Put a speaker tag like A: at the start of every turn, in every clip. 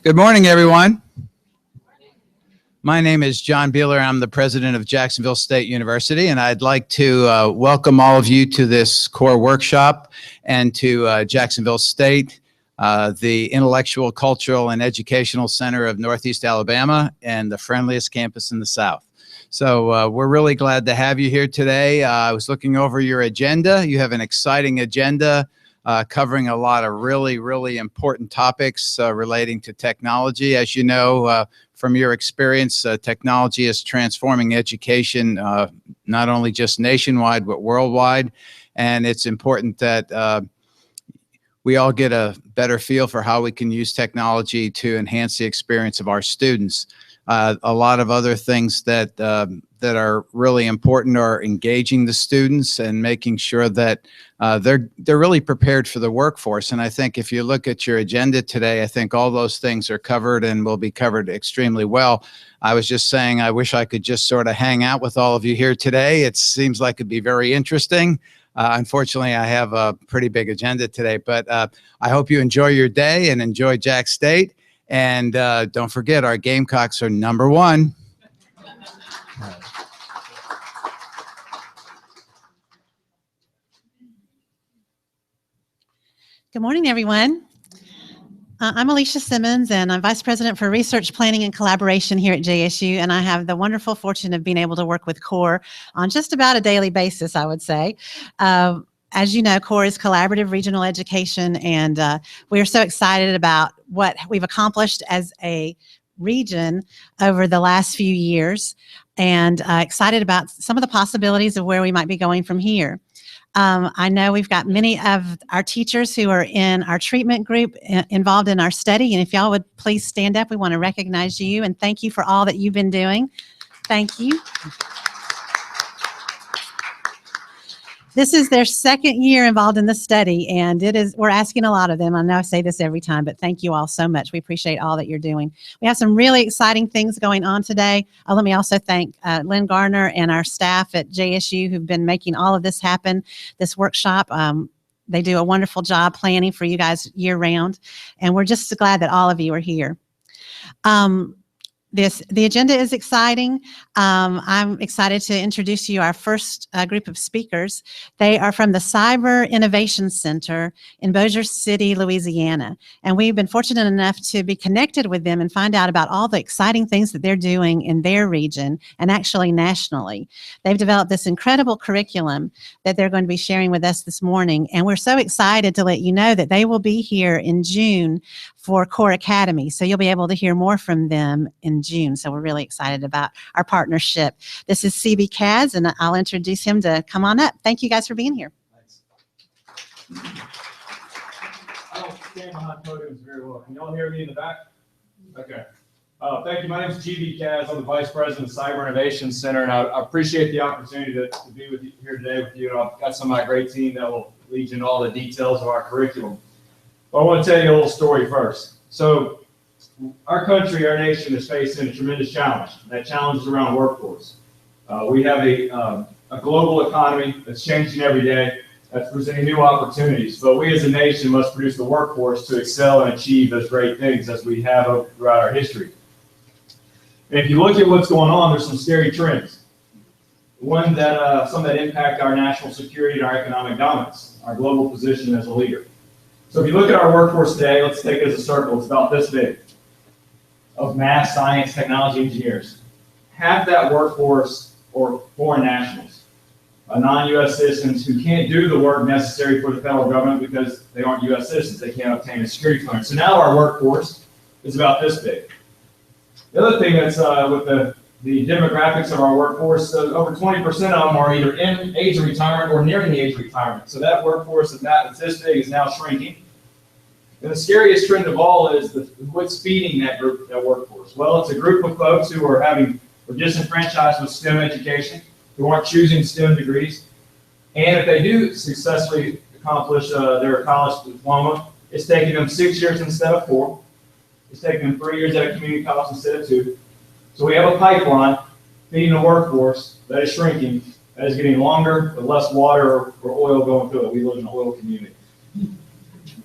A: Good morning, everyone. My name is John Beehler. I'm the president of Jacksonville State University, and I'd like to welcome all of you to this core workshop and to Jacksonville State, the intellectual, cultural, and educational center of Northeast Alabama and the friendliest campus in the South. So we're really glad to have you here today. I was looking over your agenda. You have an exciting agenda covering a lot of really important topics relating to technology. As you know, from your experience, technology is transforming education, not only just nationwide, but worldwide. And it's important that we all get a better feel for how we can use technology to enhance the experience of our students. A lot of other things that that are really important are engaging the students and making sure that they're really prepared for the workforce. And I think if you look at your agenda today, I think all those things are covered and will be covered extremely well. I was just saying, I wish I could just sort of hang out with all of you here today. It seems like it'd be very interesting. Unfortunately, I have a pretty big agenda today, but I hope you enjoy your day and enjoy Jack State. And don't forget, our Gamecocks are #1.
B: Good morning, everyone. I'm Alicia Simmons, and I'm Vice President for Research Planning and Collaboration here at JSU, and I have the wonderful fortune of being able to work with CORE on just about a daily basis, I would say. As you know, CORE is collaborative regional education, and we are so excited about what we've accomplished as a region over the last few years, and excited about some of the possibilities of where we might be going from here. I know we've got many of our teachers who are in our treatment group involved in our study, and if y'all would please stand up, we want to recognize you and thank you for all that you've been doing. Thank you. This is their second year involved in the study, and we're asking a lot of them. I know I say this every time, but thank you all so much. We appreciate all that you're doing. We have some really exciting things going on today. Let me also thank Lynn Garner and our staff at JSU who've been making all of this happen, this workshop. They do a wonderful job planning for you guys year round, and we're just glad that all of you are here. The agenda is exciting. I'm excited to introduce to you our first group of speakers. They are from the Cyber Innovation Center in Bossier City, Louisiana. And we've been fortunate enough to be connected with them and find out about all the exciting things that they're doing in their region and actually nationally. They've developed this incredible curriculum that they're going to be sharing with us this morning. And we're so excited to let you know that they will be here in June for CORE Academy. So you'll be able to hear more from them in June. So we're really excited about our partnership. This is CB Kaz, and I'll introduce him to come on up. Thank you guys for being here.
A: Thanks.
C: stand behind podiums very well. Can y'all hear me in the back? Okay. Thank you. My name is GB Kaz. I'm the Vice President of the Cyber Innovation Center, and I appreciate the opportunity to be with you here today with you. And I've got some of my great team that will lead you into all the details of our curriculum. But I want to tell you a little story first. So our country, our nation is facing a tremendous challenge. And that challenge is around workforce. We have a global economy that's changing every day, that's presenting new opportunities. But we as a nation must produce the workforce to excel and achieve those great things as we have throughout our history. And if you look at what's going on, there's some scary trends. One that some that impact our national security and our economic dominance, our global position as a leader. So if you look at our workforce today, let's take it as a circle. It's about this big of math, science, technology engineers. Half that workforce are foreign nationals, non-U.S. citizens who can't do the work necessary for the federal government because they aren't U.S. citizens. They can't obtain a security clearance. So now our workforce is about this big. The other thing that's with the demographics of our workforce, over 20% of them are either in age of retirement or nearing the age of retirement. So that workforce that's this big is now shrinking. And the scariest trend of all is what's feeding that group, that workforce. Well, it's a group of folks who are disenfranchised with STEM education, who aren't choosing STEM degrees. And if they do successfully accomplish their college diploma, it's taking them 6 years instead of 4. It's taking them 3 years at a community college instead of 2. So we have a pipeline feeding the workforce that is shrinking, that is getting longer, with less water or oil going through it. We live in an oil community.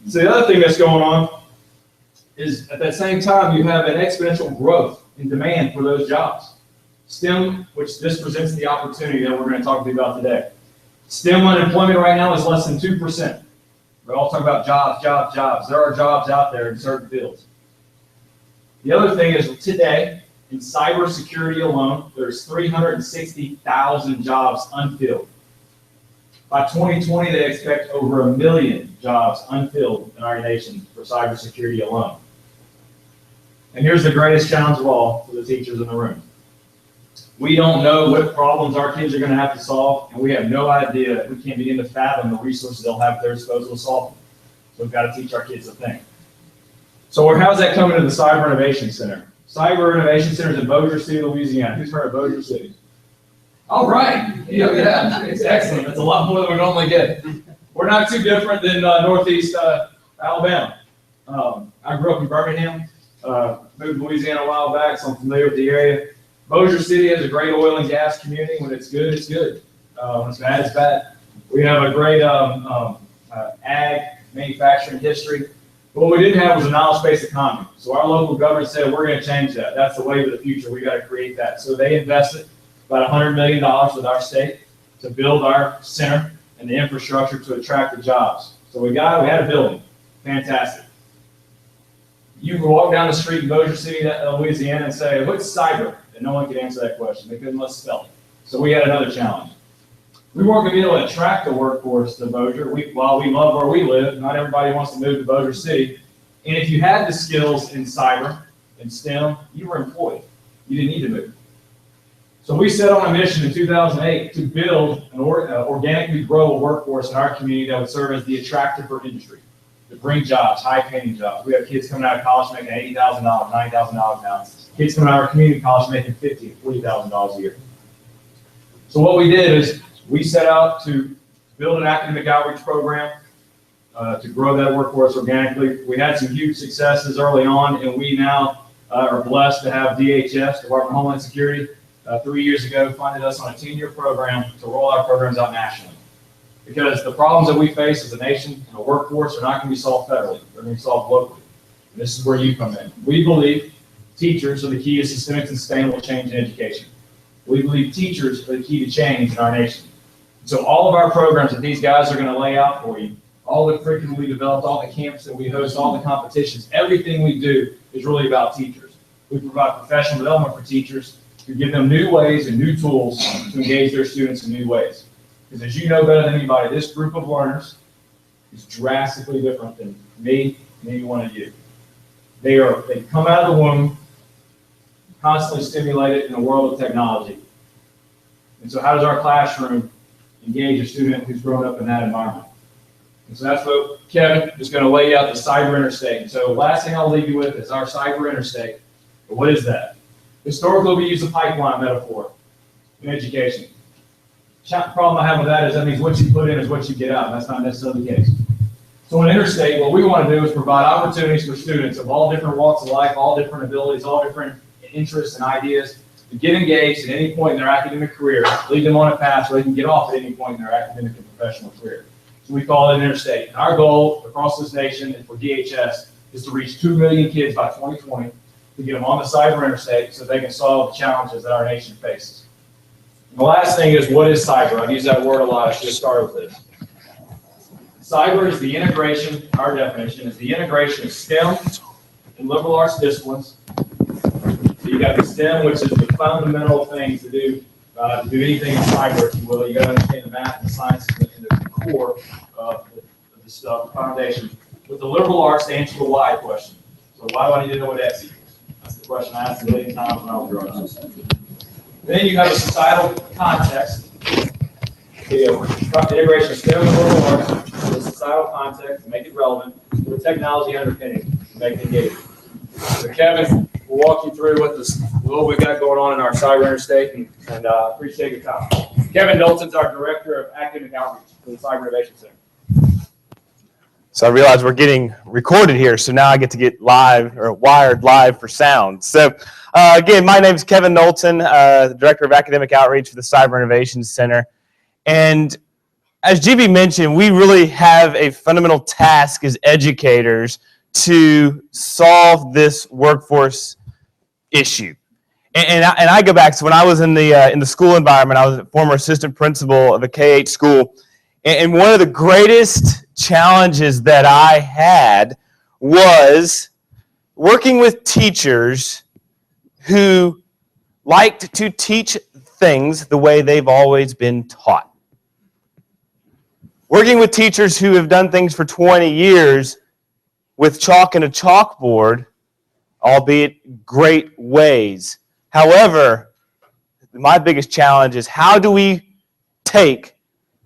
C: So the other thing that's going on is at that same time, you have an exponential growth in demand for those jobs. STEM, which this presents the opportunity that we're going to talk to you about today. STEM unemployment right now is less than 2%. We're all talking about jobs, jobs, jobs. There are jobs out there in certain fields. The other thing is today, in cybersecurity alone, there's 360,000 jobs unfilled. By 2020, they expect over 1 million jobs unfilled in our nation for cybersecurity alone. And here's the greatest challenge of all for the teachers in the room. We don't know what problems our kids are going to have to solve, and we have no idea. We can't begin to fathom the resources they'll have at their disposal to solve them. So we've got to teach our kids to think. So how's that coming to the Cyber Innovation Center? Cyber Innovation Center is in Bossier City, Louisiana. Who's heard of Bossier City? All right. Yeah, it's excellent. That's a lot more than we normally get. We're not too different than Northeast Alabama. I grew up in Birmingham, moved to Louisiana a while back, so I'm familiar with the area. Bossier City has a great oil and gas community. When it's good, it's good. When it's bad, it's bad. We have a great ag manufacturing history. But what we didn't have was a knowledge-based economy. So our local government said, we're going to change that. That's the wave of the future. We got to create that. So they invested about $100 million with our state to build our center and the infrastructure to attract the jobs. So we had a building. Fantastic. You can walk down the street in Bossier City, Louisiana, and say, what's cyber? And no one could answer that question. They couldn't spell it. So we had another challenge. We weren't going to be able to attract the workforce to Bossier. While we love where we live, not everybody wants to move to Bossier City. And if you had the skills in cyber and STEM, you were employed. You didn't need to move. So we set on a mission in 2008 to build an organically grow a workforce in our community that would serve as the attractor for industry, to bring jobs, high-paying jobs. We have kids coming out of college making $80,000, $90,000 now. Kids coming out of our community college making $50,000, $40,000 a year. So what we did is we set out to build an academic outreach program to grow that workforce organically. We had some huge successes early on, and we now are blessed to have DHS, Department of Homeland Security, 3 years ago funded us on a 10-year program to roll our programs out nationally. Because the problems that we face as a nation and a workforce are not going to be solved federally. They're going to be solved locally. And this is where you come in. We believe teachers are the key to systemic and sustainable change in education. We believe teachers are the key to change in our nation. So all of our programs that these guys are going to lay out for you, all the curriculum we developed, all the camps that we host, all the competitions, everything we do is really about teachers. We provide professional development for teachers to give them new ways and new tools to engage their students in new ways. Because as you know better than anybody, this group of learners is drastically different than me and any one of you. They come out of the womb constantly stimulated in a world of technology. And so how does our classroom engage a student who's grown up in that environment? And so that's what Kevin is going to lay out, the cyber interstate. So last thing I'll leave you with is our cyber interstate. But what is that? Historically, we use a pipeline metaphor in education. The problem I have with that means what you put in is what you get out. And that's not necessarily the case. So in Interstate, what we want to do is provide opportunities for students of all different walks of life, all different abilities, all different interests and ideas to get engaged at any point in their academic career, lead them on a path so they can get off at any point in their academic and professional career. So we call it Interstate. And our goal across this nation and for DHS is to reach 2 million kids by 2020 to get them on the cyber interstate so they can solve the challenges that our nation faces. And the last thing is, what is cyber? I've used that word a lot. I should start with this. Cyber is the integration, our definition is the integration of STEM and liberal arts disciplines. So you got the STEM, which is the fundamental things to do anything in cyber, if you will. You got to understand the math and the science and the core of the stuff, the foundation. With the liberal arts, to answer the why question. So why do I need to know what X equals? That's the question I asked a million times when I was growing up. Then you have a societal context. The integration of STEM and liberal arts with societal context to make it relevant, with technology underpinning to make it engaging. So Kevin will walk you through what we've got going on in our cyber interstate, and appreciate your time. Kevin Dalton's our Director of Academic Outreach for the Cyber Innovation Center.
D: So I realize we're getting recorded here, so now I get to get live or wired live for sound. So again, my name is Kevin Knowlton, the Director of Academic Outreach for the Cyber Innovation Center. And as GB mentioned, we really have a fundamental task as educators to solve this workforce issue. And I go back to when I was in the school environment. I was a former assistant principal of a K-8 school. And one of the greatest challenges that I had was working with teachers who liked to teach things the way they've always been taught. Working with teachers who have done things for 20 years with chalk and a chalkboard, albeit great ways. However, my biggest challenge is how do we take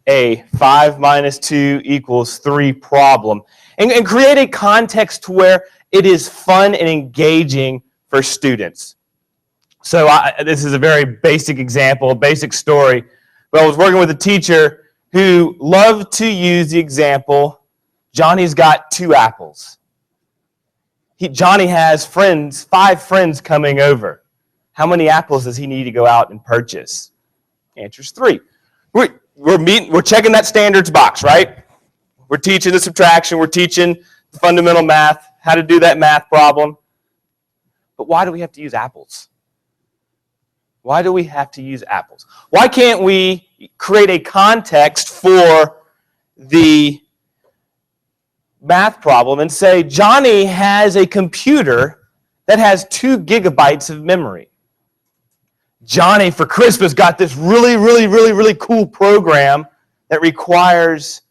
D: a 5 minus 2 equals 3 problem and create a context where it is fun and engaging for students. So this is a very basic example, a basic story, but I was working with a teacher who loved to use the example, Johnny's got 2 apples. Johnny has 5 friends coming over. How many apples does he need to go out and purchase? Answer's 3. We're checking that standards box, right? We're teaching the subtraction, we're teaching the fundamental math, how to do that math problem. But why do we have to use apples? Why do we have to use apples? Why can't we create a context for the math problem and say, Johnny has a computer that has 2 gigabytes of memory. Johnny, for Christmas, got this really cool program that requires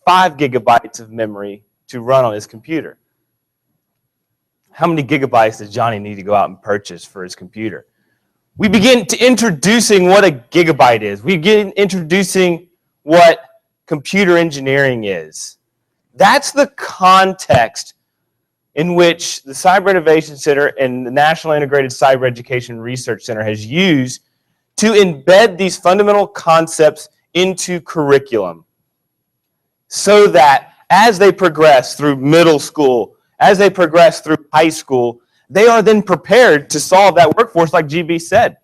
D: 5 gigabytes of memory to run on his computer. How many gigabytes does Johnny need to go out and purchase for his computer? We begin to introducing what a gigabyte is. We begin introducing what computer engineering is. That's the context in which the Cyber Innovation Center and the National Integrated Cyber Education Research Center has used to embed these fundamental concepts into curriculum so that as they progress through middle school, as they progress through high school, they are then prepared to solve that workforce like GB said.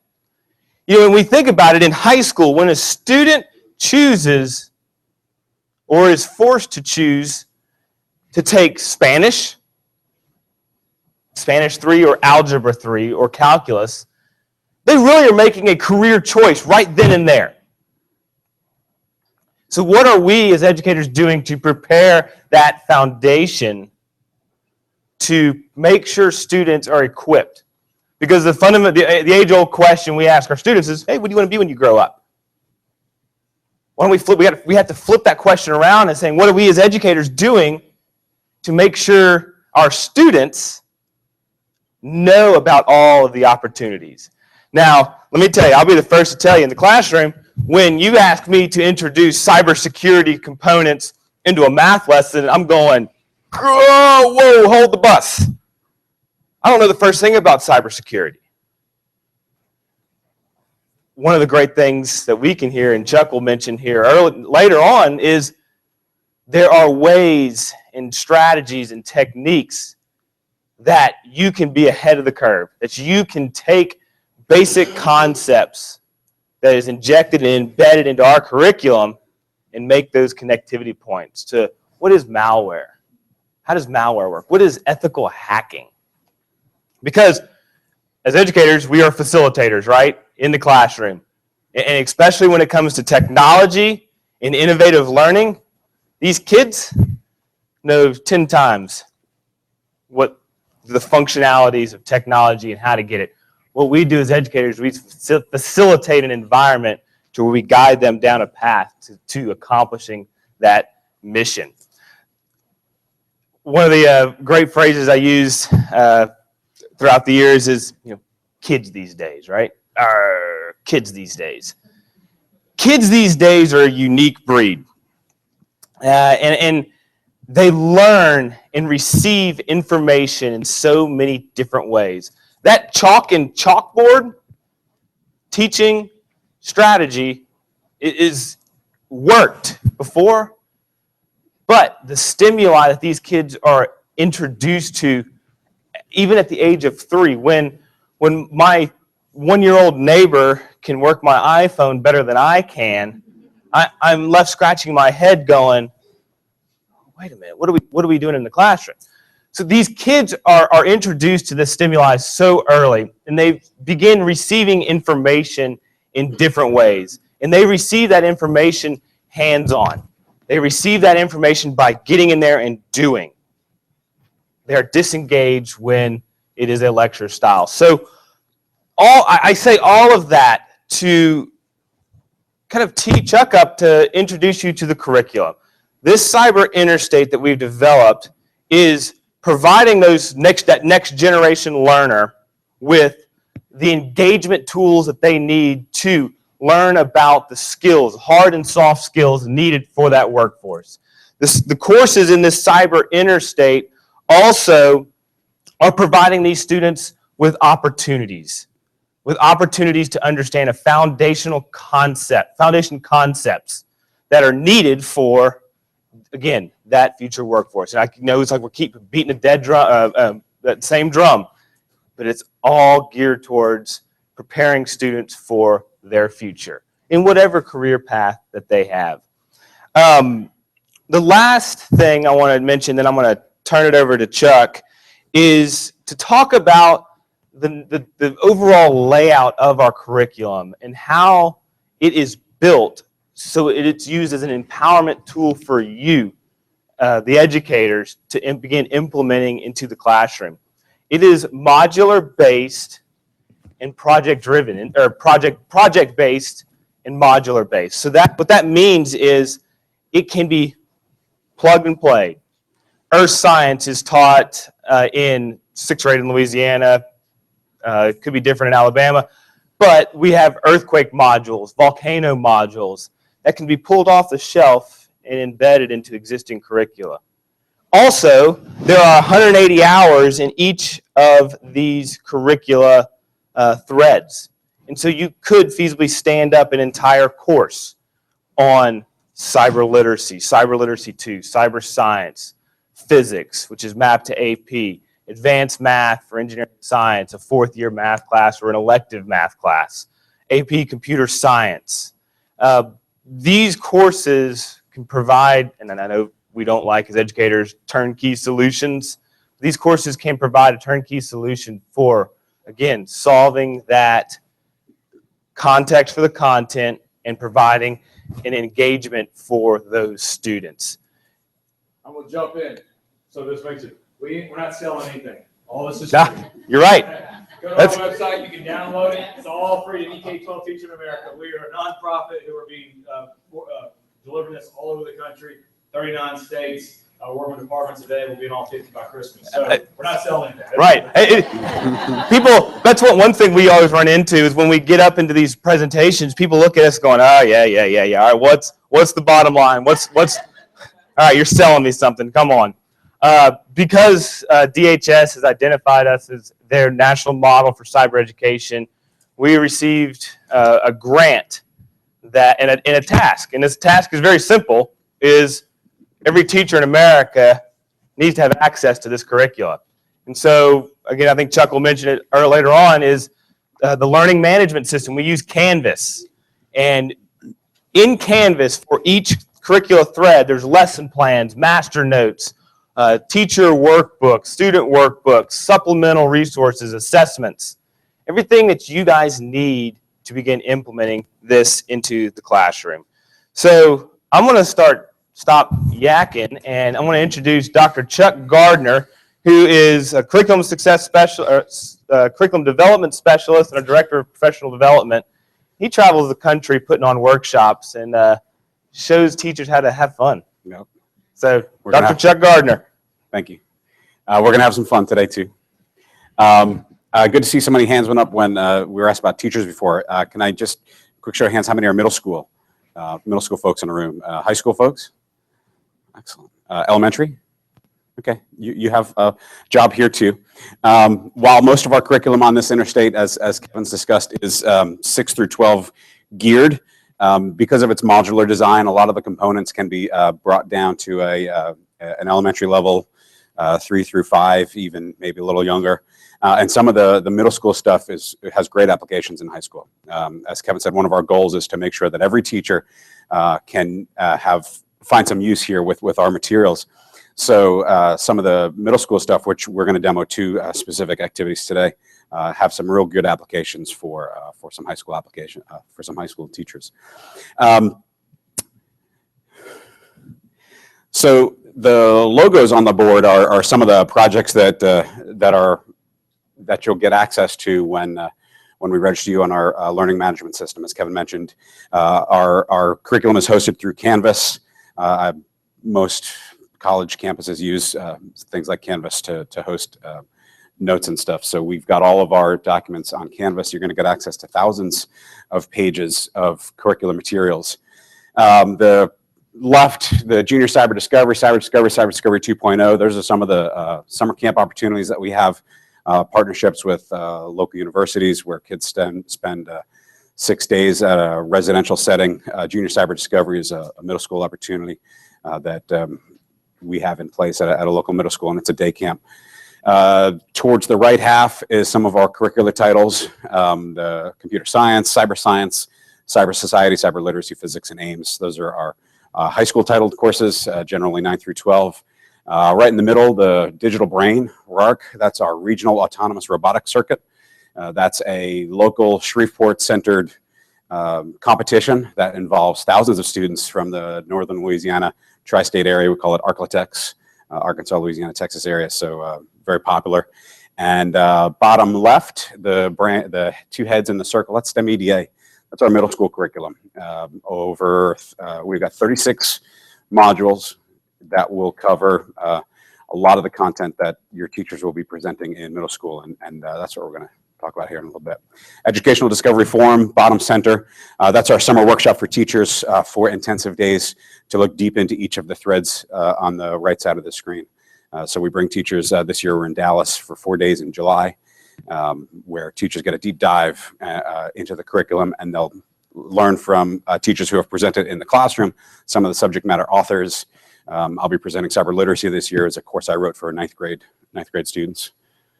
D: When we think about it in high school, when a student chooses or is forced to choose to take Spanish 3 or Algebra 3 or Calculus, they really are making a career choice right then and there. So what are we as educators doing to prepare that foundation to make sure students are equipped? Because the age-old question we ask our students is, hey, what do you want to be when you grow up? Why don't we flip? We have to flip that question around and saying, what are we as educators doing to make sure our students know about all of the opportunities? Now, let me tell you, I'll be the first to tell you, in the classroom, when you ask me to introduce cybersecurity components into a math lesson, I'm going, whoa, hold the bus. I don't know the first thing about cybersecurity. One of the great things that we can hear, and Chuck will mention here later on, is there are ways and strategies and techniques that you can be ahead of the curve, that you can take basic concepts that is injected and embedded into our curriculum and make those connectivity points to what is malware? How does malware work? What is ethical hacking? Because as educators, we are facilitators, right, in the classroom. And especially when it comes to technology and innovative learning, these kids know 10 times what the functionalities of technology and how to get it. What we do as educators, we facilitate an environment to where we guide them down a path to accomplishing that mission. One of the great phrases I use throughout the years is, kids these days, right? Kids these days. Kids these days are a unique breed. And they learn and receive information in so many different ways. That chalk and chalkboard teaching strategy is worked before, but the stimuli that these kids are introduced to, even at the age of 3, when my 1-year-old neighbor can work my iPhone better than I can, I'm left scratching my head going, wait a minute, what are we doing in the classroom? So these kids are introduced to this stimuli so early, and they begin receiving information in different ways. And they receive that information hands-on. They receive that information by getting in there and doing. They are disengaged when it is a lecture style. So I say all of that to kind of tee Chuck up to introduce you to the curriculum. This cyber interstate that we've developed is providing that next generation learner with the engagement tools that they need to learn about the skills, hard and soft skills needed for that workforce. The courses in this cyber interstate also are providing these students with opportunities to understand a foundation concepts that are needed for, again, that future workforce. And I know it's like we keep beating a dead drum, that same drum, but it's all geared towards preparing students for their future in whatever career path that they have. The last thing I want to mention, then I'm going to turn it over to Chuck, is to talk about the overall layout of our curriculum and how it is built so it's used as an empowerment tool for you, the educators, to begin implementing into the classroom. It is modular-based and project-driven, or project-based and modular-based. So what that means is it can be plug and play. Earth science is taught in 6th grade in Louisiana. It could be different in Alabama. But we have earthquake modules, volcano modules that can be pulled off the shelf and embedded into existing curricula. Also, there are 180 hours in each of these curricula threads. And so you could feasibly stand up an entire course on cyber literacy 2, cyber science, physics, which is mapped to AP, advanced math for engineering science, a 4th-year math class or an elective math class, AP computer science. These courses can provide, and I know we don't like as educators, turnkey solutions. These courses can provide a turnkey solution for, again, solving that context for the content and providing an engagement for those students.
C: I'm going to jump in. So this makes it, we're not selling anything. All this is
D: free. You're right.
C: Go to our website. You can download it. It's all free to K-12 teacher in America. We are a nonprofit who are being delivering this all over the country, 39 states. Working with departments today. We'll be in all 50 by Christmas. So we're not selling anything.
D: Right. People, that's one thing we always run into is when we get up into these presentations, people look at us going, oh, yeah. All right, what's the bottom line? All right, you're selling me something. Come on. Because DHS has identified us as their national model for cyber education, we received a grant that in a task. And this task is very simple, is every teacher in America needs to have access to this curriculum. And so, again, I think Chuck will mention it later on, is the learning management system. We use Canvas. And in Canvas, for each curricular thread, there's lesson plans, master notes, teacher workbooks, student workbooks, supplemental resources, assessments, everything that you guys need to begin implementing this into the classroom. So I'm going to stop yakking, and I'm going to introduce Dr. Chuck Gardner, who is a curriculum success specialist, curriculum development specialist, and a director of professional development. He travels the country putting on workshops and shows teachers how to have fun.
E: Yep.
D: So, Dr. Chuck Gardner.
E: Thank you. We're going to have some fun today, too. Good to see so many hands went up when we were asked about teachers before. Can I just quick show of hands, how many are middle school folks in the room? High school folks? Excellent. Elementary? Okay, you have a job here, too. While most of our curriculum on this Interstate, as Kevin's discussed, is 6 through 12 geared, because of its modular design, a lot of the components can be brought down to an elementary level, 3 through 5, even maybe a little younger. And some of the middle school stuff has great applications in high school. As Kevin said, one of our goals is to make sure that every teacher can find some use here with our materials. So some of the middle school stuff, which we're going to demo 2 specific activities today, have some real good applications for some high school for some high school teachers. So the logos on the board are some of the projects that you'll get access to when we register you on our learning management system. As Kevin mentioned, our curriculum is hosted through Canvas. Most college campuses use things like Canvas to host notes and stuff. So we've got all of our documents on Canvas. You're going to get access to thousands of pages of curricular materials. The left, the Junior Cyber Discovery 2.0, those are some of the summer camp opportunities that we have, partnerships with local universities where kids spend 6 days at a residential setting. Junior Cyber Discovery is a middle school opportunity that we have in place at a local middle school, and it's a day camp. Towards the right half is some of our curricular titles, the computer science, cyber society, cyber literacy, physics, and AIMS. Those are our high school titled courses, generally 9 through 12. Right in the middle, the digital brain, RARC, that's our regional autonomous robotic circuit. That's a local Shreveport-centered competition that involves thousands of students from the northern Louisiana tri-state area. We call it ARCLATEX, Arkansas, Louisiana, Texas area, so very popular. And bottom left, the 2 heads in the circle, that's STEM EDA. That's our middle school curriculum. We've got 36 modules that will cover a lot of the content that your teachers will be presenting in middle school, and that's what we're going to talk about here in a little bit. Educational Discovery Forum, bottom center. That's our summer workshop for teachers, 4 intensive days to look deep into each of the threads on the right side of the screen. So we bring teachers, this year we're in Dallas for 4 days in July, where teachers get a deep dive into the curriculum, and they'll learn from teachers who have presented in the classroom, some of the subject matter authors. I'll be presenting cyber literacy this year as a course I wrote for ninth grade students.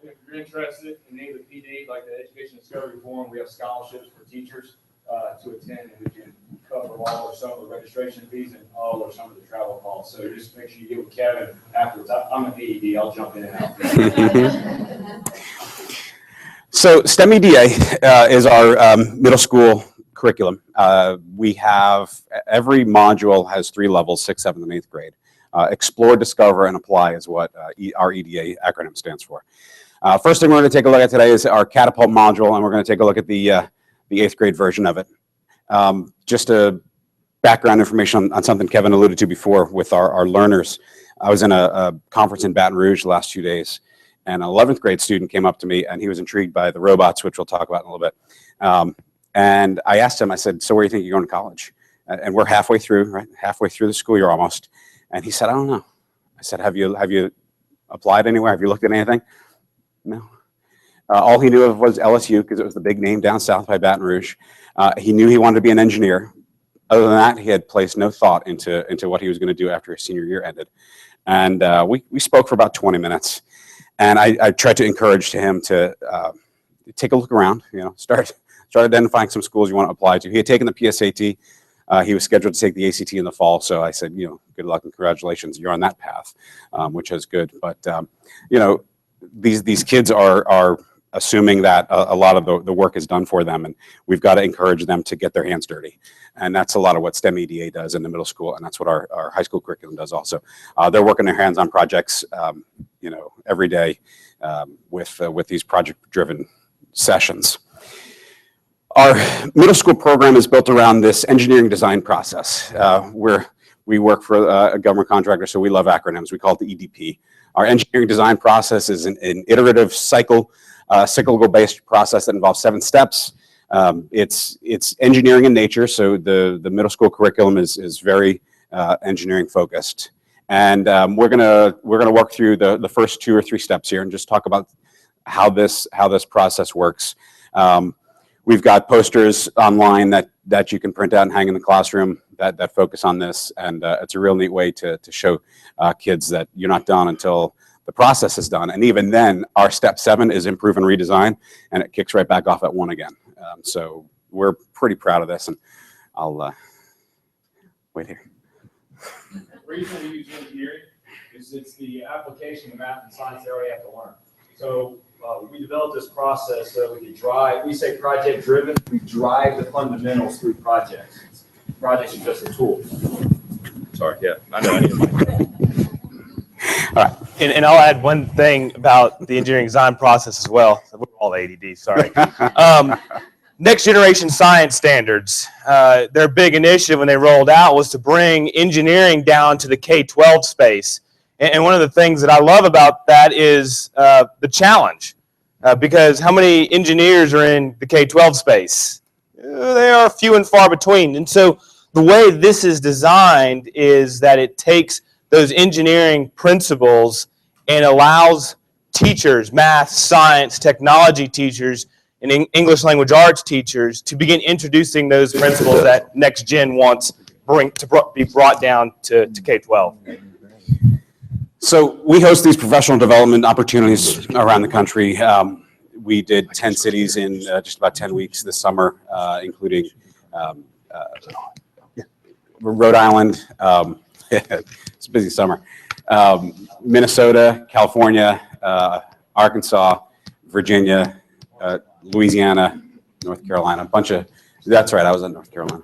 C: If you're interested in any of the PD, like the Education Discovery Forum, we have scholarships for teachers to attend, and we can cover all or some of the registration fees and all or some of the travel costs. So just make sure you get with Kevin afterwards. I'm an AED, I'll jump in and out.
E: So STEM EDA is our middle school curriculum. We have, every module has 3 levels, 6th, 7th, and 8th grade. Explore, discover, and apply is what our EDA acronym stands for. First thing we're going to take a look at today is our catapult module, and we're going to take a look at the 8th grade version of it. Just a background information on something Kevin alluded to before with our learners. I was in a conference in Baton Rouge the last 2 days, and an 11th grade student came up to me, and he was intrigued by the robots, which we'll talk about in a little bit. And I asked him, I said, so where do you think you're going to college? And we're halfway through, right? Halfway through the school year almost. And he said, I don't know. I said, have you applied anywhere? Have you looked at anything? No. All he knew of was LSU because it was the big name down south by Baton Rouge. He knew he wanted to be an engineer. Other than that, he had placed no thought into what he was going to do after his senior year ended. And we spoke for about 20 minutes. And I tried to encourage him to take a look around, start identifying some schools you want to apply to. He had taken the PSAT. He was scheduled to take the ACT in the fall. So I said, good luck and congratulations. You're on that path, which is good. But, these kids are assuming that a lot of the work is done for them, and we've got to encourage them to get their hands dirty. And that's a lot of what STEM EDA does in the middle school, and that's what our high school curriculum does also. They're working their hands on projects, every day with these project-driven sessions. Our middle school program is built around this engineering design process. We work for a government contractor, so we love acronyms. We call it the EDP. Our engineering design process is an iterative cyclical-based process that involves 7 steps. It's engineering in nature, so the middle school curriculum is very engineering focused. And we're gonna work through the first 2 or 3 steps here and just talk about how this process works. We've got posters online that you can print out and hang in the classroom that focus on this, and it's a real neat way to show kids that you're not done until the process is done. And even then, our step 7 is improve and redesign, and it kicks right back off at 1 again. So we're pretty proud of this, and I'll wait here.
C: The reason we use engineering is it's the application of math and science they already have to learn. So we developed this process so we could drive, we say project driven, we drive the fundamentals through projects. Projects are just a tool. Sorry, yeah, I know.
D: All right, and I'll add one thing about the engineering design process as well. We're all ADD, sorry. Next generation science standards. Their big initiative when they rolled out was to bring engineering down to the K-12 space. And one of the things that I love about that is the challenge. Because how many engineers are in the K-12 space? They are few and far between. And so the way this is designed is that it takes those engineering principles and allows teachers, math, science, technology teachers, and English language arts teachers to begin introducing those principles that next gen wants to be brought down to K-12.
E: So we host these professional development opportunities around the country. We did 10 cities in just about 10 weeks this summer, including Rhode Island. It's a busy summer. Minnesota, California, Arkansas, Virginia, Louisiana, North Carolina, a bunch of, that's right, I was in North Carolina.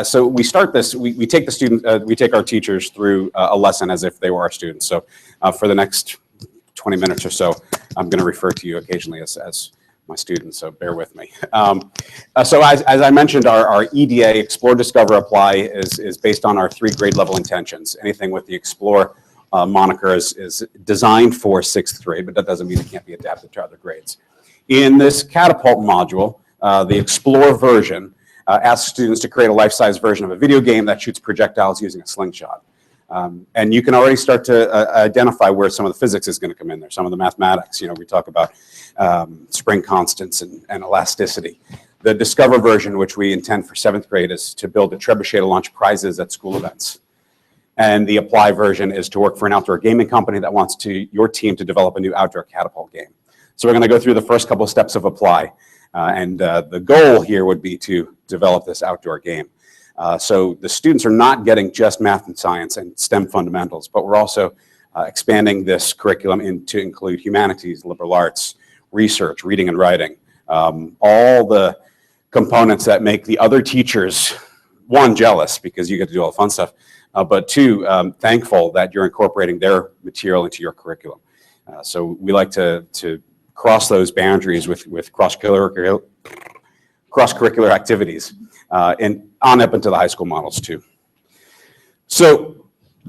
E: So we start this, we take the student, we take our teachers through a lesson as if they were our students. So for the next 20 minutes or so, I'm going to refer to you occasionally as my students, so bear with me. So as I mentioned, our EDA, Explore, Discover, Apply, is based on our 3 grade level intentions. Anything with the Explore moniker is designed for 6th grade, but that doesn't mean it can't be adapted to other grades. In this Catapult module, the Explore version asks students to create a life-size version of a video game that shoots projectiles using a slingshot. And you can already start to identify where some of the physics is going to come in there, some of the mathematics. We talk about spring constants and elasticity. The Discover version, which we intend for 7th grade, is to build a trebuchet to launch prizes at school events. And the Apply version is to work for an outdoor gaming company that wants your team to develop a new outdoor catapult game. So we're going to go through the first couple of steps of Apply. And the goal here would be to develop this outdoor game. So the students are not getting just math and science and STEM fundamentals, but we're also expanding this curriculum to include humanities, liberal arts, research, reading and writing, all the components that make the other teachers, 1, jealous because you get to do all the fun stuff, but 2, thankful that you're incorporating their material into your curriculum. So we like to cross those boundaries with cross-curricular activities and on up into the high school models too. So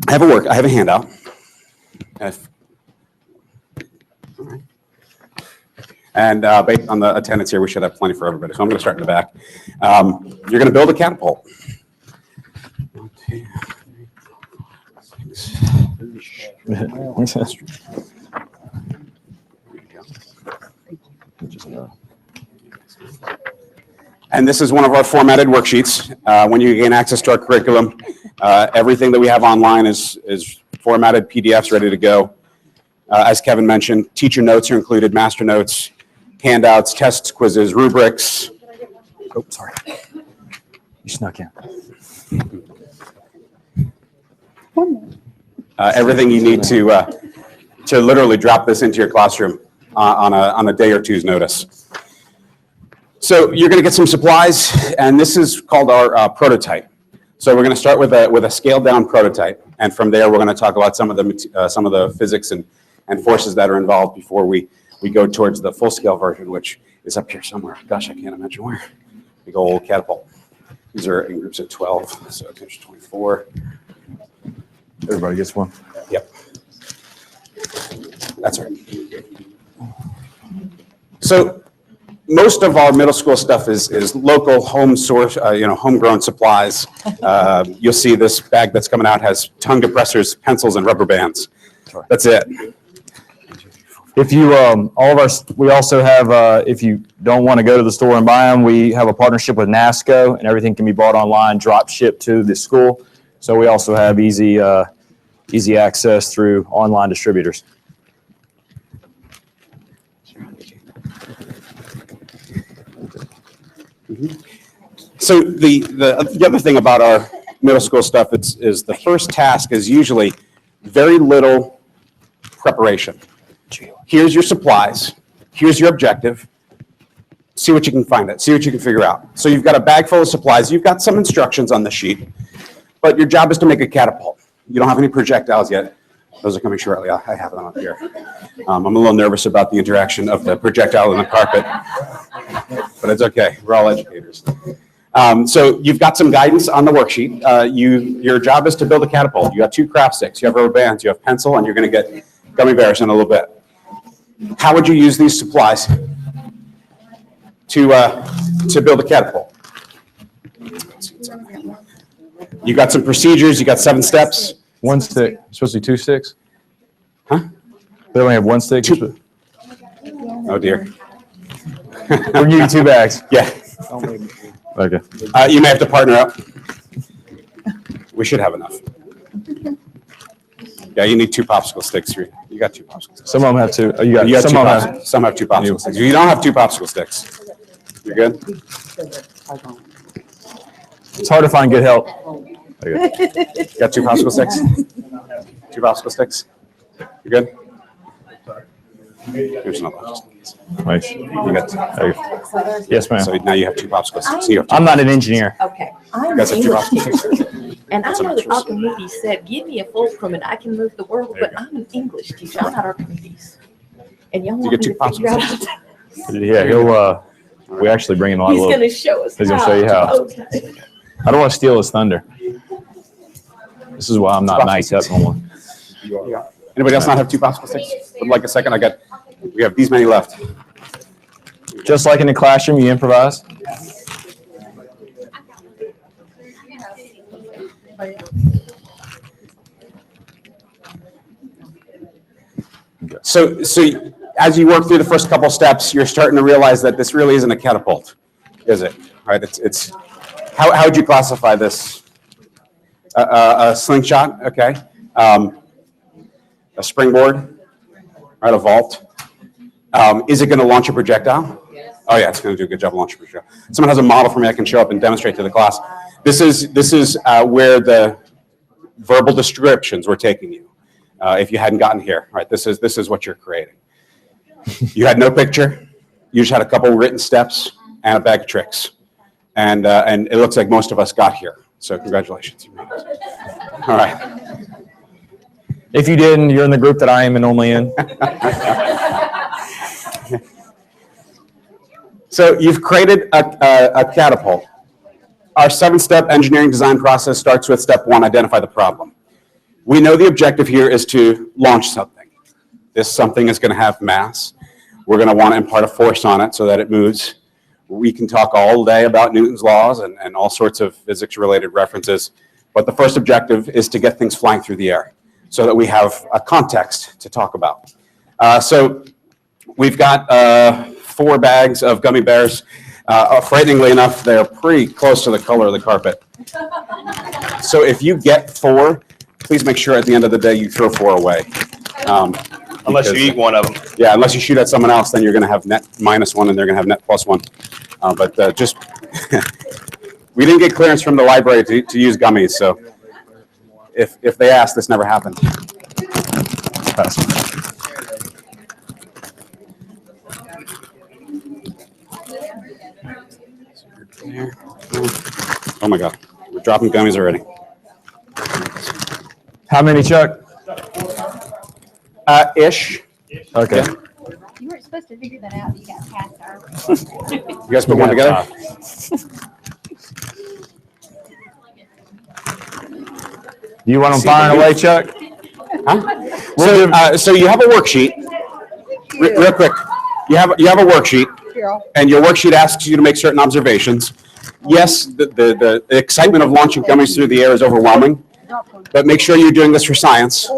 E: I have a handout. And based on the attendance here, we should have plenty for everybody. So I'm going to start in the back. You're going to build a catapult. And this is one of our formatted worksheets. When you gain access to our curriculum, everything that we have online is formatted PDFs ready to go. As Kevin mentioned, teacher notes are included, master notes, handouts, tests, quizzes, rubrics.
F: Oh, sorry. You snuck in.
E: Everything you need to literally drop this into your classroom on a day or two's notice. So you're going to get some supplies, and this is called our prototype. So we're going to start with a scaled down prototype, and from there we're going to talk about some of the physics and forces that are involved before we go towards the full scale version, which is up here somewhere. Gosh, I can't imagine where. Big old catapult. These are in groups of 12, so there's 24.
F: Everybody gets one.
E: Yep. That's right. So most of our middle school stuff is local home source, homegrown supplies. You'll see this bag that's coming out has tongue depressors, pencils, and rubber bands. That's it.
F: If you, we also have, if you don't want to go to the store and buy them, we have a partnership with NASCO, and everything can be bought online, drop shipped to the school. So we also have easy access through online distributors.
E: So the other thing about our middle school stuff is the first task is usually very little preparation. Here's your supplies. Here's your objective. See what you can find it. See what you can figure out. So you've got a bag full of supplies. You've got some instructions on the sheet, but your job is to make a catapult. You don't have any projectiles yet. Those are coming shortly. I have them up here. I'm a little nervous about the interaction of the projectile and the carpet, but it's okay. We're all educators. So you've got some guidance on the worksheet. Your job is to build a catapult. You have 2 craft sticks. You have rubber bands. You have pencil, and you're going to get gummy bears in a little bit. How would you use these supplies to build a catapult? You got some procedures. You got 7 steps.
F: 1 stick. Supposed to be 2 sticks?
E: Huh?
F: They only have 1 stick?
E: Oh dear.
F: We'll give you 2 bags.
E: Yeah.
F: Okay.
E: You may have to partner up. We should have enough. Yeah, you need 2 popsicle sticks. You got 2 popsicle sticks.
F: Some of them have 2. Oh,
E: You got some have 2 popsicle sticks. If you don't have 2 popsicle sticks, you're good?
F: It's hard to find good help.
E: You got 2 popsicle sticks? 2 popsicle sticks? You good? Here's another one.
F: Nice.
E: You got 2.
F: Yes, ma'am.
E: So now you have 2 popsicle sticks. You have 2.
F: I'm not an engineer.
G: Okay, I'm an
E: guys have 2
G: English
E: popsicle
G: teacher,
E: sticks.
G: and I
E: Some
G: know that
E: extras.
G: Archimedes said, "Give me a fulcrum and I can move the world," but I'm an English teacher. I'm not Archimedes, and y'all want
E: get
G: me
E: 2
G: to figure out.
E: popsicle
F: Yeah, he'll, we actually bring him on a
G: He's
F: little.
G: going to show us.
F: He's gonna show you how.
G: Okay.
F: I don't want to steal his thunder. This is why I'm not mic'd up normally.
E: Anybody else not have 2 popsicle sticks? Would like a second? We have these many left.
F: Just like in the classroom, you improvise.
E: So as you work through the first couple steps, you're starting to realize that this really isn't a catapult, is it? Right? It's how would you classify this? A slingshot, okay. A springboard, right? A vault. Is it going to launch a projectile? Oh yeah, it's going to do a good job of launching a projectile. Someone has a model for me I can show up and demonstrate to the class. This is where the verbal descriptions were taking you. If you hadn't gotten here, right? This is what you're creating. You had no picture. You just had a couple written steps and a bag of tricks, and it looks like most of us got here. So congratulations. You made it. All right.
F: If you didn't, you're in the group that I am normally in.
E: So you've created a catapult. Our 7-step engineering design process starts with step 1, identify the problem. We know the objective here is to launch something. This something is going to have mass. We're going to want to impart a force on it so that it moves. We can talk all day about Newton's laws and all sorts of physics-related references, But the first objective is to get things flying through the air so that we have a context to talk about. So we've got 4 bags of gummy bears. Frighteningly enough, they're pretty close to the color of the carpet. So if you get 4, please make sure at the end of the day you throw 4 away.
D: Unless you eat one of them.
E: Yeah, unless you shoot at someone else, then you're going to have net -1 and they're going to have net +1. But just, we didn't get clearance from the library to use gummies, so if they ask, this never happened. Oh my God, we're dropping gummies already.
F: How many, Chuck?
E: Ish.
F: Okay.
H: You weren't supposed to figure that out. You got passed our.
E: You guys put one together?
F: You want them firing away, Chuck?
E: Huh? So you have a worksheet. Real quick, you have a worksheet, and your worksheet asks you to make certain observations. Yes, the excitement of launching gummies through the air is overwhelming, but make sure you're doing this for science,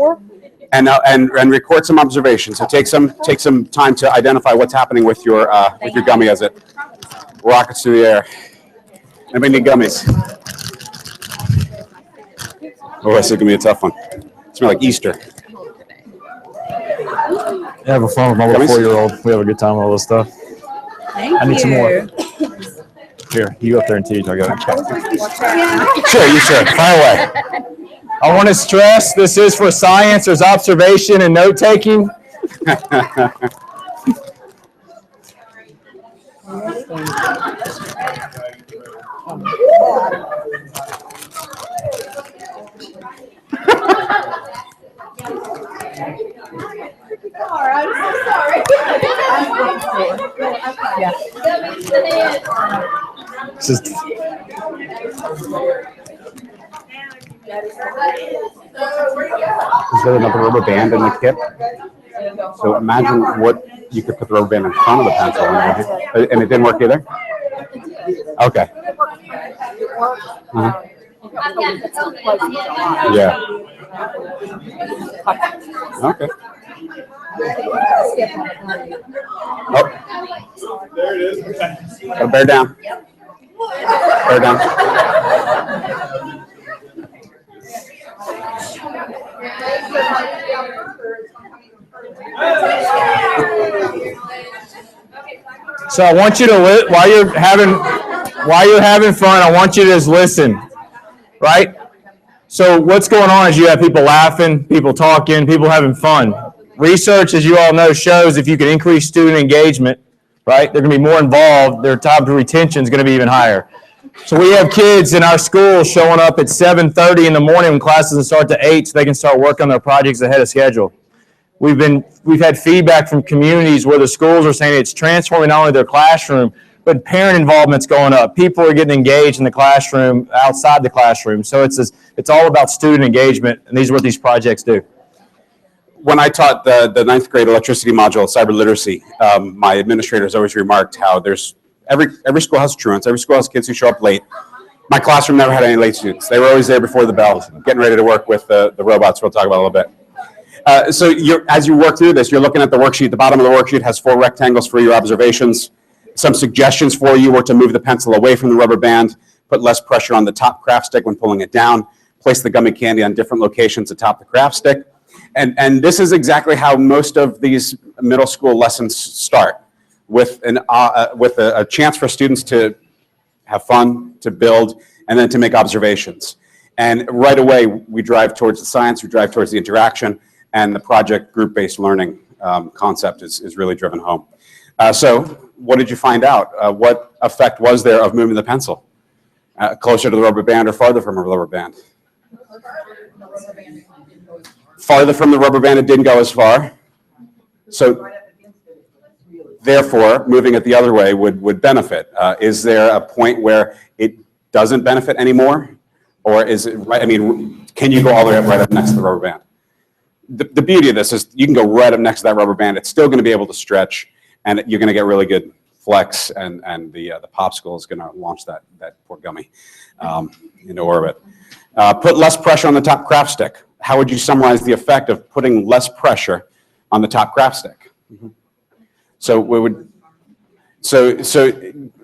E: and record some observations. So take some time to identify what's happening with your gummy as it rockets through the air. Anybody need gummies? Oh, this is gonna be a tough one. It smells like Easter.
F: I have a fun with my little 4-year-old. We have a good time with all this stuff. I need some more. Here, you go up there and teach. I'll go.
E: Sure. Fire away.
F: I want to stress this is for science. There's observation and note taking. Just
E: Is there another rubber band in the kit? So imagine what you could put the rubber band in front of the pencil, and it didn't work either? Okay. Uh-huh. Yeah. Okay. Oh.
C: There it is.
E: Gotta bear down. Bear down.
F: so I want you to while you're having fun. I want you to just listen, right? So what's going on is you have people laughing, people talking, people having fun. Research, as you all know, shows if you can increase student engagement, right, they're going to be more involved. Their time to retention is going to be even higher. So we have kids in our school showing up at 7:30 in the morning when classes start to 8 so they can start working on their projects ahead of schedule. We've had feedback from communities where the schools are saying it's transforming not only their classroom, but parent involvement's going up. People are getting engaged in the classroom, outside the classroom. So it's all about student engagement, and these are what these projects do.
E: When I taught the 9th grade electricity module at cyber literacy, my administrators always remarked how there's every school has truants, every school has kids who show up late. My classroom never had any late students. They were always there before the bell, getting ready to work with the robots we'll talk about a little bit. So as you work through this, you're looking at the worksheet. The bottom of the worksheet has 4 rectangles for your observations. Some suggestions for you were to move the pencil away from the rubber band, put less pressure on the top craft stick when pulling it down, place the gummy candy on different locations atop the craft stick. And this is exactly how most of these middle school lessons start, with a chance for students to have fun, to build, and then to make observations. And right away, we drive towards the science, we drive towards the interaction, and the project group-based learning concept is really driven home. So what did you find out? What effect was there of moving the pencil? Closer to the rubber band or farther from a rubber band? Farther from the rubber band, it didn't go as far. So therefore, moving it the other way would benefit. Is there a point where it doesn't benefit anymore? Or is it right? I mean, can you go all the way up right up next to the rubber band? The beauty of this is you can go right up next to that rubber band. It's still going to be able to stretch, and you're going to get really good flex, and the popsicle is going to launch that poor gummy into orbit. Put less pressure on the top craft stick. How would you summarize the effect of putting less pressure on the top craft stick? So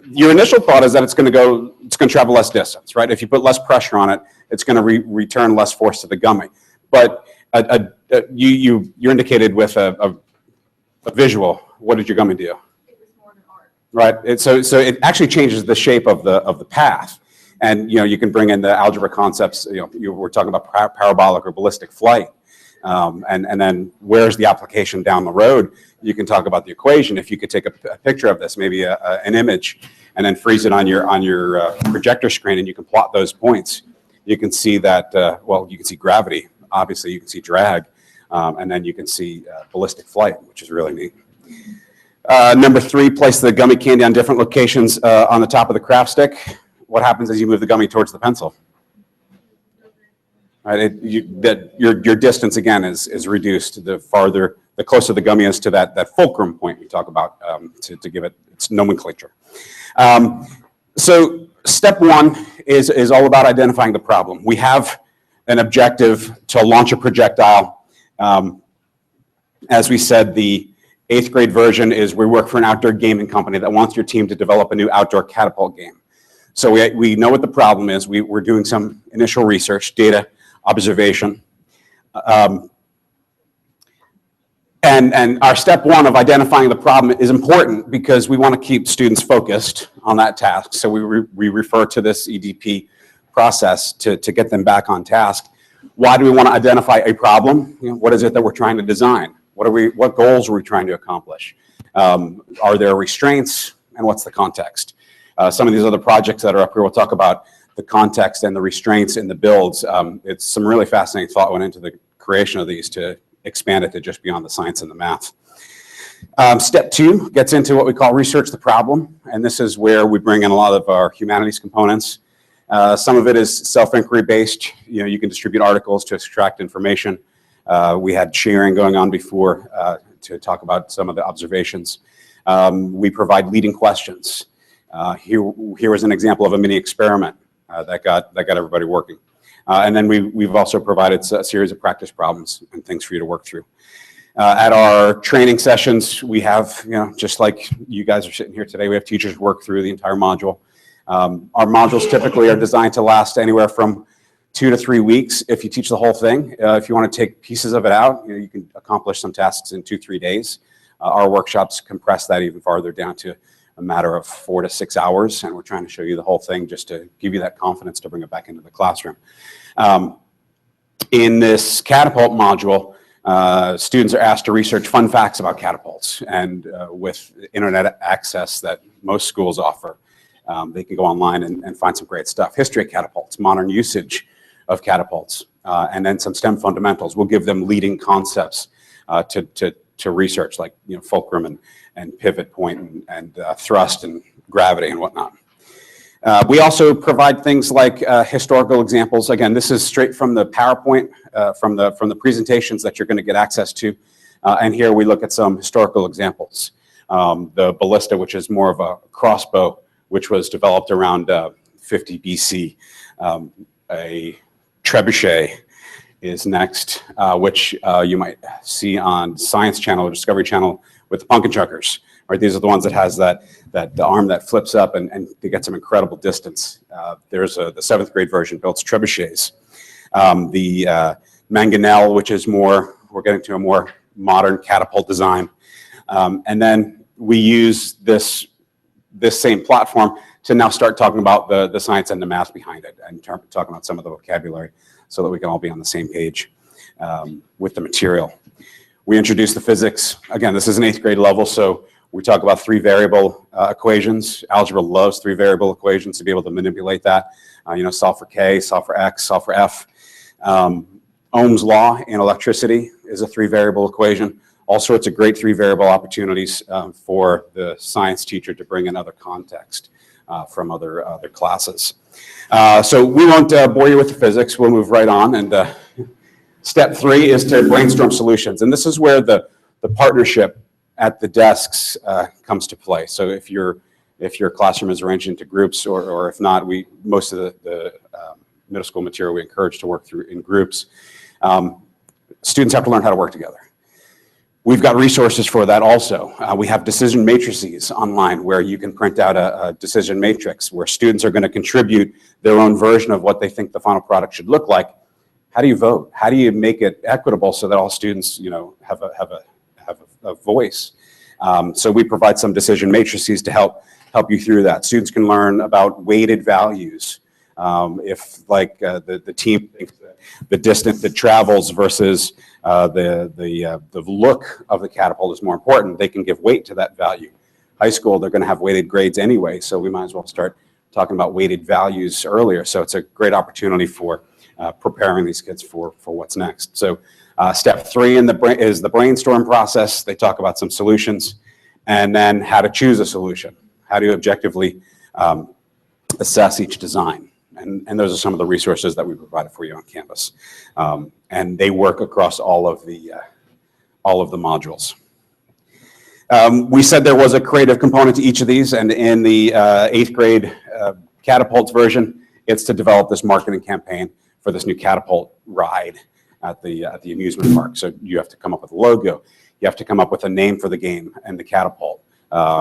E: your initial thought is that it's going to travel less distance, right? If you put less pressure on it, it's going to return less force to the gummy. But you indicated with a visual. What did your gummy do?
G: It was more than art.
E: Right. So it actually changes the shape of the path, and you can bring in the algebra concepts. We're talking about parabolic or ballistic flight, and then where's the application down the road? You can talk about the equation. If you could take a picture of this, maybe an image, and then freeze it on your projector screen, and you can plot those points. You can see that. You can see gravity. Obviously, you can see drag, and then you can see ballistic flight, which is really neat. Number 3, place the gummy candy on different locations on the top of the craft stick. What happens as you move the gummy towards the pencil? Right, your distance again is reduced. The closer the gummy is to that fulcrum point we talk about to give it its nomenclature. So step 1 is all about identifying the problem. We have an objective to launch a projectile. As we said, the 8th grade version is we work for an outdoor gaming company that wants your team to develop a new outdoor catapult game. So we know what the problem is. We're doing some initial research, data, observation. And our step 1 of identifying the problem is important because we want to keep students focused on that task. So we refer to this EDP process to get them back on task. Why do we want to identify a problem? What is it that we're trying to design? What goals are we trying to accomplish? Are there restraints, and what's the context? Some of these other projects that are up here, we'll talk about the context and the restraints in the builds. It's some really fascinating thought went into the creation of these to expand it to just beyond the science and the math. Step 2 gets into what we call research the problem, and this is where we bring in a lot of our humanities components. Some of it is self-inquiry based. You can distribute articles to extract information. We had sharing going on before to talk about some of the observations. We provide leading questions. Here was an example of a mini experiment that got everybody working. And then we've also provided a series of practice problems and things for you to work through. At our training sessions, we have, just like you guys are sitting here today, we have teachers work through the entire module. Our modules typically are designed to last anywhere from 2 to 3 weeks if you teach the whole thing. If you want to take pieces of it out, you can accomplish some tasks in 2-3 days. Our workshops compress that even farther down to a matter of 4 to 6 hours, and we're trying to show you the whole thing just to give you that confidence to bring it back into the classroom. In this catapult module, students are asked to research fun facts about catapults, and with internet access that most schools offer, they can go online and find some great stuff. History of catapults, modern usage of catapults, and then some STEM fundamentals. We'll give them leading concepts to research, like fulcrum and pivot point and thrust and gravity and whatnot. We also provide things like historical examples. Again, this is straight from the PowerPoint, from the presentations that you're going to get access to. And here we look at some historical examples. The ballista, which is more of a crossbow, which was developed around 50 BC. A trebuchet is next, which you might see on Science Channel or Discovery Channel with the pumpkin chuckers. Right, these are the ones that has the arm that flips up and they get some incredible distance. There's the 7th grade version builds trebuchets. The mangonel, which is we're getting to a more modern catapult design. And then we use this same platform to now start talking about the science and the math behind it and talking about some of the vocabulary so that we can all be on the same page with the material. We introduce the physics. Again, this is an 8th grade level, so we talk about 3 variable equations. Algebra loves 3 variable equations to be able to manipulate that. Solve for K, solve for X, solve for F. Ohm's law in electricity is a 3 variable equation. All sorts of great 3 variable opportunities for the science teacher to bring in other context from other classes. So we won't bore you with the physics. We'll move right on. And step 3 is to brainstorm solutions. And this is where the partnership at the desks comes to play. So if your classroom is arranged into groups, or if not, most of the middle school material, we encourage to work through in groups. Students have to learn how to work together. We've got resources for that also. We have decision matrices online where you can print out a decision matrix where students are going to contribute their own version of what they think the final product should look like. How do you vote? How do you make it equitable so that all students, have a voice? So we provide some decision matrices to help you through that. Students can learn about weighted values. If like the team thinks that the distance it travels versus the look of the catapult is more important, they can give weight to that value. High school, they're going to have weighted grades anyway, so we might as well start talking about weighted values earlier. So it's a great opportunity for preparing these kids for what's next. So step 3 is the brainstorm process. They talk about some solutions, and then how to choose a solution. How do you objectively assess each design? And those are some of the resources that we provided for you on campus. And they work across all of the modules. We said there was a creative component to each of these, and in the 8th grade catapults version, it's to develop this marketing campaign for this new catapult ride at the amusement park. So you have to come up with a logo. You have to come up with a name for the game and the catapult,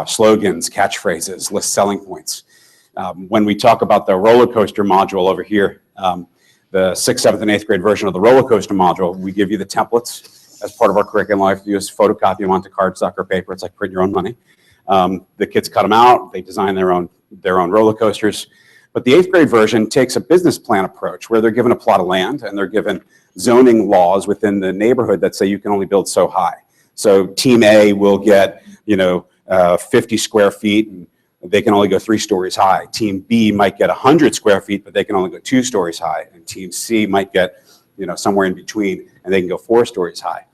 E: slogans, catchphrases, list selling points. When we talk about the roller coaster module over here, the 6th, 7th, and 8th grade version of the roller coaster module, we give you the templates as part of our curriculum. You just photocopy them onto cardstock or paper. It's like print your own money. The kids cut them out. They design their own roller coasters. But the 8th grade version takes a business plan approach where they're given a plot of land and they're given zoning laws within the neighborhood that say you can only build so high. So team A will get, 50 square feet and they can only go 3 stories high. Team B might get 100 square feet, but they can only go 2 stories high. And team C might get, somewhere in between and they can go 4 stories high.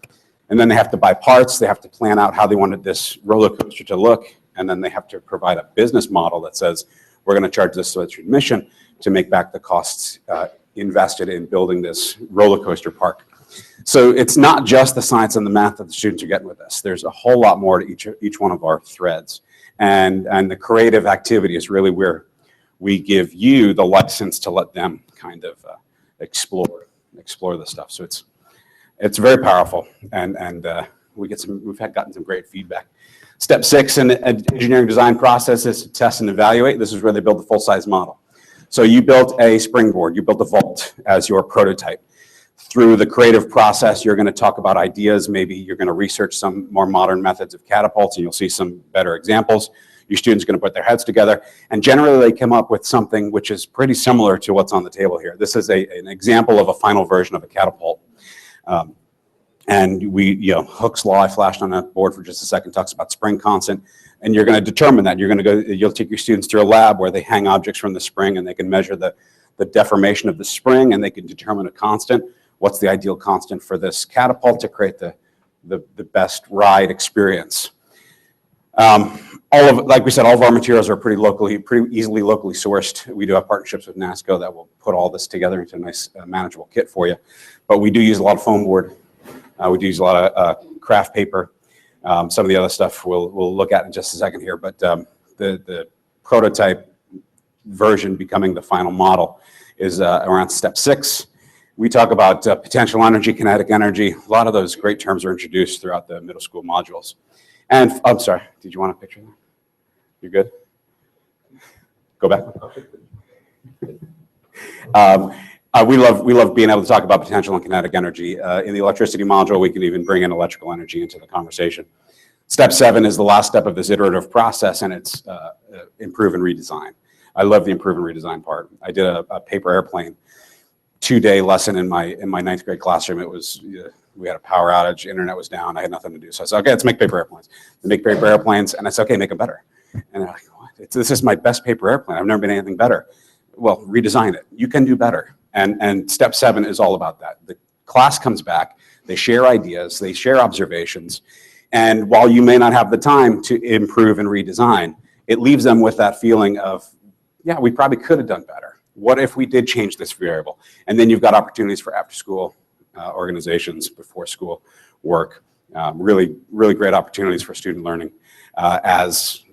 E: And then they have to buy parts. They have to plan out how they wanted this roller coaster to look. And then they have to provide a business model that says, we're going to charge this to admission to make back the costs invested in building this roller coaster park. So it's not just the science and the math that the students are getting with this. There's a whole lot more to each one of our threads. And the creative activity is really where we give you the license to let them kind of explore the stuff. So it's very powerful, and we've gotten some great feedback. Step 6 in the engineering design process is to test and evaluate. This is where they build the full-size model. So you built a springboard, you built a vault as your prototype. Through the creative process, you're going to talk about ideas. Maybe you're going to research some more modern methods of catapults, and you'll see some better examples. Your students are going to put their heads together, and generally they come up with something which is pretty similar to what's on the table here. This is an example of a final version of a catapult. And Hooke's law, I flashed on a board for just a second, talks about spring constant, and you're going to determine that. You'll take your students through a lab where they hang objects from the spring, and they can measure the deformation of the spring, and they can determine a constant. What's the ideal constant for this catapult to create the best ride experience? Like we said, all of our materials are pretty easily locally sourced. We do have partnerships with NASCO that will put all this together into a nice manageable kit for you. But we do use a lot of foam board. We do use a lot of craft paper. Some of the other stuff we'll look at in just a second here. But the prototype version becoming the final model is around step 6. We talk about potential energy, kinetic energy. A lot of those great terms are introduced throughout the middle school modules. And I'm sorry, did you want a picture? You're good? Go back. We love being able to talk about potential and kinetic energy. In the electricity module, we can even bring in electrical energy into the conversation. Step 7 is the last step of this iterative process, and it's improve and redesign. I love the improve and redesign part. I did a paper airplane 2-day lesson in my 9th grade classroom. It was we had a power outage, internet was down, I had nothing to do. So I said, okay, let's make paper airplanes. They make paper airplanes, and I said, okay, make them better. And they're like, what? This is my best paper airplane. I've never been anything better. Well, redesign it. You can do better. And step 7 is all about that. The class comes back, they share ideas, they share observations, and while you may not have the time to improve and redesign, it leaves them with that feeling of, yeah, we probably could have done better. What if we did change this variable? And then you've got opportunities for after-school organizations, before-school work. Really great opportunities for student learning as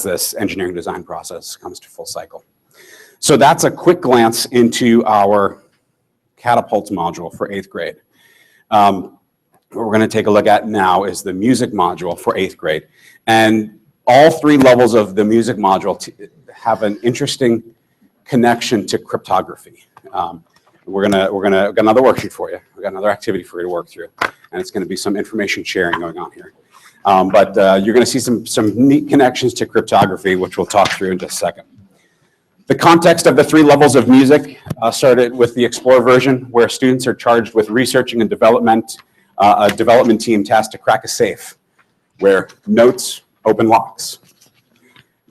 E: this engineering design process comes to full cycle. So that's a quick glance into our Catapults module for 8th grade. What we're going to take a look at now is the music module for 8th grade. And all 3 levels of the music module have an interesting connection to cryptography. We're gonna got another worksheet for you. We've got another activity for you to work through, and it's going to be some information sharing going on here. But you're going to see some neat connections to cryptography, which we'll talk through in just a second. The context of the 3 levels of music started with the Explore version, where students are charged with researching and development, a development team tasked to crack a safe, where notes open locks.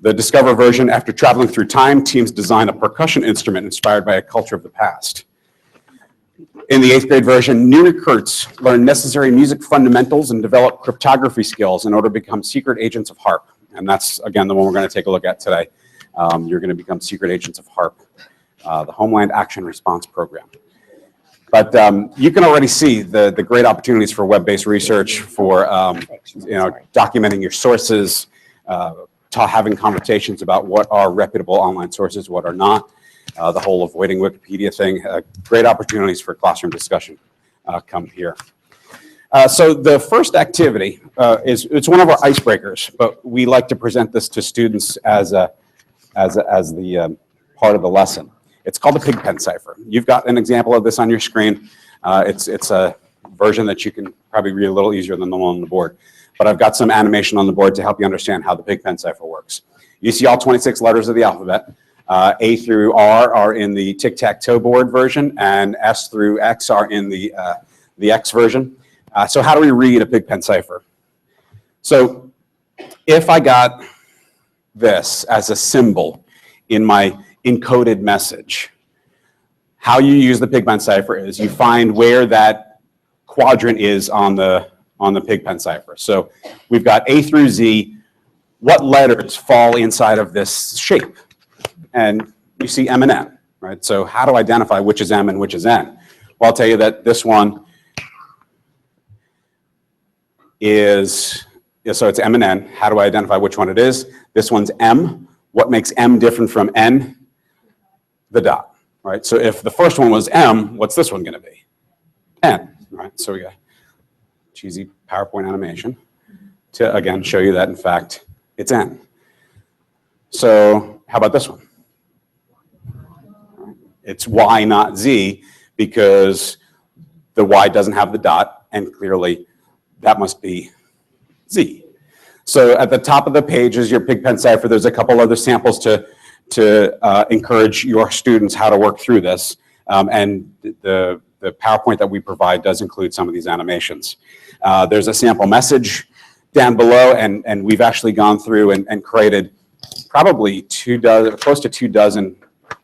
E: The Discover version, after traveling through time, teams design a percussion instrument inspired by a culture of the past. In the 8th grade version, new recruits learn necessary music fundamentals and develop cryptography skills in order to become secret agents of HARP. And that's, again, the one we're going to take a look at today. You're going to become secret agents of HARP, the Homeland Action Response Program. But you can already see the great opportunities for web-based research, for documenting your sources, having conversations about what are reputable online sources, what are not. The whole avoiding Wikipedia thing, great opportunities for classroom discussion come here. So the first activity it's one of our icebreakers, but we like to present this to students as the part of the lesson. It's called the Pigpen Cipher. You've got an example of this on your screen. It's a version that you can probably read a little easier than the one on the board. But I've got some animation on the board to help you understand how the Pigpen Cipher works. You see all 26 letters of the alphabet. A through R are in the tic-tac-toe board version, and S through X are in the X version. So how do we read a Pigpen Cipher? So if I got this as a symbol in my encoded message, how you use the Pigpen Cipher is you find where that quadrant is on the Pigpen Cipher. So we've got A through Z. What letters fall inside of this shape? And you see M and N, right? So how to identify which is M and which is N? Well, I'll tell you that this one is, so it's M and N. How do I identify which one it is? This one's M. What makes M different from N? The dot, right? So if the first one was M, what's this one going to be? N, right? So we got cheesy PowerPoint animation to, again, show you that, in fact, it's N. So how about this one? It's Y, not Z, because the Y doesn't have the dot, and clearly that must be Z. So at the top of the page is your Pigpen Cipher. There's a couple other samples to encourage your students how to work through this. And the PowerPoint that we provide does include some of these animations. There's a sample message down below, and we've actually gone through and created probably close to 24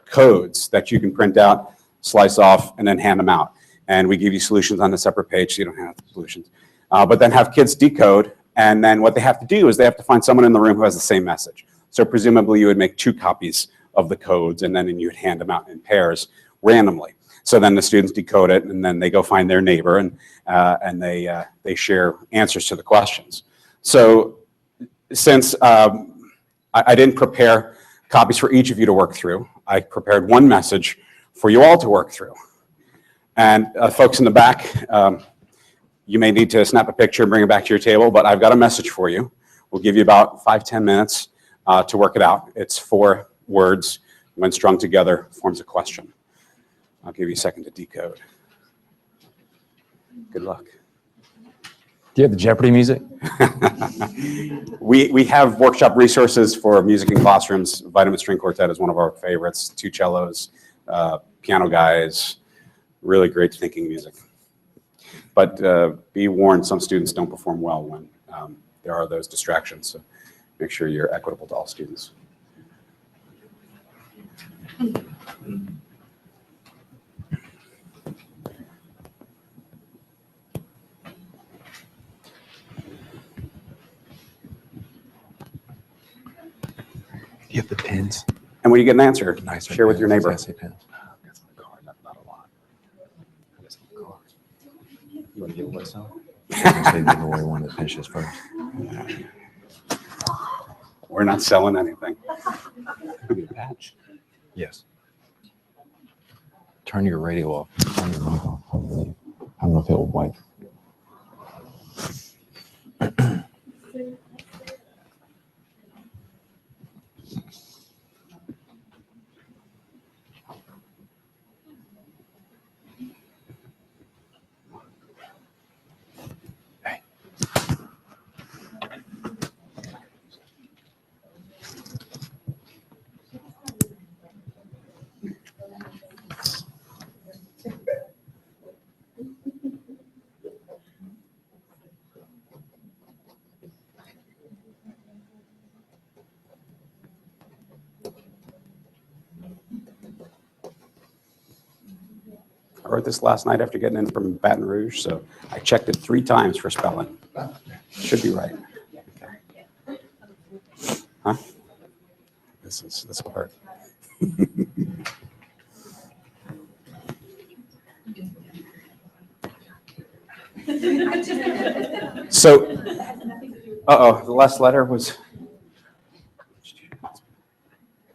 E: codes that you can print out, slice off, and then hand them out. And we give you solutions on a separate page so you don't have the solutions. But then have kids decode, and then what they have to do is they have to find someone in the room who has the same message. So presumably you would make 2 copies of the codes, and then you would hand them out in pairs randomly. So then the students decode it, and then they go find their neighbor, and they share answers to the questions. So since I didn't prepare copies for each of you to work through, I prepared one message for you all to work through. And folks in the back, you may need to snap a picture and bring it back to your table, but I've got a message for you. We'll give you about 5-10 minutes to work it out. It's 4 words. When strung together, forms a question. I'll give you a second to decode. Good luck.
F: Do you have the Jeopardy music?
E: We have workshop resources for music in classrooms. Vitamin String Quartet is one of our favorites. 2 cellos, piano guys, really great thinking music. But be warned, some students don't perform well when there are those distractions. So make sure you're equitable to all students.
I: You have the pins.
E: And when you get an answer,
I: Nice.
E: share with your neighbor.
I: Pins. Not a lot. You want to give away some? Give away one that finishes first.
E: We're not selling anything.
I: Could be a patch. Yes. Turn your radio off. Turn your mic off. I don't know if it will wipe.
E: I wrote this last night after getting in from Baton Rouge, so I checked it 3 times for spelling. Should be right. Okay. Huh? This will hurt. So, the last letter was.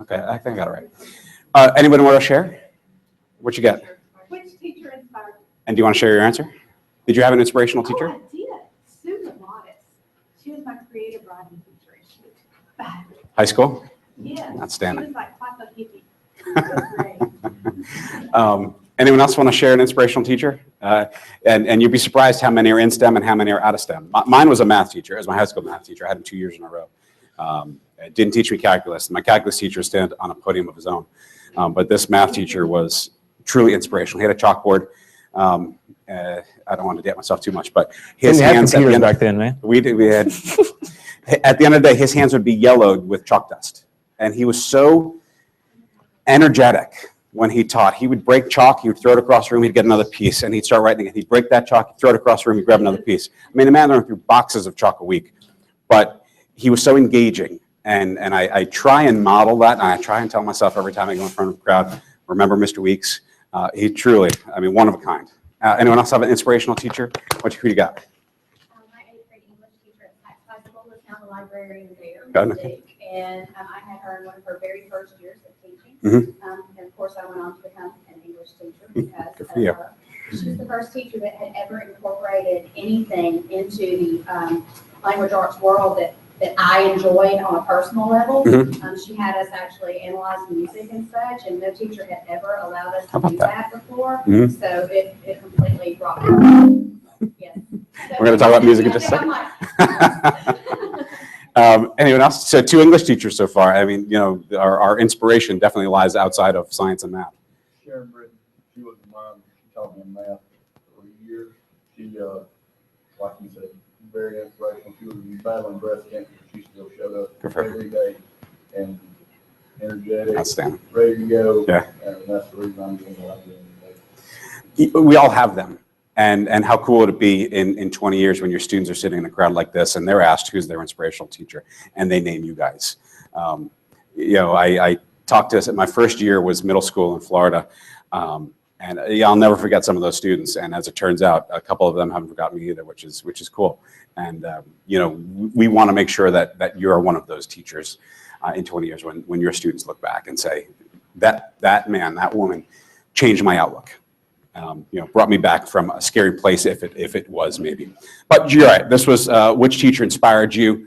E: Okay, I think I got it right. Anybody want to share? What you got?
H: Which teacher inspired you?
E: And do you want to share your answer? Did you have an inspirational teacher?
H: Oh, I did. Susan Modest. She was my creative writing teacher. And she was fabulous.
E: High school?
H: Yeah.
E: Outstanding.
H: She was like quite the hippie. It was great.
E: Anyone else want to share an inspirational teacher? And you'd be surprised how many are in STEM and how many are out of STEM. Mine was a math teacher. It was my high school math teacher. I had him 2 years in a row. Didn't teach me calculus. My calculus teacher stand on a podium of his own. But this math teacher was truly inspirational. He had a chalkboard. I don't want to date myself too much, but his hands at the end,
F: back then, man.
E: we had at the end of the day, his hands would be yellowed with chalk dust, and he was so energetic when he taught. He would break chalk, he would throw it across the room, he'd get another piece, and he'd start writing again. He'd break that chalk, he'd throw it across the room, he'd grab another piece. I mean, the man went through boxes of chalk a week, but he was so engaging, and I try and model that, and I try and tell myself every time I go in front of a crowd, remember Mr. Weeks. He truly, I mean, one of a kind. Anyone else have an inspirational teacher? Who do you got?
H: My 8th grade English teacher at Tax High School was now the librarian there.
E: Good.
H: And I had her in one of her very first years of teaching.
E: Mm-hmm.
H: And of course, I went on to become an English teacher because
E: Good for you.
H: of her. She was the first teacher that had ever incorporated anything into the language arts world that I enjoyed on a personal level.
E: Mm-hmm.
H: She had us actually analyze music and such, and no teacher had ever allowed us
E: How
H: to
E: about
H: do
E: that?
H: that before.
E: Mhm.
H: So it completely brought me. Yes. So
E: We're going to talk about music in just a
H: I'm
E: second.
H: like,
E: Anyone else? So 2 English teachers so far. I mean, you know, our inspiration definitely lies outside of science and math.
J: Sharon Britton, she was mine. She taught me math for a year. She, like you said, very inspirational. She was battling breast cancer. She still showed up
E: Good for her.
J: every day and energetic,
E: Outstanding.
J: ready to go.
E: Yeah.
J: And that's the reason I'm doing what I'm doing today.
E: We all have them. And how cool would it be in 20 years when your students are sitting in a crowd like this and they're asked who's their inspirational teacher and they name you guys. You know, I talked to us, my first year was middle school in Florida. And I'll never forget some of those students. And as it turns out, a couple of them haven't forgotten me either, which is cool. And, you know, we want to make sure that you're one of those teachers in 20 years when your students look back and say, that man, that woman changed my outlook. You know, brought me back from a scary place if it was maybe. But you're right. This was which teacher inspired you?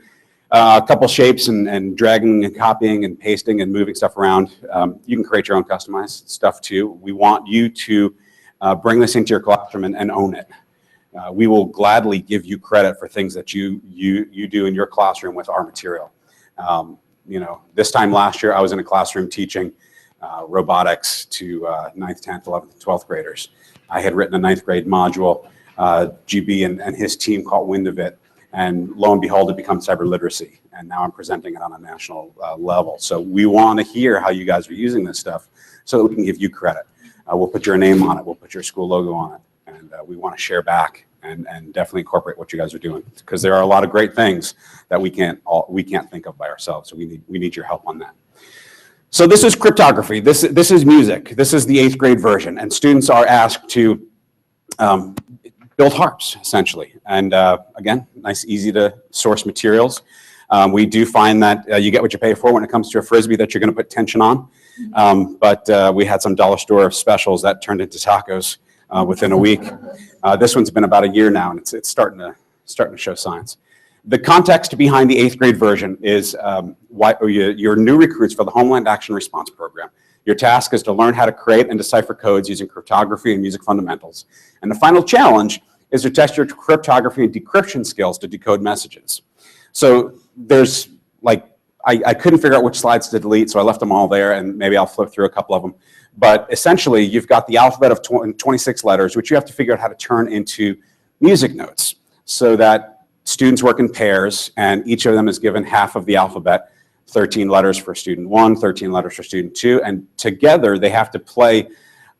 E: A couple shapes and dragging and copying and pasting and moving stuff around. You can create your own customized stuff too. We want you to bring this into your classroom and own it. We will gladly give you credit for things that you do in your classroom with our material. You know, this time last year I was in a classroom teaching robotics to 9th, 10th, 11th, 12th graders. I had written a 9th grade module. GB and his team caught wind of it. And lo and behold, it becomes cyber literacy. And now I'm presenting it on a national level. So we want to hear how you guys are using this stuff so that we can give you credit. We'll put your name on it. We'll put your school logo on it. And we want to share back and definitely incorporate what you guys are doing. Because there are a lot of great things that we can't think of by ourselves. So we need your help on that. So this is cryptography. This is music. This is the 8th grade version. And students are asked to build harps, essentially. And again, nice, easy to source materials. We do find that you get what you pay for when it comes to a Frisbee that you're going to put tension on. But we had some dollar store specials that turned into tacos within a week. This one's been about a year now, and it's starting to show signs. The context behind the 8th grade version is your new recruits for the Homeland Action Response Program. Your task is to learn how to create and decipher codes using cryptography and music fundamentals. And the final challenge is to test your cryptography and decryption skills to decode messages. So there's I couldn't figure out which slides to delete, so I left them all there, and maybe I'll flip through a couple of them. But essentially, you've got the alphabet of 26 letters, which you have to figure out how to turn into music notes so that students work in pairs, and each of them is given half of the alphabet, 13 letters for student 1, 13 letters for student 2, and together they have to play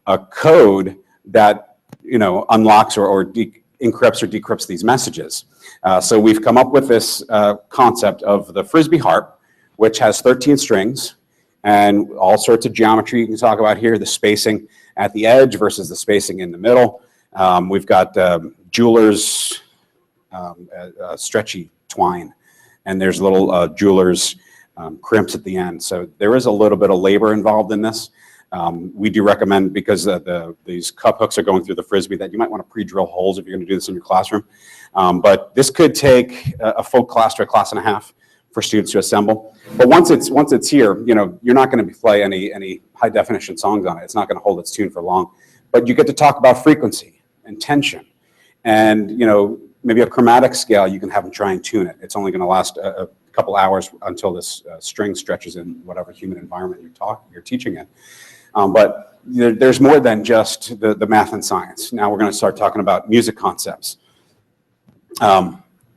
E: a code that unlocks or encrypts or decrypts these messages. So we've come up with this concept of the Frisbee harp, which has 13 strings and all sorts of geometry you can talk about here, the spacing at the edge versus the spacing in the middle. We've got jeweler's stretchy twine, and there's little jeweler's crimps at the end. So there is a little bit of labor involved in this. We do recommend, because these cup hooks are going through the Frisbee, that you might want to pre-drill holes if you're going to do this in your classroom. But this could take a full class to a class and a half for students to assemble. But once it's here, you're not going to play any high definition songs on it. It's not going to hold its tune for long. But you get to talk about frequency and tension, and maybe a chromatic scale. You can have them try and tune it. It's only going to last a couple hours until this string stretches in whatever human environment you're teaching in. But there's more than just the math and science. Now we're going to start talking about music concepts.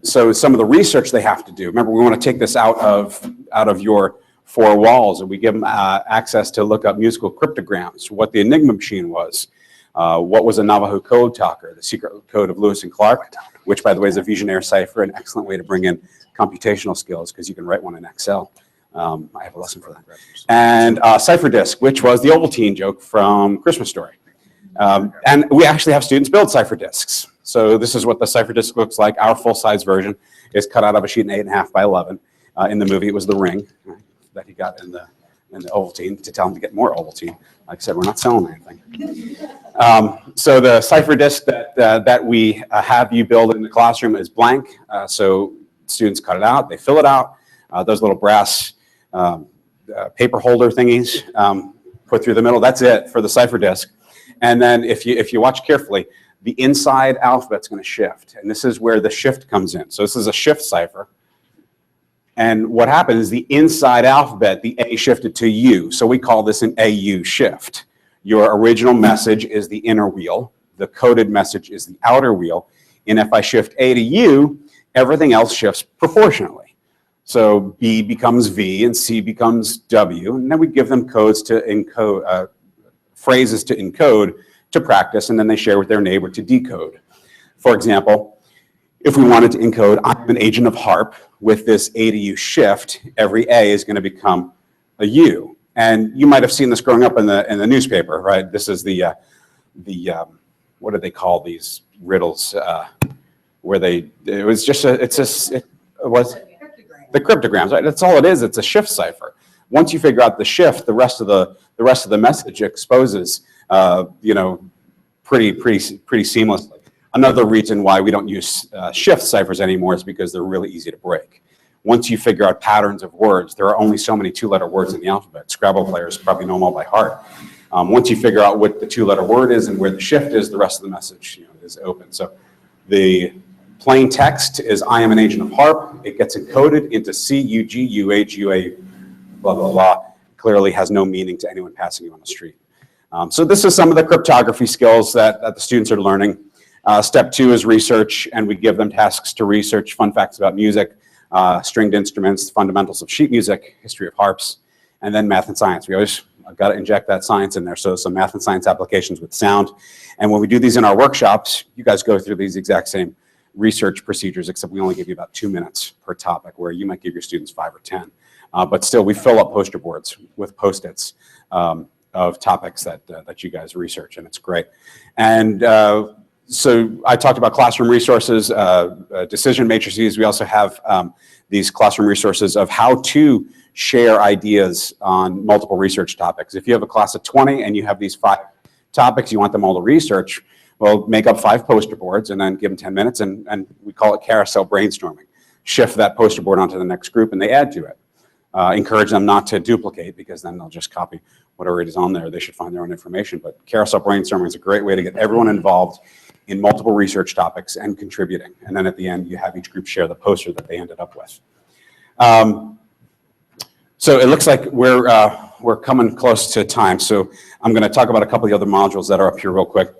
E: So some of the research they have to do. Remember, we want to take this out of your four walls, and we give them access to look up musical cryptograms, what the Enigma machine was, what was a Navajo code talker, the secret code of Lewis and Clark, which, by the way, is a Vigenère cipher, an excellent way to bring in computational skills because you can write one in Excel. I have a lesson for that. And cipher disk, which was the Ovaltine joke from Christmas Story. And we actually have students build cipher disks. So this is what the cipher disk looks like. Our full-size version is cut out of a sheet in 8.5 by 11. In the movie, it was the ring that he got in the Ovaltine to tell him to get more Ovaltine. Like I said, we're not selling anything. So the cipher disk that we have you build in the classroom is blank. So students cut it out, they fill it out. Those little brass paper holder thingies put through the middle. That's it for the cipher disk. And then if you watch carefully, the inside alphabet's going to shift, and this is where the shift comes in. So this is a shift cipher. And what happens is the inside alphabet, the A shifted to U. So we call this an AU shift. Your original message is the inner wheel. The coded message is the outer wheel. And if I shift A to U, everything else shifts proportionally. So B becomes V and C becomes W. And then we give them codes to encode, phrases to encode to practice, and then they share with their neighbor to decode. For example, if we wanted to encode, I'm an agent of HARP, with this A to U shift, every A is going to become a U. And you might have seen this growing up in the newspaper, right? This is the what do they call these riddles? Where it was just it was the cryptograms, right? That's all it is. It's a shift cipher. Once you figure out the shift, the rest of the message exposes, pretty seamlessly. Another reason why we don't use shift ciphers anymore is because they're really easy to break. Once you figure out patterns of words, there are only so many two-letter words in the alphabet. Scrabble players probably know them all by heart. Once you figure out what the two-letter word is and where the shift is, the rest of the message is open. So the plain text is I am an agent of HARP. It gets encoded into C, U, G, U, H, U, A, blah, blah, blah. Clearly has no meaning to anyone passing you on the street. So this is some of the cryptography skills that the students are learning. Step 2 is research, and we give them tasks to research fun facts about music, stringed instruments, fundamentals of sheet music, history of harps, and then math and science. We always got to inject that science in there, so some math and science applications with sound. And when we do these in our workshops, you guys go through these exact same research procedures, except we only give you about 2 minutes per topic, where you might give your students 5 or 10. But still, we fill up poster boards with Post-its of topics that you guys research, and it's great. And So I talked about classroom resources, decision matrices. We also have these classroom resources of how to share ideas on multiple research topics. If you have a class of 20 and you have these 5 topics you want them all to research, well, make up 5 poster boards and then give them 10 minutes, and we call it carousel brainstorming. Shift that poster board onto the next group and they add to it. Encourage them not to duplicate, because then they'll just copy whatever it is on there. They should find their own information. But carousel brainstorming is a great way to get everyone involved in multiple research topics and contributing. And then at the end, you have each group share the poster that they ended up with. So it looks like we're coming close to time. So I'm going to talk about a couple of the other modules that are up here real quick.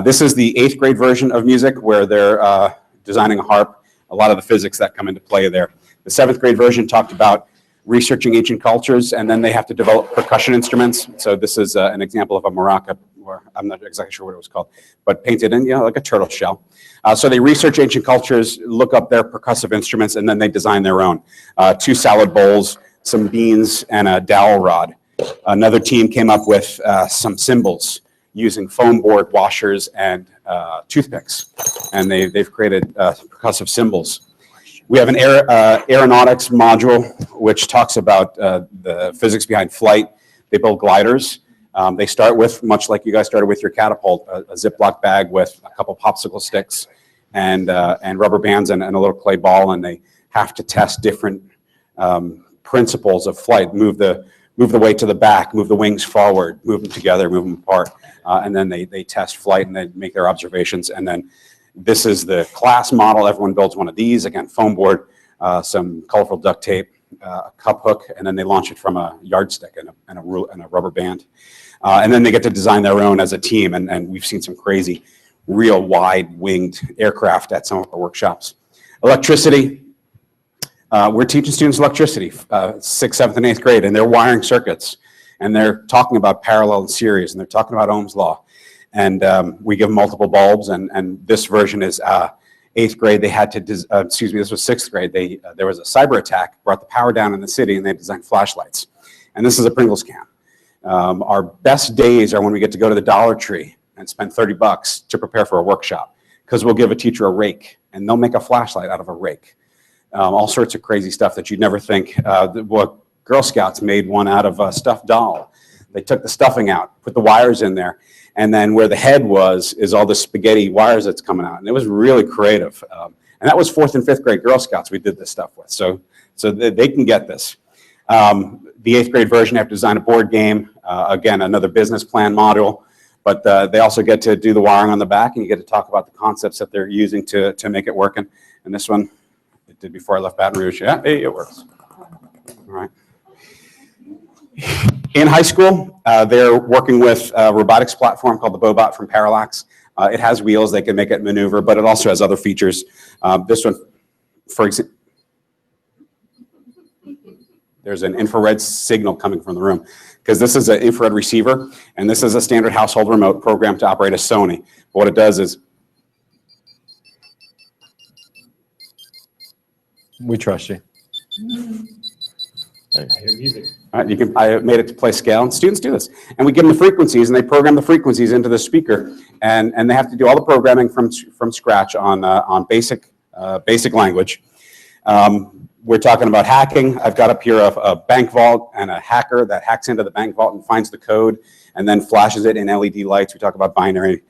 E: This is the 8th grade version of music, where they're designing a harp. A lot of the physics that come into play there. The 7th grade version talked about researching ancient cultures, and then they have to develop percussion instruments. So this is an example of a maraca, or I'm not exactly sure what it was called, but painted in, like a turtle shell. So they research ancient cultures, look up their percussive instruments, and then they design their own. 2 salad bowls, some beans, and a dowel rod. Another team came up with some cymbals using foam board washers and toothpicks, and they've created percussive cymbals. We have an aeronautics module, which talks about the physics behind flight. They build gliders. They start with, much like you guys started with your catapult, a Ziploc bag with a couple popsicle sticks and rubber bands and a little clay ball, and they have to test different principles of flight. Move the weight to the back, move the wings forward, move them together, move them apart, and then they test flight and they make their observations. And then this is the class model. Everyone builds one of these. Again, foam board, some colorful duct tape, a cup hook, and then they launch it from a yardstick and a rubber band. And then they get to design their own as a team. And we've seen some crazy, real wide-winged aircraft at some of our workshops. Electricity. We're teaching students electricity, 6th, 7th, and 8th grade, and they're wiring circuits. And they're talking about parallel and series, and they're talking about Ohm's law. And we give them multiple bulbs, and this version is 8th grade. They had to, this was 6th grade. There was a cyber attack, brought the power down in the city, and they designed flashlights. And this is a Pringles can. Our best days are when we get to go to the Dollar Tree and spend $30 to prepare for a workshop, because we'll give a teacher a rake, and they'll make a flashlight out of a rake. All sorts of crazy stuff that you'd never think. Girl Scouts made one out of a stuffed doll. They took the stuffing out, put the wires in there, and then where the head is all the spaghetti wires that's coming out. And it was really creative. And that was 4th and 5th grade Girl Scouts we did this stuff with. So they can get this. The 8th grade version, they have to design a board game. Again, another business plan module. But they also get to do the wiring on the back, and you get to talk about the concepts that they're using to make it work. And this one, it did before I left Baton Rouge. Yeah, hey, it works. All right. In high school, they're working with a robotics platform called the Bobot from Parallax. It has wheels. They can make it maneuver, but it also has other features. This one, for example, there's an infrared signal coming from the room, because this is an infrared receiver, and this is a standard household remote programmed to operate a Sony. But what it does is,
F: We trust you.
E: all right, I made it to play scale, and students do this. And we give them the frequencies, and they program the frequencies into the speaker, and they have to do all the programming from scratch on basic language. We're talking about hacking. I've got up here a bank vault and a hacker that hacks into the bank vault and finds the code and then flashes it in LED lights. We talk about binary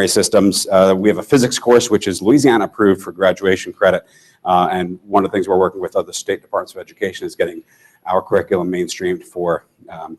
E: systems. We have a physics course, which is Louisiana approved for graduation credit. And one of the things we're working with other state departments of education is getting our curriculum mainstreamed for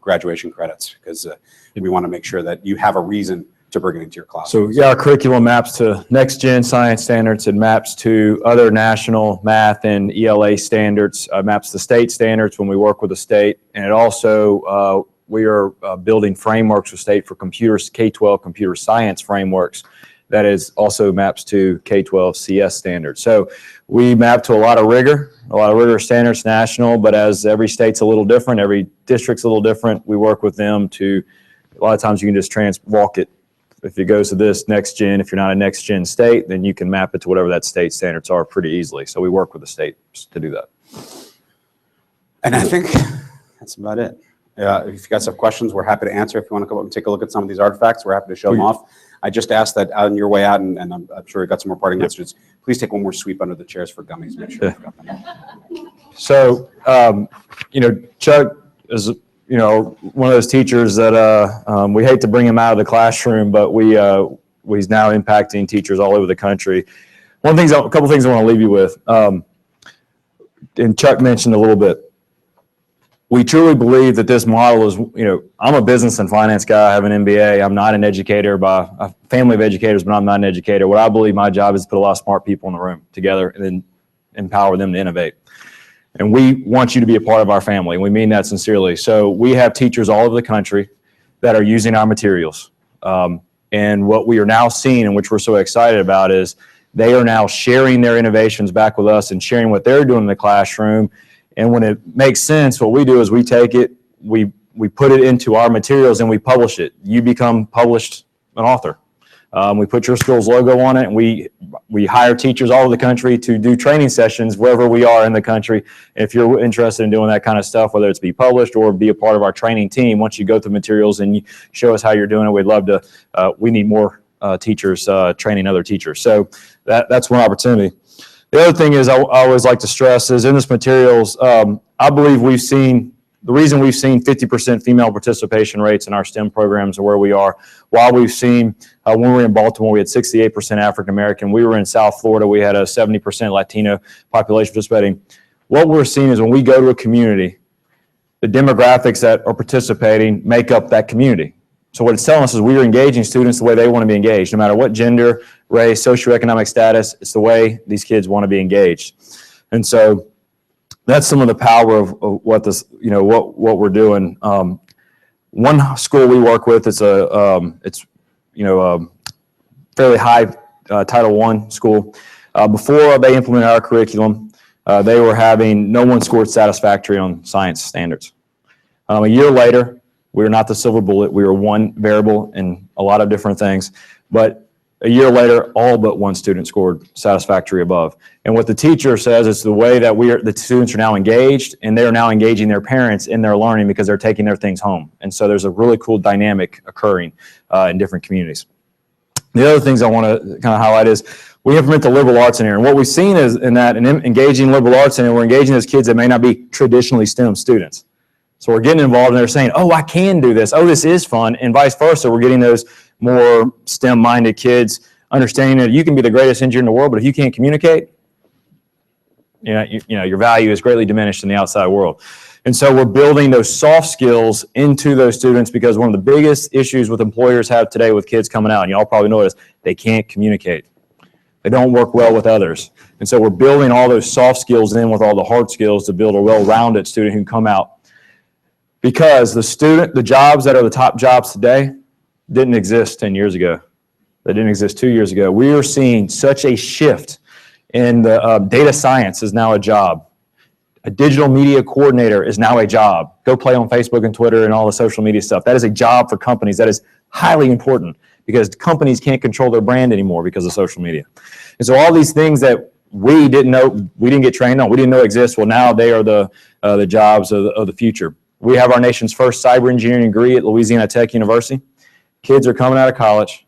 E: graduation credits, because we want to make sure that you have a reason to bring it into your class.
F: So yeah, our curriculum maps to next-gen science standards. It maps to other national math and ELA standards, maps to state standards when we work with the state. And it also, we are building frameworks with state for K-12 computer science frameworks. That is also maps to K-12 CS standards. So we map to a lot of rigorous standards, national, but as every state's a little different, every district's a little different, we work with them to, a lot of times you can just walk it. If it goes to this next gen, if you're not a next gen state, then you can map it to whatever that state standards are pretty easily. So we work with the states to do that.
E: And I think that's about it. If you guys have questions, we're happy to answer. If you want to come up and take a look at some of these artifacts, we're happy to show them off. I just asked that on your way out, and I'm sure you got some more parting messages. Please take one more sweep under the chairs for gummies. Make sure you've got them. So,
F: Chuck is, one of those teachers that we hate to bring him out of the classroom, but he's now impacting teachers all over the country. A couple things I want to leave you with, and Chuck mentioned a little bit. We truly believe that this model is, I'm a business and finance guy. I have an MBA. I'm not an educator by a family of educators, but I'm not an educator. What I believe my job is to put a lot of smart people in the room together and then empower them to innovate. And we want you to be a part of our family. And we mean that sincerely. So we have teachers all over the country that are using our materials. And what we are now seeing, and which we're so excited about, is they are now sharing their innovations back with us and sharing what they're doing in the classroom. And when it makes sense, what we do is we take it, we put it into our materials and we publish it. You become published an author. We put your school's logo on it, and we hire teachers all over the country to do training sessions wherever we are in the country. And if you're interested in doing that kind of stuff, whether it's be published or be a part of our training team, once you go through materials and you show us how you're doing it, we'd love to. We need more teachers training other teachers. So that's one opportunity. The other thing is I always like to stress is in this materials, I believe the reason we've seen 50% female participation rates in our STEM programs and where we are, while we've seen when we were in Baltimore, we had 68% African-American. We were in South Florida, we had a 70% Latino population participating. What we're seeing is when we go to a community, the demographics that are participating make up that community. So what it's telling us is we are engaging students the way they want to be engaged, no matter what gender, race, socioeconomic status. It's the way these kids want to be engaged. And so that's some of the power of what this, what we're doing. One school we work with, it's fairly high Title I school. Before they implemented our curriculum, they were having no one scored satisfactory on science standards. A year later, we were not the silver bullet. We were one variable in a lot of different things. But a year later, all but one student scored satisfactory above. And what the teacher says is the way that the students are now engaged, and they're now engaging their parents in their learning because they're taking their things home. And so there's a really cool dynamic occurring in different communities. The other things I want to kind of highlight is we implement the liberal arts in here. And what we've seen is in engaging liberal arts in here, we're engaging those kids that may not be traditionally STEM students. So we're getting involved and they're saying, oh, I can do this. Oh, this is fun. And vice versa. We're getting those more STEM-minded kids understanding that you can be the greatest engineer in the world, but if you can't communicate, your value is greatly diminished in the outside world. And so we're building those soft skills into those students because one of the biggest issues with employers have today with kids coming out, and y'all probably know this, they can't communicate. They don't work well with others. And so we're building all those soft skills in with all the hard skills to build a well-rounded student who can come out. Because the jobs that are the top jobs today didn't exist 10 years ago. They didn't exist 2 years ago. We are seeing such a shift in the data science is now a job. A digital media coordinator is now a job. Go play on Facebook and Twitter and all the social media stuff. That is a job for companies. That is highly important because companies can't control their brand anymore because of social media. And so all these things that we didn't know, we didn't get trained on, we didn't know exist, well, now they are the jobs of the future. We have our nation's first cyber engineering degree at Louisiana Tech University. Kids are coming out of college,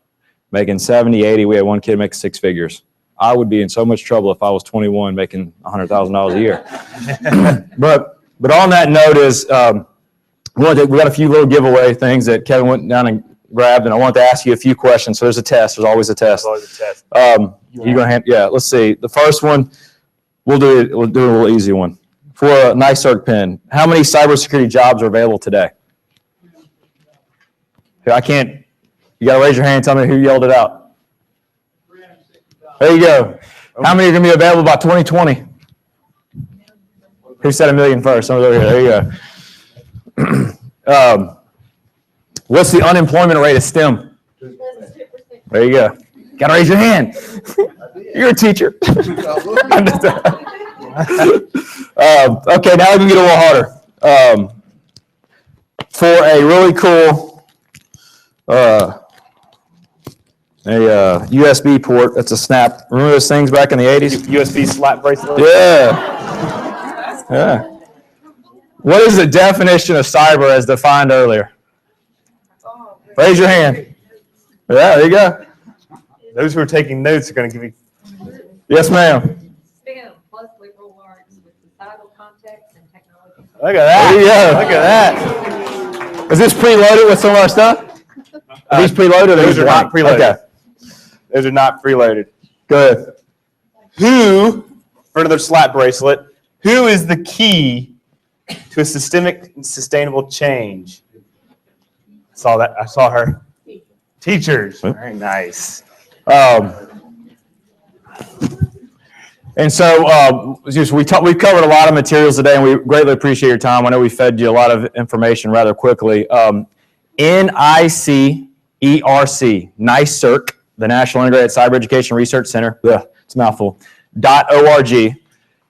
F: making 70, 80. We had one kid make 6 figures. I would be in so much trouble if I was 21 making $100,000 a year. But on that note is, we got a few little giveaway things that Kevin went down and grabbed, and I wanted to ask you a few questions. So there's a test. There's always a test. Let's see. The first one, we'll do a little easy one. For a NYSERC pen, how many cybersecurity jobs are available today? You got to raise your hand and tell me who yelled it out. There you go. How many are going to be available by 2020? Who said 1 million first? Someone's over here. There you go. What's the unemployment rate of STEM? There you go. Got to raise your hand. You're a teacher. Okay, now we can get a little harder. For a really cool USB port, that's a snap. Remember those things back in the 80s?
D: USB slap bracelet?
F: Yeah. What is the definition of cyber as defined earlier? Raise your hand. Yeah, there you go.
D: Those who are taking notes are going to give you.
F: Yes, ma'am.
K: STEM plus liberal arts with societal context and technology.
D: Look at that.
F: There you go.
D: Look at that.
F: Is this preloaded with some of our stuff? Are these preloaded? Or
D: Those
F: these
D: are not
F: blank?
D: preloaded.
F: Okay,
D: Those are not preloaded.
F: good.
D: Who, for another slap bracelet, who is the key to a systemic and sustainable change? I saw her. Teachers. Very nice.
F: And so we've covered a lot of materials today, and we greatly appreciate your time. I know we fed you a lot of information rather quickly. NICERC, NICERC, the National Integrated Cyber Education Research Center, it's a mouthful, .org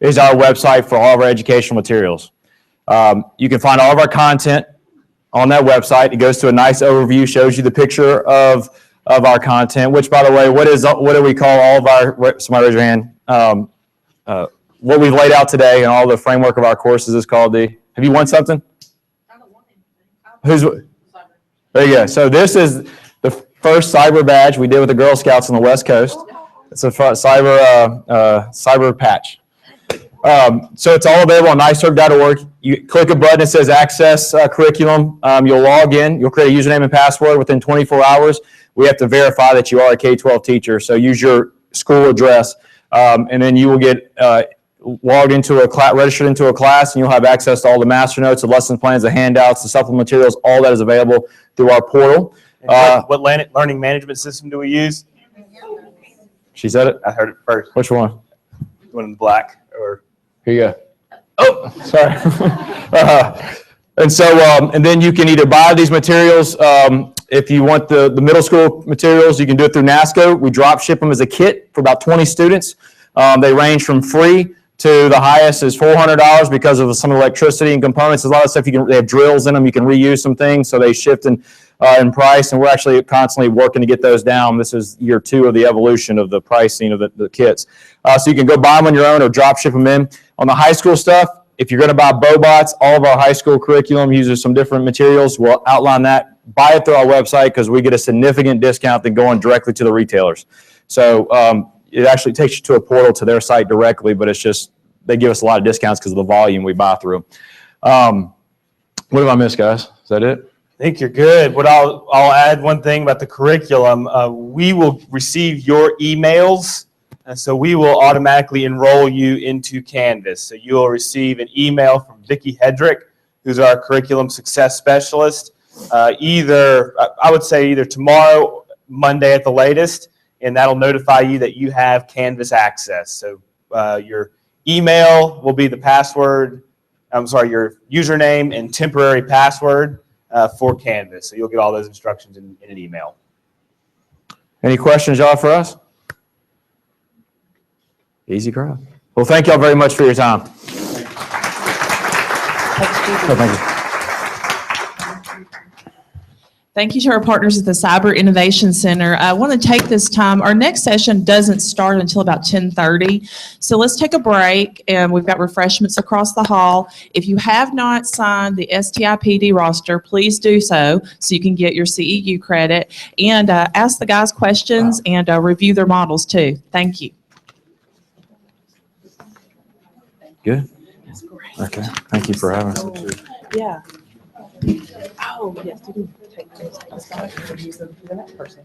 F: is our website for all of our educational materials. You can find all of our content on that website. It goes to a nice overview, shows you the picture of our content, which, by the way, what do we call all of our, somebody raise your hand, what we've laid out today and all the framework of our courses is called have you won something?
K: I don't want anything.
F: There you go. So this is the first cyber badge we did with the Girl Scouts on the West Coast. It's a cyber patch. So it's all available on nicerc.org. You click a button that says Access Curriculum. You'll log in. You'll create a username and password within 24 hours. We have to verify that you are a K-12 teacher. So use your school address, and then you will get logged into a class, registered into a class, and you'll have access to all the master notes, the lesson plans, the handouts, the supplement materials. All that is available through our portal.
D: What learning management system do we use?
F: She said it?
D: I heard it first.
F: Which one?
D: One in the black. Or
F: Here you go. Oh, sorry. And then you can either buy these materials. If you want the middle school materials, you can do it through NASCO. We drop ship them as a kit for about 20 students. They range from free to the highest is $400 because of some electricity and components. There's a lot of stuff they have drills in them. You can reuse some things, so they shift in price, and we're actually constantly working to get those down. This is year 2 of the evolution of the pricing of the kits. So you can go buy them on your own or drop ship them in. On the high school stuff, if you're going to buy BOBOTs, all of our high school curriculum uses some different materials. We'll outline that. Buy it through our website because we get a significant discount than going directly to the retailers. So it actually takes you to a portal to their site directly, but it's just they give us a lot of discounts because of the volume we buy through. What have I missed, guys? Is that it?
D: I think you're good. What I'll add one thing about the curriculum. We will receive your emails, so we will automatically enroll you into Canvas. So you will receive an email from Vicki Hedrick, who's our curriculum success specialist. I would say either tomorrow, Monday at the latest, and that'll notify you that you have Canvas access. So your email will be the password. Your username and temporary password for Canvas. So you'll get all those instructions in an email.
F: Any questions, y'all, for us? Easy crowd. Well, thank y'all very much for your time. Thank you.
L: Thank you to our partners at the Cyber Innovation Center. I want to take this time. Our next session doesn't start until about 10:30. So let's take a break, and we've got refreshments across the hall. If you have not signed the STIPD roster, please do so you can get your CEU credit, and ask the guys questions and review their models too. Thank you.
F: Good.
L: That's great.
F: Okay. Thank you for having us.
L: Yeah. Oh, yes, you can take those. I'll use them for the next person.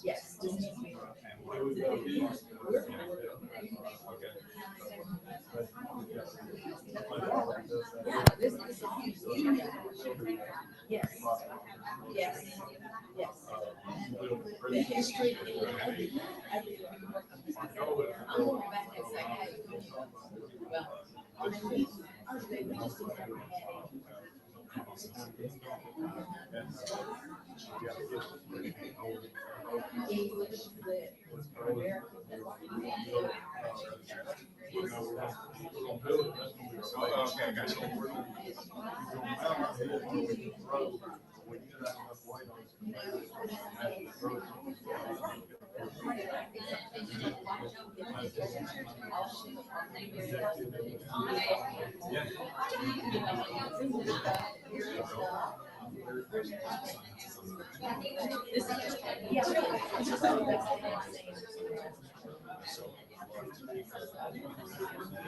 G: Yes. Yeah, this is a huge deal. Yes. Yes. Yes. The history. I'm going back and say, hey, well, English, lit, American.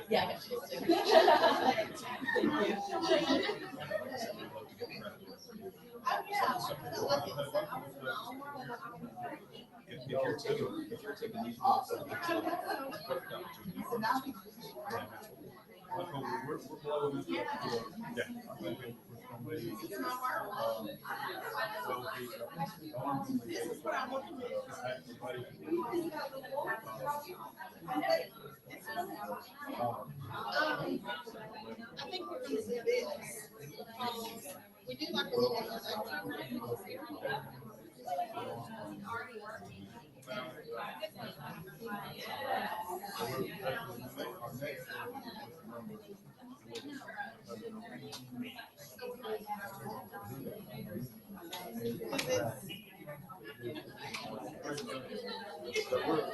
G: Yeah.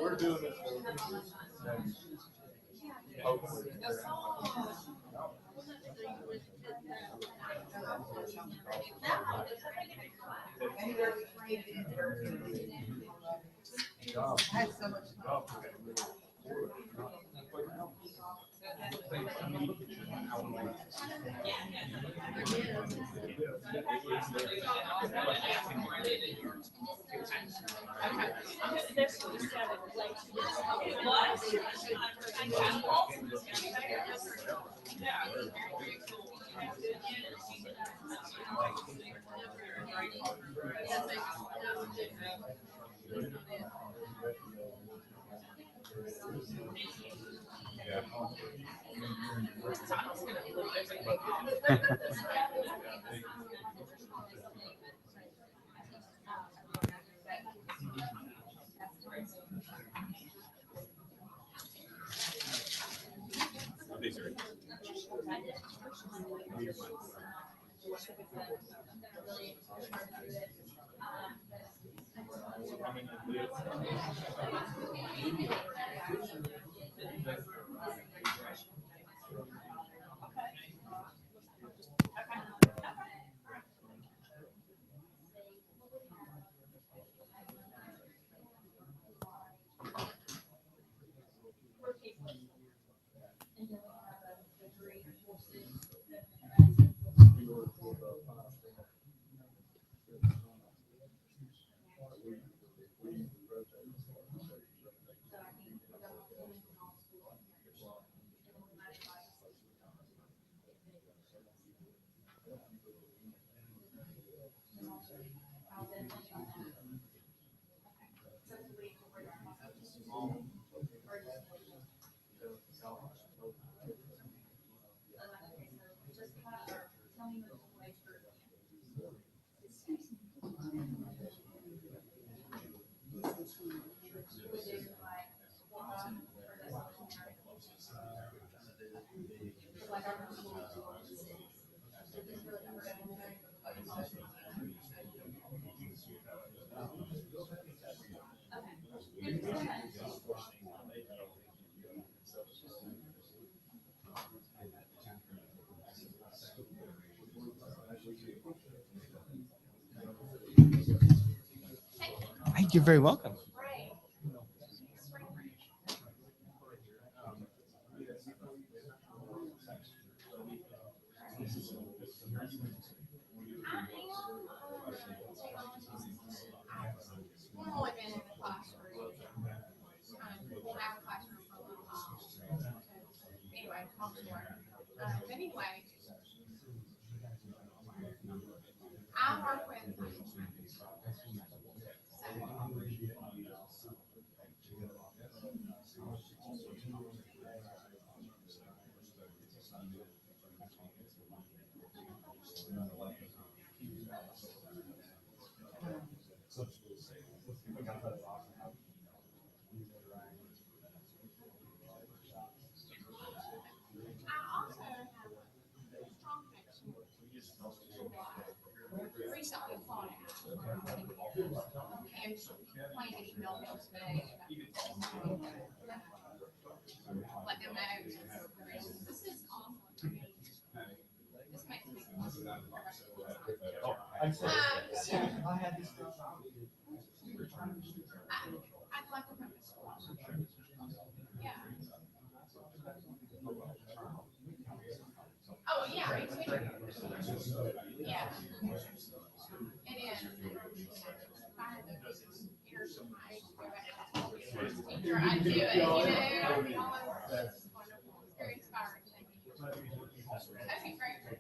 J: We're doing this.
A: You're very welcome.
H: I work with recently thought and playing an email them today. Let them know. This is awesome. This makes me. I'd like to come to school. Yeah. Oh, yeah, me too. Yeah. It is. I had the years of my teacher, I do it, you know, it's wonderful. It's very inspiring. Thank you. Okay, great.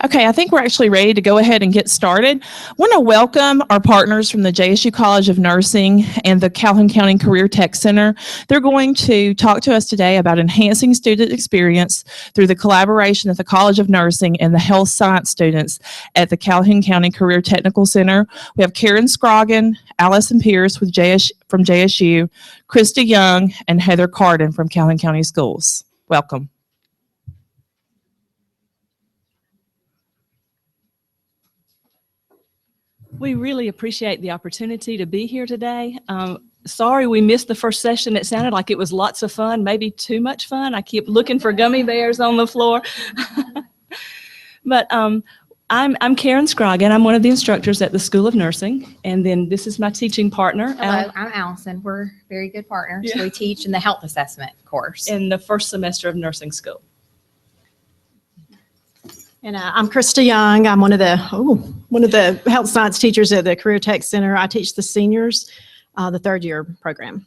L: Okay, I think we're actually ready to go ahead and get started. I want to welcome our partners from the JSU College of Nursing and the Calhoun County Career Tech Center. They're going to talk to us today about enhancing student experience through the collaboration of the College of Nursing and the health science students at the Calhoun County Career Technical Center. We have Karen Scroggin, Allison Pierce from JSU, Krista Young, and Heather Carden from Calhoun County Schools. Welcome.
M: We really appreciate the opportunity to be here today. Sorry we missed the first session. It sounded like it was lots of fun, maybe too much fun. I keep looking for gummy bears on the floor. But I'm Karen Scroggin. I'm one of the instructors at the School of Nursing. And then this is my teaching partner.
N: Hello, I'm Allison. We're very good partners.
M: Yeah.
N: We teach in the health assessment course.
M: In the first semester of nursing school.
O: And I'm Krista Young. I'm one of the health science teachers at the Career Tech Center. I teach the seniors, the third year program.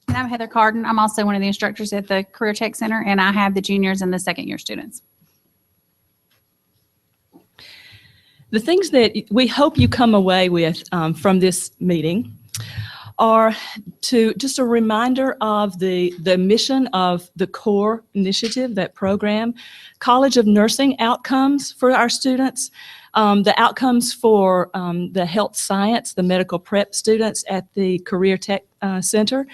P: And I'm Heather Carden. I'm also one of the instructors at the Career Tech Center, and I have the juniors and the second year students.
M: The things that we hope you come away with from this meeting are just a reminder of the mission of the CORE initiative, that program, College of Nursing outcomes for our students, the outcomes for the health science, the medical prep students at the Career Tech Center.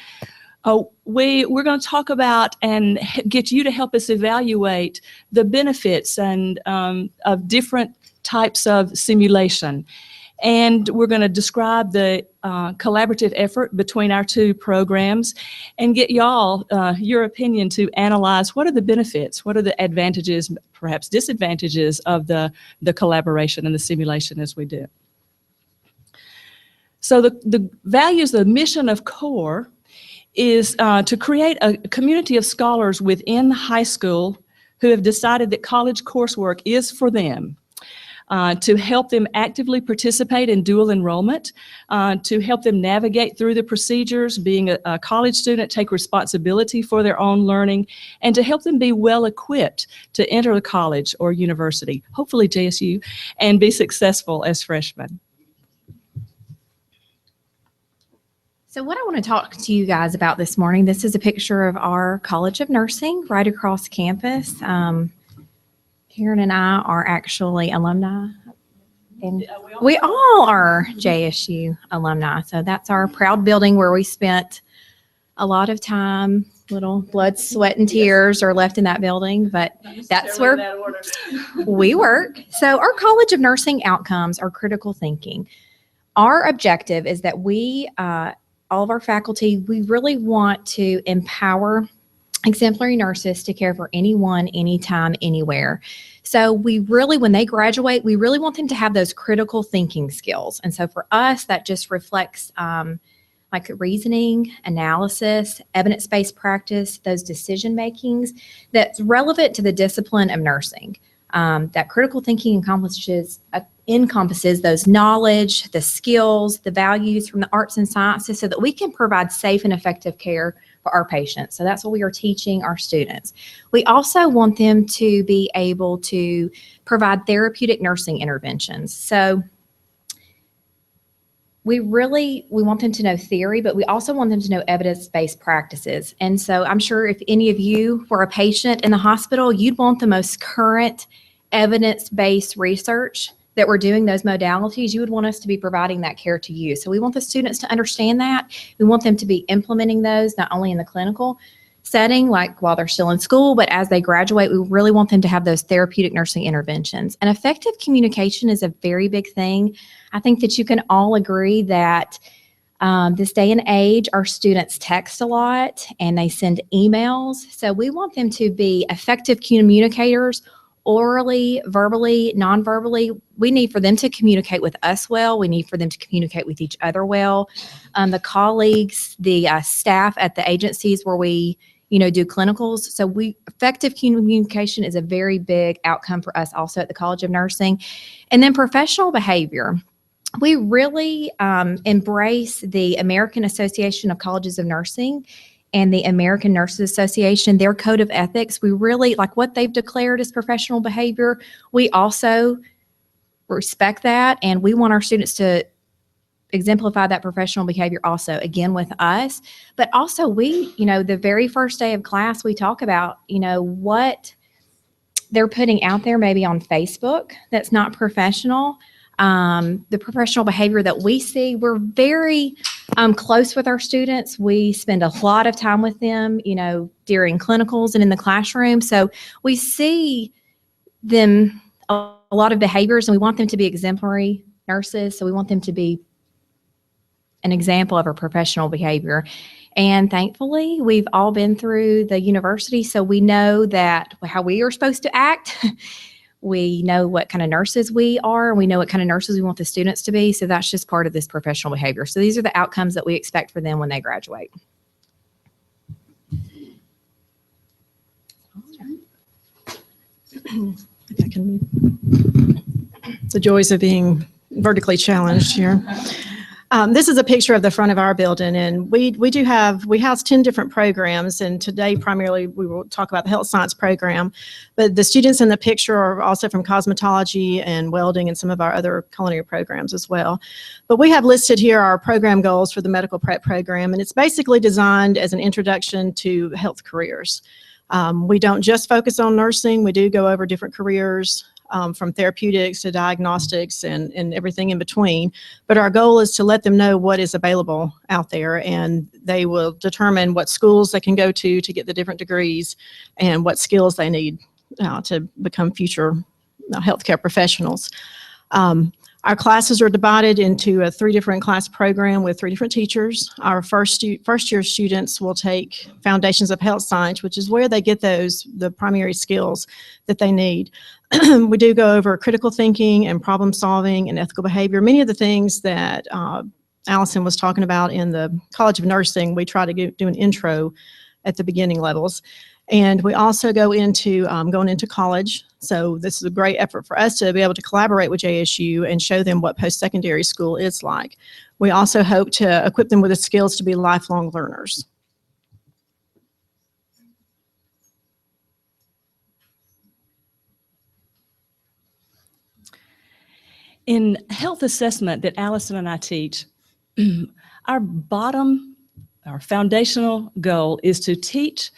M: We're going to talk about and get you to help us evaluate the benefits and of different types of simulation. And we're going to describe the collaborative effort between our two programs and get y'all your opinion to analyze what are the benefits, what are the advantages, perhaps disadvantages of the collaboration and the simulation as we do. So the values, the mission of CORE is to create a community of scholars within high school who have decided that college coursework is for them, to help them actively participate in dual enrollment, to help them navigate through the procedures, being a college student, take responsibility for their own learning, and to help them be well equipped to enter a college or university, hopefully JSU, and be successful as freshmen.
N: So what I want to talk to you guys about this morning, this is a picture of our College of Nursing right across campus. Karen and I are actually alumni, and we all are JSU alumni. So that's our proud building where we spent a lot of time. Little blood, sweat, and tears are left in that building, but that's where we work. So our College of Nursing outcomes are critical thinking. Our objective is that we, all of our faculty, we really want to empower exemplary nurses to care for anyone, anytime, anywhere. So we really, when they graduate, we really want them to have those critical thinking skills. And so for us, that just reflects like reasoning, analysis, evidence-based practice, those decision makings that's relevant to the discipline of nursing. That critical thinking encompasses those knowledge, the skills, the values from the arts and sciences so that we can provide safe and effective care for our patients. So that's what we are teaching our students. We also want them to be able to provide therapeutic nursing interventions. So we want them to know theory, but we also want them to know evidence-based practices. And so I'm sure if any of you were a patient in the hospital, you'd want the most current evidence-based research that we're doing those modalities. You would want us to be providing that care to you. So we want the students to understand that. We want them to be implementing those not only in the clinical setting, like while they're still in school, but as they graduate, we really want them to have those therapeutic nursing interventions. And effective communication is a very big thing. I think that you can all agree that this day and age, our students text a lot and they send emails. So we want them to be effective communicators, orally, verbally, non-verbally. We need for them to communicate with us well. We need for them to communicate with each other well. The colleagues, the staff at the agencies where we do clinicals. So effective communication is a very big outcome for us also at the College of Nursing. And then professional behavior. We really embrace the American Association of Colleges of Nursing and the American Nurses Association, their code of ethics. We really like what they've declared as professional behavior. We also respect that, and we want our students to exemplify that professional behavior also, again, with us. But also the very first day of class, we talk about, what they're putting out there maybe on Facebook that's not professional. The professional behavior that we see, we're very close with our students. We spend a lot of time with them, during clinicals and in the classroom. So we see them, a lot of behaviors, and we want them to be exemplary nurses. So we want them to be an example of our professional behavior. And thankfully, we've all been through the university, so we know that how we are supposed to act. We know what kind of nurses we are, and we know what kind of nurses we want the students to be. So that's just part of this professional behavior. So these are the outcomes that we expect for them when they graduate.
O: I can move. The joys of being vertically challenged here. This is a picture of the front of our building, and we house 10 different programs, and today primarily we will talk about the health science program, but the students in the picture are also from cosmetology and welding and some of our other culinary programs as well. But we have listed here our program goals for the medical prep program, and it's basically designed as an introduction to health careers. We don't just focus on nursing, we do go over different careers, from therapeutics to diagnostics and everything in between. But our goal is to let them know what is available out there, and they will determine what schools they can go to get the different degrees and what skills they need to become future healthcare professionals. Our classes are divided into a 3 different class program with 3 different teachers. Our first year students will take Foundations of Health Science, which is where they get the primary skills that they need. We do go over critical thinking and problem solving and ethical behavior. Many of the things that Allison was talking about in the College of Nursing, we try to do an intro at the beginning levels. And we also go into going into college. So this is a great effort for us to be able to collaborate with JSU and show them what post-secondary school is like. We also hope to equip them with the skills to be lifelong learners.
M: In health assessment that Allison and I teach, our foundational goal is to teach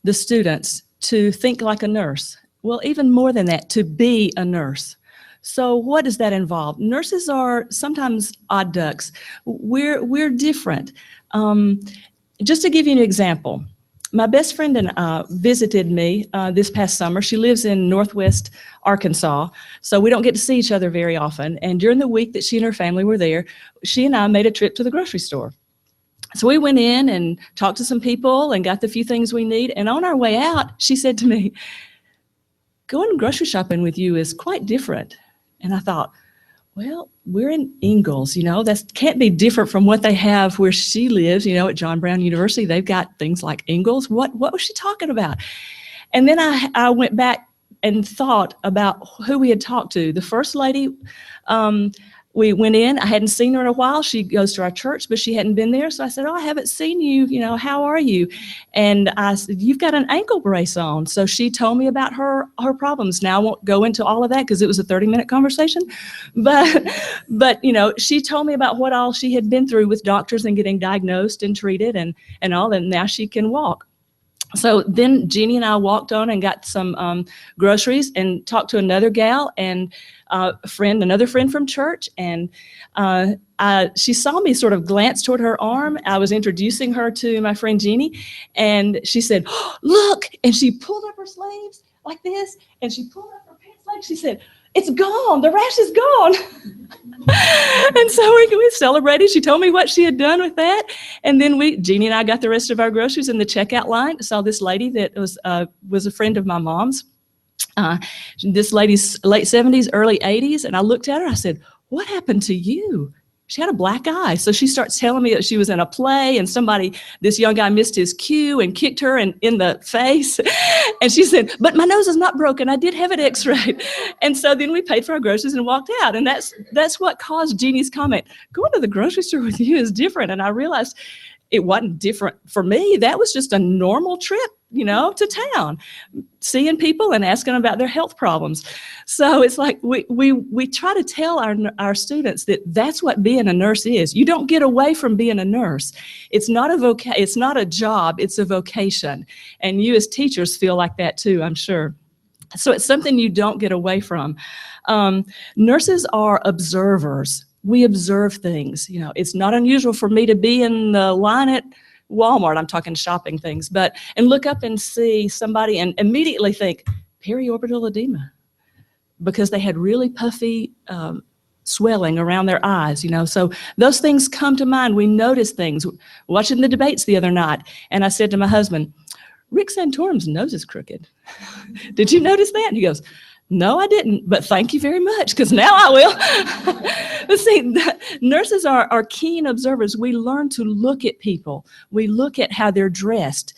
M: the students to think like a nurse. Well, even more than that, to be a nurse. So what does that involve? Nurses are sometimes odd ducks. We're different. Just to give you an example, my best friend visited me this past summer. She lives in Northwest Arkansas, so we don't get to see each other very often. And during the week that she and her family were there, she and I made a trip to the grocery store. So we went in and talked to some people and got the few things we need. And on our way out, she said to me, going grocery shopping with you is quite different. And I thought, well, we're in Ingalls, that can't be different from what they have where she lives, at John Brown University. They've got things like Ingalls. What was she talking about? And then I went back and thought about who we had talked to. The first lady, we went in. I hadn't seen her in a while. She goes to our church, but she hadn't been there. So I said, I haven't seen you. How are you? And I said, you've got an ankle brace on. So she told me about her problems. Now I won't go into all of that because it was a 30-minute conversation. But she told me about what all she had been through with doctors and getting diagnosed and treated and all. And now she can walk. So then Jeannie and I walked on and got some groceries and talked to another gal and another friend from church. And she saw me sort of glance toward her arm. I was introducing her to my friend Jeannie, and she said, oh, look, and she pulled up her sleeves like this, and she pulled up her pants leg. She said, it's gone. The rash is gone. And so we celebrated. She told me what she had done with that. And then Jeannie and I got the rest of our groceries in the checkout line. Saw this lady that was a friend of my mom's. This lady's late 70s, early 80s. And I looked at her. I said, what happened to you? She had a black eye. So she starts telling me that she was in a play and this young guy missed his cue and kicked her in the face. And she said, but my nose is not broken. I did have it x-rayed. And so then we paid for our groceries and walked out. And that's what caused Jeannie's comment. Going to the grocery store with you is different. And I realized it wasn't different for me. That was just a normal trip, to town, seeing people and asking about their health problems. So it's like we try to tell our students that that's what being a nurse is. You don't get away from being a nurse. It's not a job, it's a vocation. And you as teachers feel like that too, I'm sure. So it's something you don't get away from. Nurses are observers. We observe things. It's not unusual for me to be in the line at Walmart, I'm talking shopping things, and look up and see somebody and immediately think periorbital edema because they had really puffy swelling around their eyes, So those things come to mind. We notice things. Watching the debates the other night, and I said to my husband, Rick Santorum's nose is crooked. Did you notice that? And he goes, no, I didn't, but thank you very much, because now I will. But see, nurses are keen observers. We learn to look at people. We look at how they're dressed.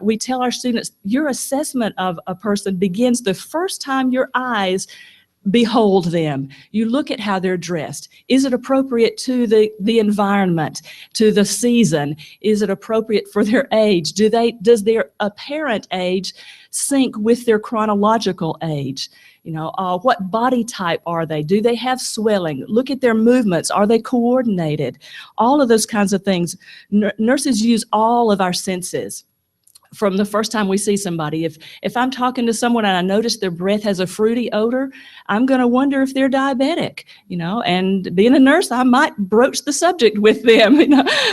M: We tell our students, your assessment of a person begins the first time your eyes behold them. You look at how they're dressed. Is it appropriate to the environment, to the season? Is it appropriate for their age? Does their apparent age sync with their chronological age? What body type are they? Do they have swelling? Look at their movements. Are they coordinated? All of those kinds of things. Nurses use all of our senses. From the first time we see somebody, if I'm talking to someone and I notice their breath has a fruity odor, I'm going to wonder if they're diabetic, and being a nurse, I might broach the subject with them.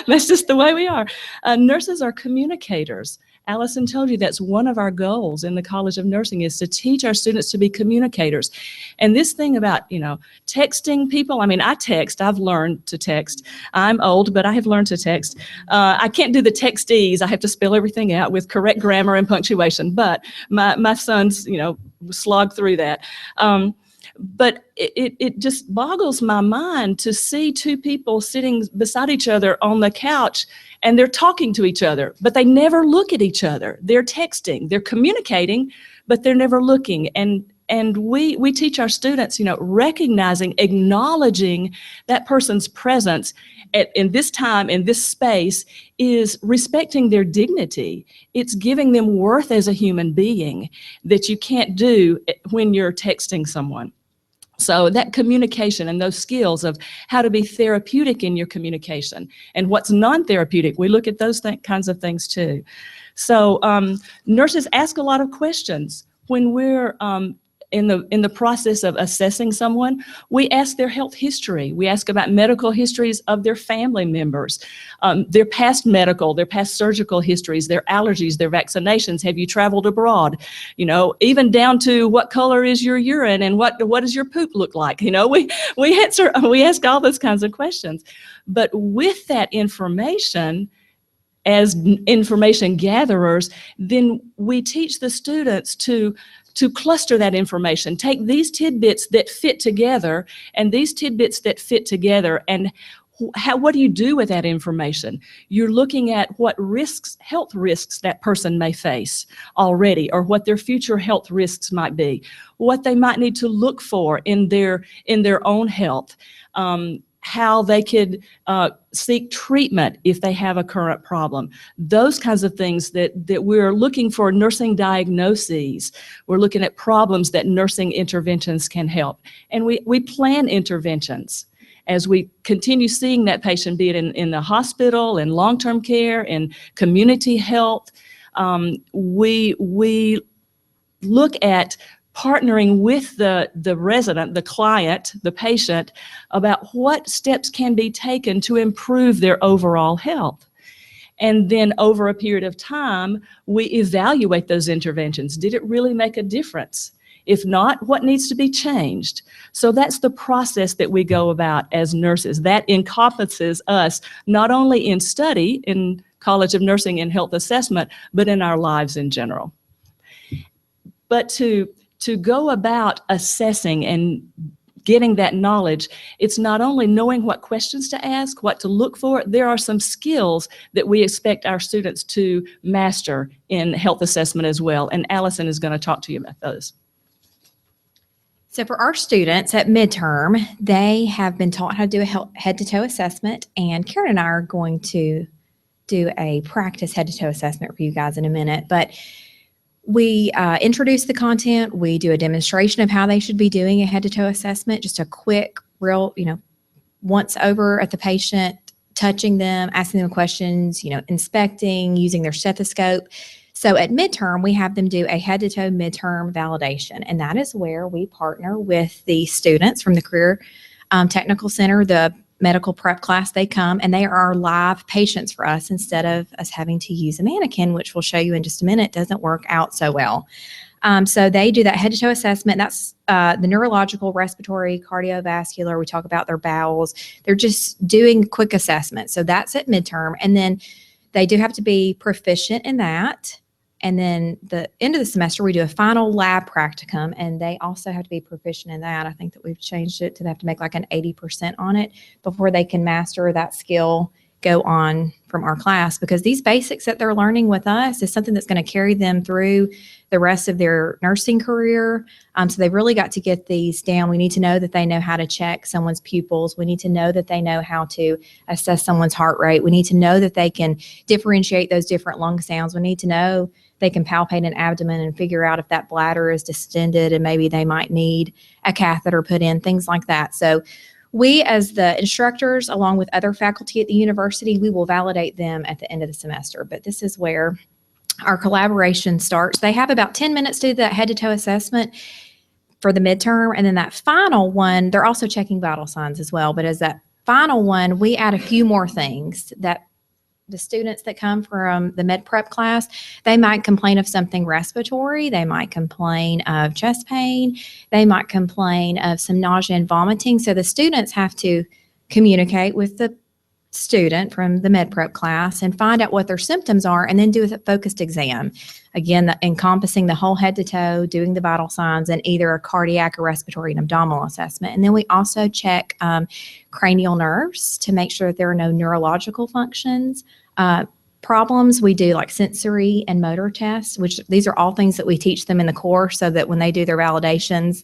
M: That's just the way we are. Nurses are communicators. Allison told you that's one of our goals in the College of Nursing is to teach our students to be communicators. And this thing about, texting people, I text, I've learned to text. I'm old, but I have learned to text. I can't do the textees. I have to spell everything out with correct grammar and punctuation, but my sons, slog through that. But it just boggles my mind to see two people sitting beside each other on the couch and they're talking to each other, but they never look at each other. They're texting, they're communicating, but they're never looking. And we teach our students, recognizing, acknowledging that person's presence in this time, in this space, is respecting their dignity. It's giving them worth as a human being that you can't do when you're texting someone. So that communication and those skills of how to be therapeutic in your communication and what's non-therapeutic, we look at those kinds of things too. So nurses ask a lot of questions when we're in the process of assessing someone. We ask their health history. We ask about medical histories of their family members, their past medical, their past surgical histories, their allergies, their vaccinations. Have you traveled abroad? Even down to what color is your urine and what does your poop look like? We ask all those kinds of questions. But with that information, as information gatherers, then we teach the students to cluster that information, take these tidbits that fit together and these tidbits that fit together, and what do you do with that information? You're looking at what health risks that person may face already, or what their future health risks might be, what they might need to look for in their own health, how they could seek treatment if they have a current problem. Those kinds of things that we're looking for nursing diagnoses. We're looking at problems that nursing interventions can help. And we plan interventions as we continue seeing that patient, be it in the hospital, in long-term care, in community health. We look at partnering with the resident, the client, the patient, about what steps can be taken to improve their overall health. And then over a period of time, we evaluate those interventions. Did it really make a difference? If not, what needs to be changed? So that's the process that we go about as nurses. That encompasses us not only in study, in College of Nursing and Health Assessment, but in our lives in general. But to go about assessing and getting that knowledge, it's not only knowing what questions to ask, what to look for, there are some skills that we expect our students to master in health assessment as well. And Allison is going to talk to you about those.
N: So for our students at midterm, they have been taught how to do a head-to-toe assessment, and Karen and I are going to do a practice head-to-toe assessment for you guys in a minute. But we introduce the content. We do a demonstration of how they should be doing a head-to-toe assessment, just a quick, real, once over at the patient, touching them, asking them questions, inspecting, using their stethoscope. So at midterm, we have them do a head-to-toe midterm validation, and that is where we partner with the students from the Career Technical Center, the medical prep class. They come and they are live patients for us instead of us having to use a mannequin, which we'll show you in just a minute, doesn't work out so well. So they do that head-to-toe assessment. That's the neurological, respiratory, cardiovascular. We talk about their bowels. They're just doing quick assessment. So that's at midterm. And then they do have to be proficient in that. And then the end of the semester, we do a final lab practicum, and they also have to be proficient in that. I think that we've changed it to they have to make like an 80% on it before they can master that skill, go on from our class, because these basics that they're learning with us is something that's going to carry them through the rest of their nursing career. So they've really got to get these down. We need to know that they know how to check someone's pupils. We need to know that they know how to assess someone's heart rate. We need to know that they can differentiate those different lung sounds. We need to know they can palpate an abdomen and figure out if that bladder is distended and maybe they might need a catheter put in, things like that. So we, as the instructors, along with other faculty at the university, we will validate them at the end of the semester. But this is where our collaboration starts. They have about 10 minutes to do that head-to-toe assessment for the midterm. And then that final one, they're also checking vital signs as well. But as that final one, we add a few more things that the students that come from the med prep class, they might complain of something respiratory. They might complain of chest pain. They might complain of some nausea and vomiting. So the students have to communicate with the student from the med prep class and find out what their symptoms are and then do a focused exam. Again, encompassing the whole head to toe, doing the vital signs and either a cardiac or respiratory and abdominal assessment. And then we also check cranial nerves to make sure that there are no neurological functions. Problems, we do like sensory and motor tests, which these are all things that we teach them in the course so that when they do their validations,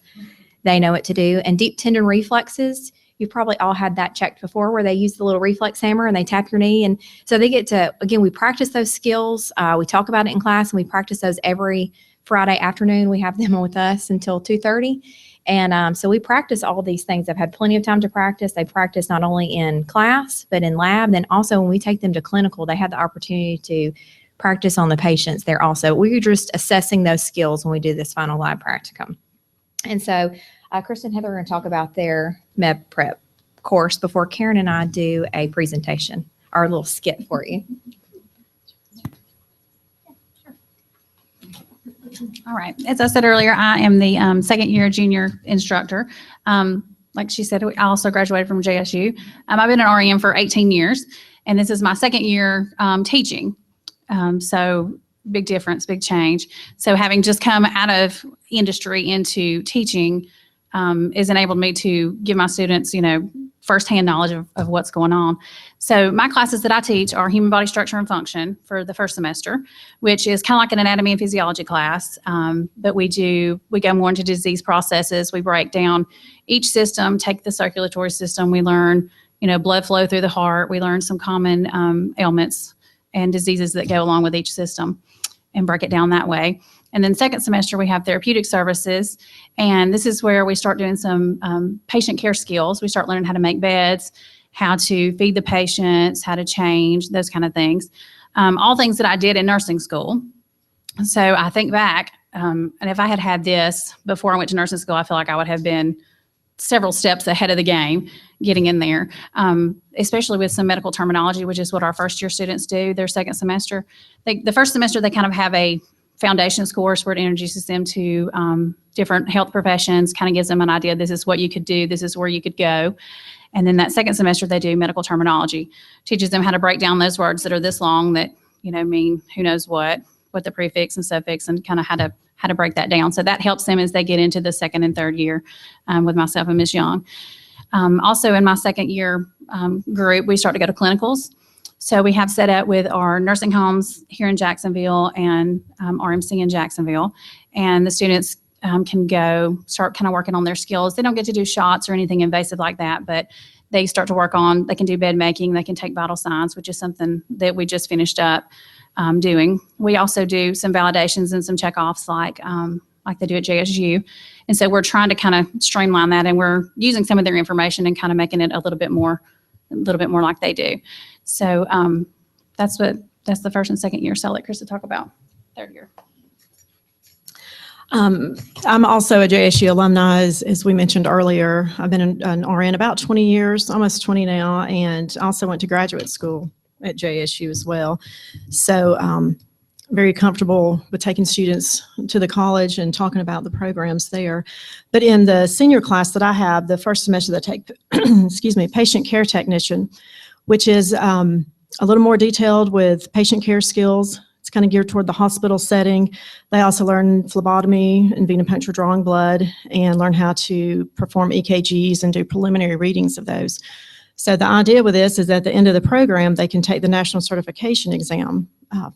N: they know what to do. And deep tendon reflexes, you've probably all had that checked before where they use the little reflex hammer and they tap your knee. And so they get to, again, we practice those skills. We talk about it in class and we practice those every Friday afternoon. We have them with us until 2:30. And so we practice all these things. They've had plenty of time to practice. They practice not only in class, but in lab. Then also when we take them to clinical, they have the opportunity to practice on the patients there also. We're just assessing those skills when we do this final lab practicum. And so Kristen and Heather are going to talk about their med prep course before Karen and I do a presentation, our little skit for you.
P: All right. As I said earlier, I am the second year junior instructor. Like she said, I also graduated from JSU. I've been an RN for 18 years, and this is my second year teaching. So big difference, big change. So having just come out of industry into teaching has enabled me to give my students, firsthand knowledge of what's going on. So my classes that I teach are human body structure and function for the first semester, which is kind of like an anatomy and physiology class. But we go more into disease processes. We break down each system, take the circulatory system. We learn, blood flow through the heart. We learn some common ailments and diseases that go along with each system and break it down that way. And then second semester, we have therapeutic services. And this is where we start doing some patient care skills. We start learning how to make beds, how to feed the patients, how to change, those kind of things. All things that I did in nursing school. So I think back, and if I had had this before I went to nursing school, I feel like I would have been several steps ahead of the game getting in there, especially with some medical terminology, which is what our first year students do their second semester. The first semester, they kind of have a foundations course where it introduces them to different health professions, kind of gives them an idea, this is what you could do, this is where you could go. And then that second semester, they do medical terminology, teaches them how to break down those words that are this long that, mean who knows what the prefix and suffix and kind of how to break that down. So that helps them as they get into the second and third year with myself and Ms. Young. Also in my second year group, we start to go to clinicals. So we have set up with our nursing homes here in Jacksonville and RMC in Jacksonville. And the students can go start kind of working on their skills. They don't get to do shots or anything invasive like that, but they start to work on, they can do bed making, they can take vital signs, which is something that we just finished up doing. We also do some validations and some checkoffs like they do at JSU. And so we're trying to kind of streamline that, and we're using some of their information and kind of making it a little bit more like they do. So that's the first and second year. So I'll let Krista talk about third year.
O: I'm also a JSU alumni, as we mentioned earlier. I've been an RN about 20 years, almost 20 now, and also went to graduate school at JSU as well. So very comfortable with taking students to the college and talking about the programs there. But in the senior class that I have, the first semester that I take, patient care technician, which is a little more detailed with patient care skills. It's kind of geared toward the hospital setting. They also learn phlebotomy and venipuncture drawing blood and learn how to perform EKGs and do preliminary readings of those. So the idea with this is at the end of the program, they can take the national certification exam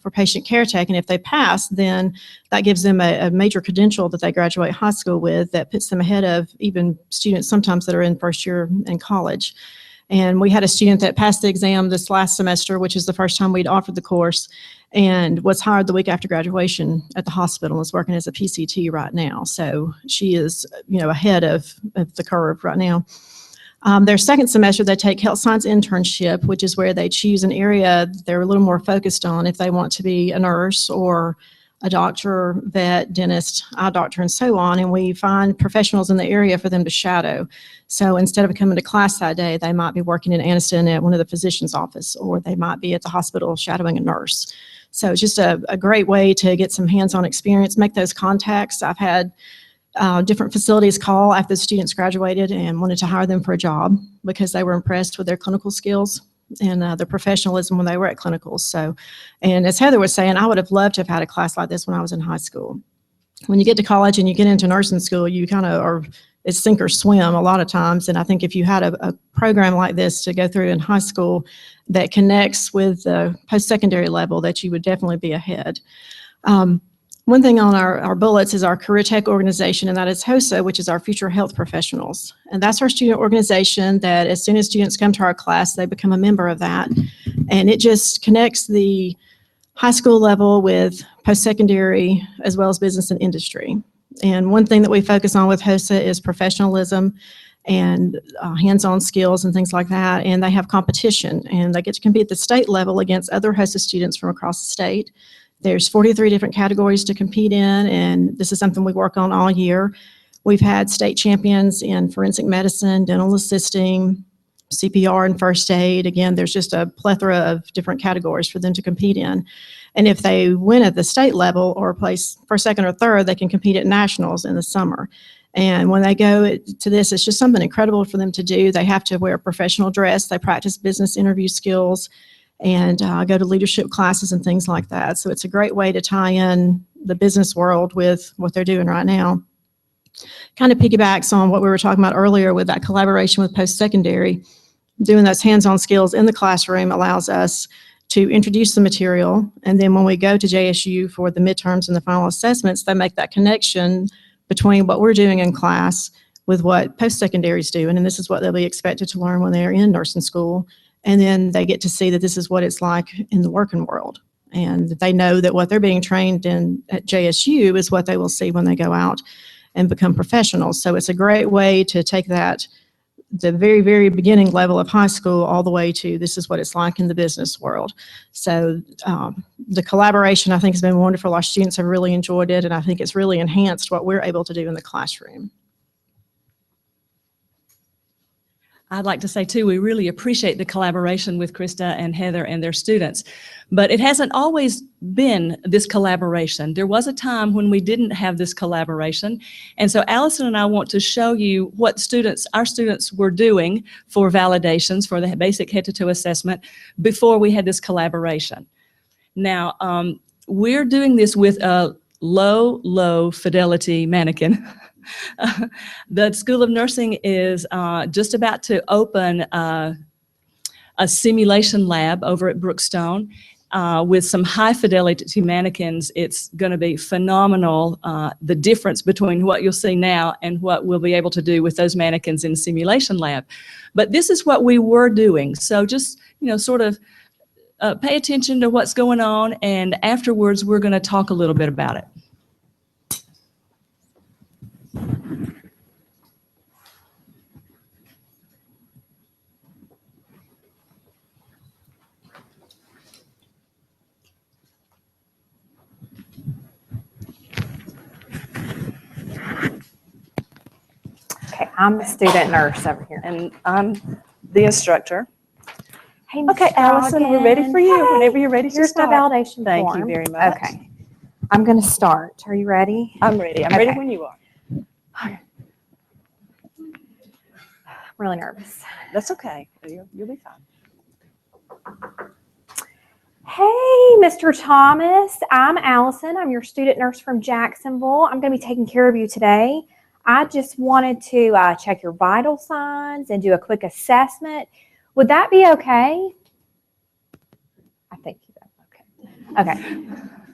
O: for patient care tech. And if they pass, then that gives them a major credential that they graduate high school with that puts them ahead of even students sometimes that are in first year in college. And we had a student that passed the exam this last semester, which is the first time we'd offered the course, and was hired the week after graduation at the hospital and is working as a PCT right now. So she is, ahead of the curve right now. Their second semester, they take health science internship, which is where they choose an area they're a little more focused on if they want to be a nurse or a doctor, vet, dentist, eye doctor, and so on. And we find professionals in the area for them to shadow. So instead of coming to class that day, they might be working in Anniston at one of the physician's office, or they might be at the hospital shadowing a nurse. So it's just a great way to get some hands-on experience, make those contacts. I've had different facilities call after the students graduated and wanted to hire them for a job because they were impressed with their clinical skills. and their professionalism when they were at clinicals. So, and as Heather was saying, I would have loved to have had a class like this when I was in high school. When you get to college and you get into nursing school, you kind of are, it's sink or swim a lot of times. And I think if you had a program like this to go through in high school that connects with the post-secondary level, that you would definitely be ahead. One thing on our bullets is our career tech organization, and that is HOSA, which is our future health professionals. And that's our student organization that as soon as students come to our class, they become a member of that. And it just connects the high school level with post-secondary as well as business and industry. And one thing that we focus on with HOSA is professionalism and hands-on skills and things like that. And they have competition, and they get to compete at the state level against other HOSA students from across the state. There's 43 different categories to compete in, and this is something we work on all year. We've had state champions in forensic medicine, dental assisting, CPR, and first aid. Again, there's just a plethora of different categories for them to compete in. And if they win at the state level or place first, second, or third, they can compete at nationals in the summer. And when they go to this, it's just something incredible for them to do. They have to wear professional dress. They practice business interview skills and go to leadership classes and things like that. So it's a great way to tie in the business world with what they're doing right now. Kind of piggybacks on what we were talking about earlier with that collaboration with post-secondary. Doing those hands-on skills in the classroom allows us to introduce the material, and then when we go to JSU for the midterms and the final assessments, they make that connection between what we're doing in class with what post-secondary is doing, and this is what they'll be expected to learn when they're in nursing school. And then they get to see that this is what it's like in the working world. And they know that what they're being trained in at JSU is what they will see when they go out and become professionals. So it's a great way to take that, the very, very beginning level of high school all the way to this is what it's like in the business world. So the collaboration, I think, has been wonderful. Our students have really enjoyed it, and I think it's really enhanced what we're able to do in the classroom.
M: I'd like to say, too, we really appreciate the collaboration with Krista and Heather and their students. But it hasn't always been this collaboration. There was a time when we didn't have this collaboration. And so Allison and I want to show you what our students were doing for validations for the basic head-to-toe assessment before we had this collaboration. Now, we're doing this with a low fidelity mannequin. The School of Nursing is just about to open a simulation lab over at Brookstone with some high fidelity mannequins. It's going to be phenomenal, the difference between what you'll see now and what we'll be able to do with those mannequins in simulation lab. But this is what we were doing. So just, sort of pay attention to what's going on, and afterwards we're going to talk a little bit about it.
Q: Okay, I'm the student nurse over here.
M: And I'm the instructor.
Q: Hey,
M: Okay, Allison, we're ready for you.
Q: Hey,
M: Whenever you're ready to
Q: here's
M: start.
Q: my validation
M: Thank
Q: form.
M: you very much.
Q: Okay, I'm going to start. Are you ready?
M: I'm ready. I'm ready when you are.
Q: I'm really nervous.
M: That's okay. You'll be fine.
Q: Hey, Mr. Thomas. I'm Allison. I'm your student nurse from Jacksonville. I'm going to be taking care of you today. I just wanted to check your vital signs and do a quick assessment. Would that be okay? I think that's okay. Okay.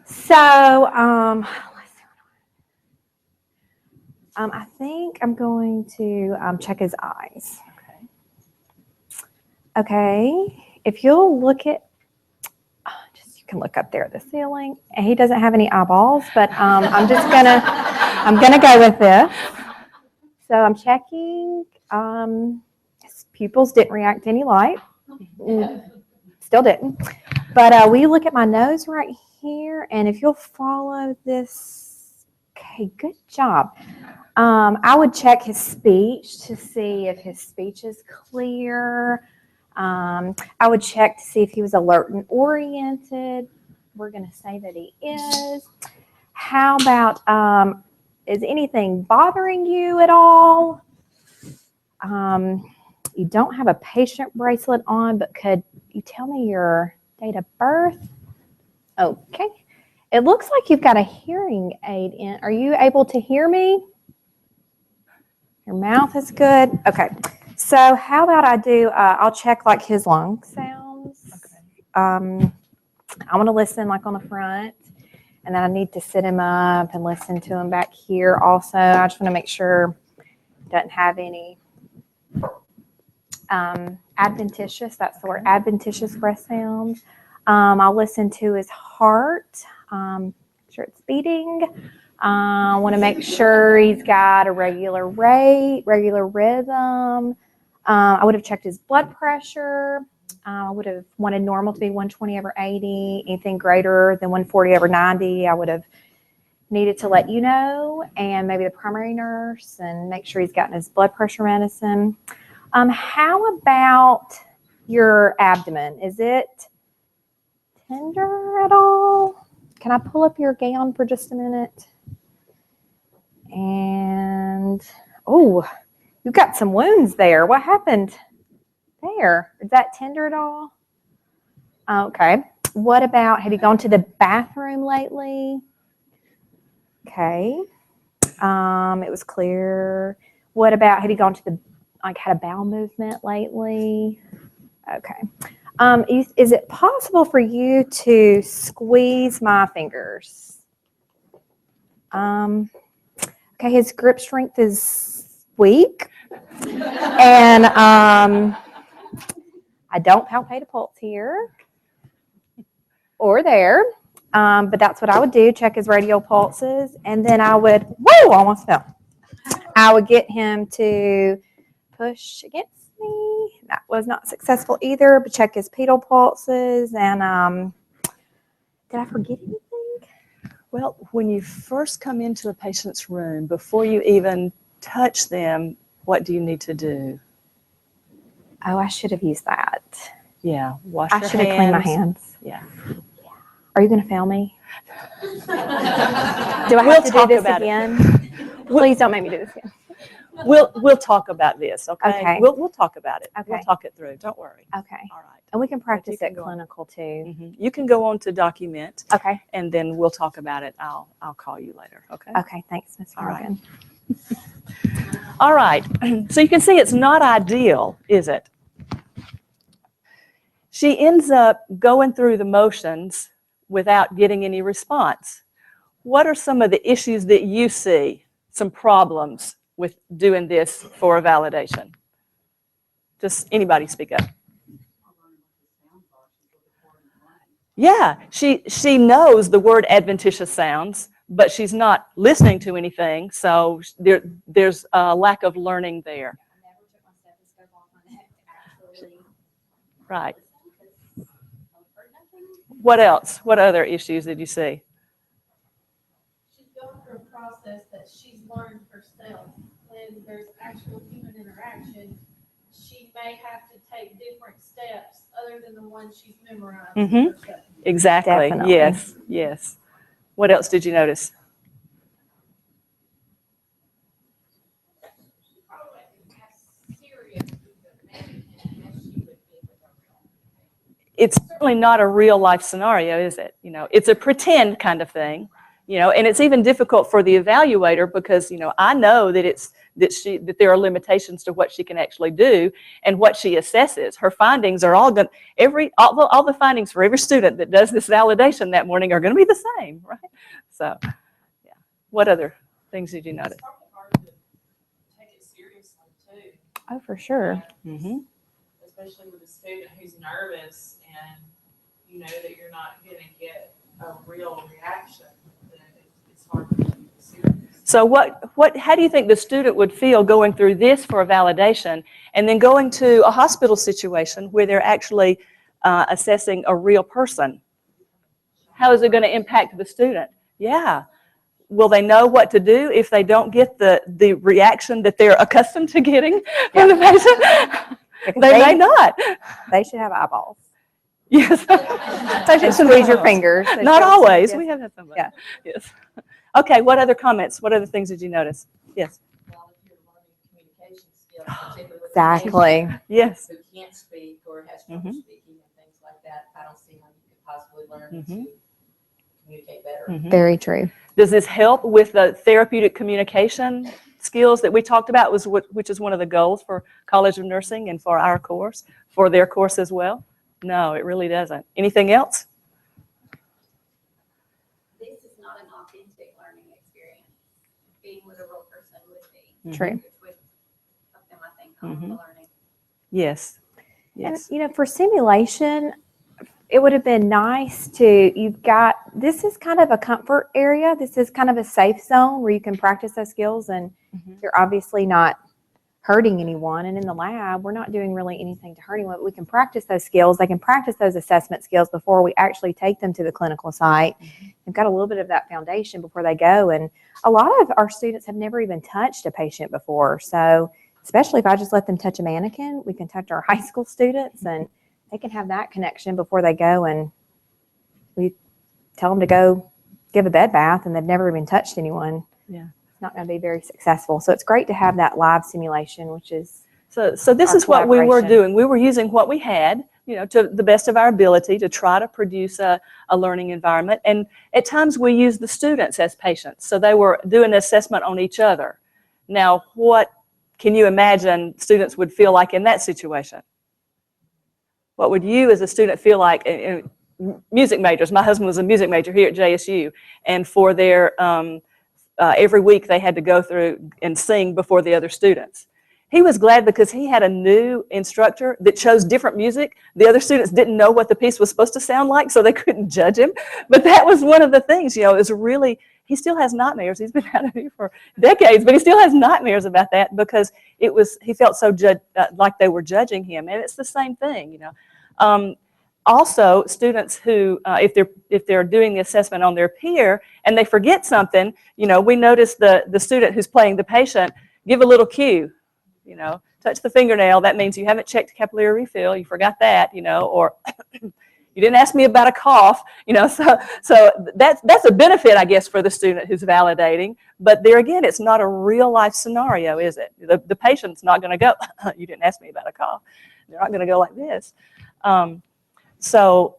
Q: So, I think I'm going to check his eyes. Okay. If you'll look at, you can look up there at the ceiling. And he doesn't have any eyeballs, but I'm gonna go with this. So I'm checking. His pupils didn't react to any light. Still didn't. But we look at my nose right here, and if you'll follow this, okay, good job. I would check his speech to see if his speech is clear. I would check to see if he was alert and oriented. We're going to say that he is. How about, is anything bothering you at all? You don't have a patient bracelet on, but could you tell me your date of birth? Okay. It looks like you've got a hearing aid in. Are you able to hear me? Your mouth is good. Okay. So how about I do, I'll check like his lung sounds. Okay. I want to listen like on the front. And then I need to sit him up and listen to him back here also. I just want to make sure he doesn't have any adventitious, that's the word, adventitious breath sounds. I'll listen to his heart, make sure it's beating. I want to make sure he's got a regular rate, regular rhythm. I would have checked his blood pressure. I would have wanted normal to be 120/80. Anything greater than 140/90, I would have needed to let you know, and maybe the primary nurse, and make sure he's gotten his blood pressure medicine. How about your abdomen? Is it tender at all? Can I pull up your gown for just a minute? And, oh, you've got some wounds there. What happened there? Is that tender at all? Okay. What about, have you gone to the bathroom lately? Okay. It was clear. What about, have you gone to the, like, had a bowel movement lately? Okay. Is it possible for you to squeeze my fingers? Okay, his grip strength is weak. And I don't palpate a pulse here or there. But that's what I would do, check his radial pulses. And then I would, whoa, almost fell. I would get him to push against me. That was not successful either, but check his pedal pulses. And did I forget anything?
M: Well, when you first come into a patient's room, before you even touch them, what do you need to do?
Q: Oh, I should have used that.
M: Yeah, wash your hands.
Q: I should have cleaned my hands.
M: Yeah.
Q: Are you going to fail me? Do I have to do this again? Please don't make me do this again.
M: We'll talk about this, okay?
Q: Okay.
M: We'll talk about it.
Q: Okay.
M: We'll talk it through. Don't worry.
Q: Okay.
M: All right.
Q: And we can practice at clinical too.
M: Mm-hmm. You can go on to document.
Q: Okay.
M: And then we'll talk about it. I'll call you later. Okay.
Q: Okay. Thanks, Ms. Morgan.
M: All right. So you can see it's not ideal, is it? She ends up going through the motions without getting any response. What are some of the issues that you see, some problems with doing this for a validation? Just anybody speak up. Yeah, she knows the word adventitious sounds, but she's not listening to anything, so there's a lack of learning there. Right. What else? What other issues did you see?
R: She's going through a process that she's learned herself. When there's actual human interaction, she may have to take different steps other than the one she's memorized.
M: Mm-hmm. Exactly.
Q: Definitely.
M: Yes. Yes. What else did you notice? It's certainly not a real life scenario, is it? You know, it's a pretend kind of thing, you know, and it's even difficult for the evaluator because, you know, I know that that there are limitations to what she can actually do and what she assesses. Her findings are all going all the findings for every student that does this validation that morning are going to be the same, right? So, yeah. What other things did you notice?
L: It's probably hard to take it seriously too.
Q: Oh, for sure.
M: Mm-hmm.
L: Especially with a student who's nervous and you know that you're not going to get a real reaction, then it's hard to take it seriously.
M: So how do you think the student would feel going through this for a validation and then going to a hospital situation where they're actually assessing a real person? How is it going to impact the student? Yeah. Will they know what to do if they don't get the reaction that they're accustomed to getting from the patient? They may not.
Q: They should have eyeballs.
M: Yes.
Q: They should squeeze your fingers.
M: Not always.
Q: Yes.
M: We have had somebody.
Q: Yeah.
M: Yes. Okay, what other comments? What other things did you notice? Yes.
Q: Exactly.
G: Yes. Who can't speak or has trouble speaking and things like that, I don't see how you could possibly learn to communicate better.
Q: Very true.
M: Does this help with the therapeutic communication skills that we talked about, which is one of the goals for College of Nursing and for our course, for their course as well? No, it really doesn't. Anything else?
H: This is not an authentic learning experience. Being with a real person would be.
Q: True.
H: Which would help them, I think, on the learning.
M: Yes.
Q: And, you know, for simulation, it would have been nice this is kind of a comfort area. This is kind of a safe zone where you can practice those skills, and you're obviously not hurting anyone. And in the lab, we're not doing really anything to hurt anyone. But we can practice those skills. They can practice those assessment skills before we actually take them to the clinical site. They've got a little bit of that foundation before they go. And a lot of our students have never even touched a patient before. So especially if I just let them touch a mannequin, we can touch our high school students, and they can have that connection before they go, and we tell them to go give a bed bath and they've never even touched anyone.
M: Yeah.
Q: It's not going to be very successful. So it's great to have that live simulation, which is
M: So this is what we were doing. We were using what we had, you know, to the best of our ability to try to produce a learning environment. And at times we used the students as patients. So they were doing an assessment on each other. Now, what can you imagine students would feel like in that situation? What would you as a student feel like? Music majors. My husband was a music major here at JSU, and for their every week they had to go through and sing before the other students. He was glad because he had a new instructor that chose different music. The other students didn't know what the piece was supposed to sound like, so they couldn't judge him. But that was one of the things, you know, it was really, he still has nightmares. He's been out of here for decades, but he still has nightmares about that because he felt so like they were judging him. And it's the same thing, you know. Also, students who, if they're doing the assessment on their peer and they forget something, you know, we notice the student who's playing the patient give a little cue, you know, touch the fingernail. That means you haven't checked capillary refill. You forgot that, you know, or you didn't ask me about a cough, you know. So that's a benefit, I guess, for the student who's validating. But there again, it's not a real life scenario, is it? The patient's not going to go, you didn't ask me about a cough. They're not going to go like this. So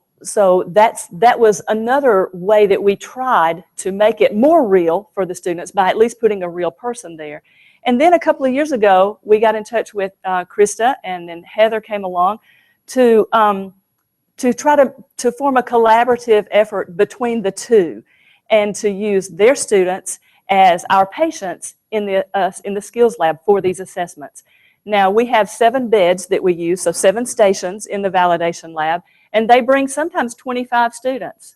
M: that was another way that we tried to make it more real for the students by at least putting a real person there. And then a couple of years ago, we got in touch with Krista, and then Heather came along to try to form a collaborative effort between the two, and to use their students as our patients in the skills lab for these assessments. Now, we have 7 beds that we use, so 7 stations in the validation lab, and they bring sometimes 25 students.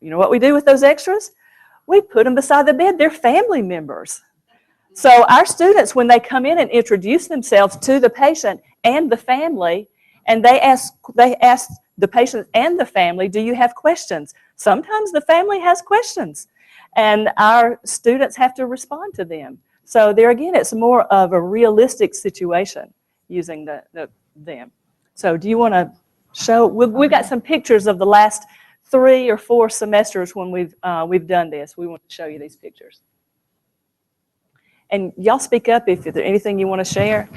M: You know what we do with those extras? We put them beside the bed. They're family members. So our students, when they come in and introduce themselves to the patient and the family, and they ask the patient and the family, do you have questions? Sometimes the family has questions, and our students have to respond to them. So there again, it's more of a realistic situation using them. So do you want to show? We've got some pictures of the last 3 or 4 semesters when we've done this. We want to show you these pictures. And y'all speak up if there's anything you want to share.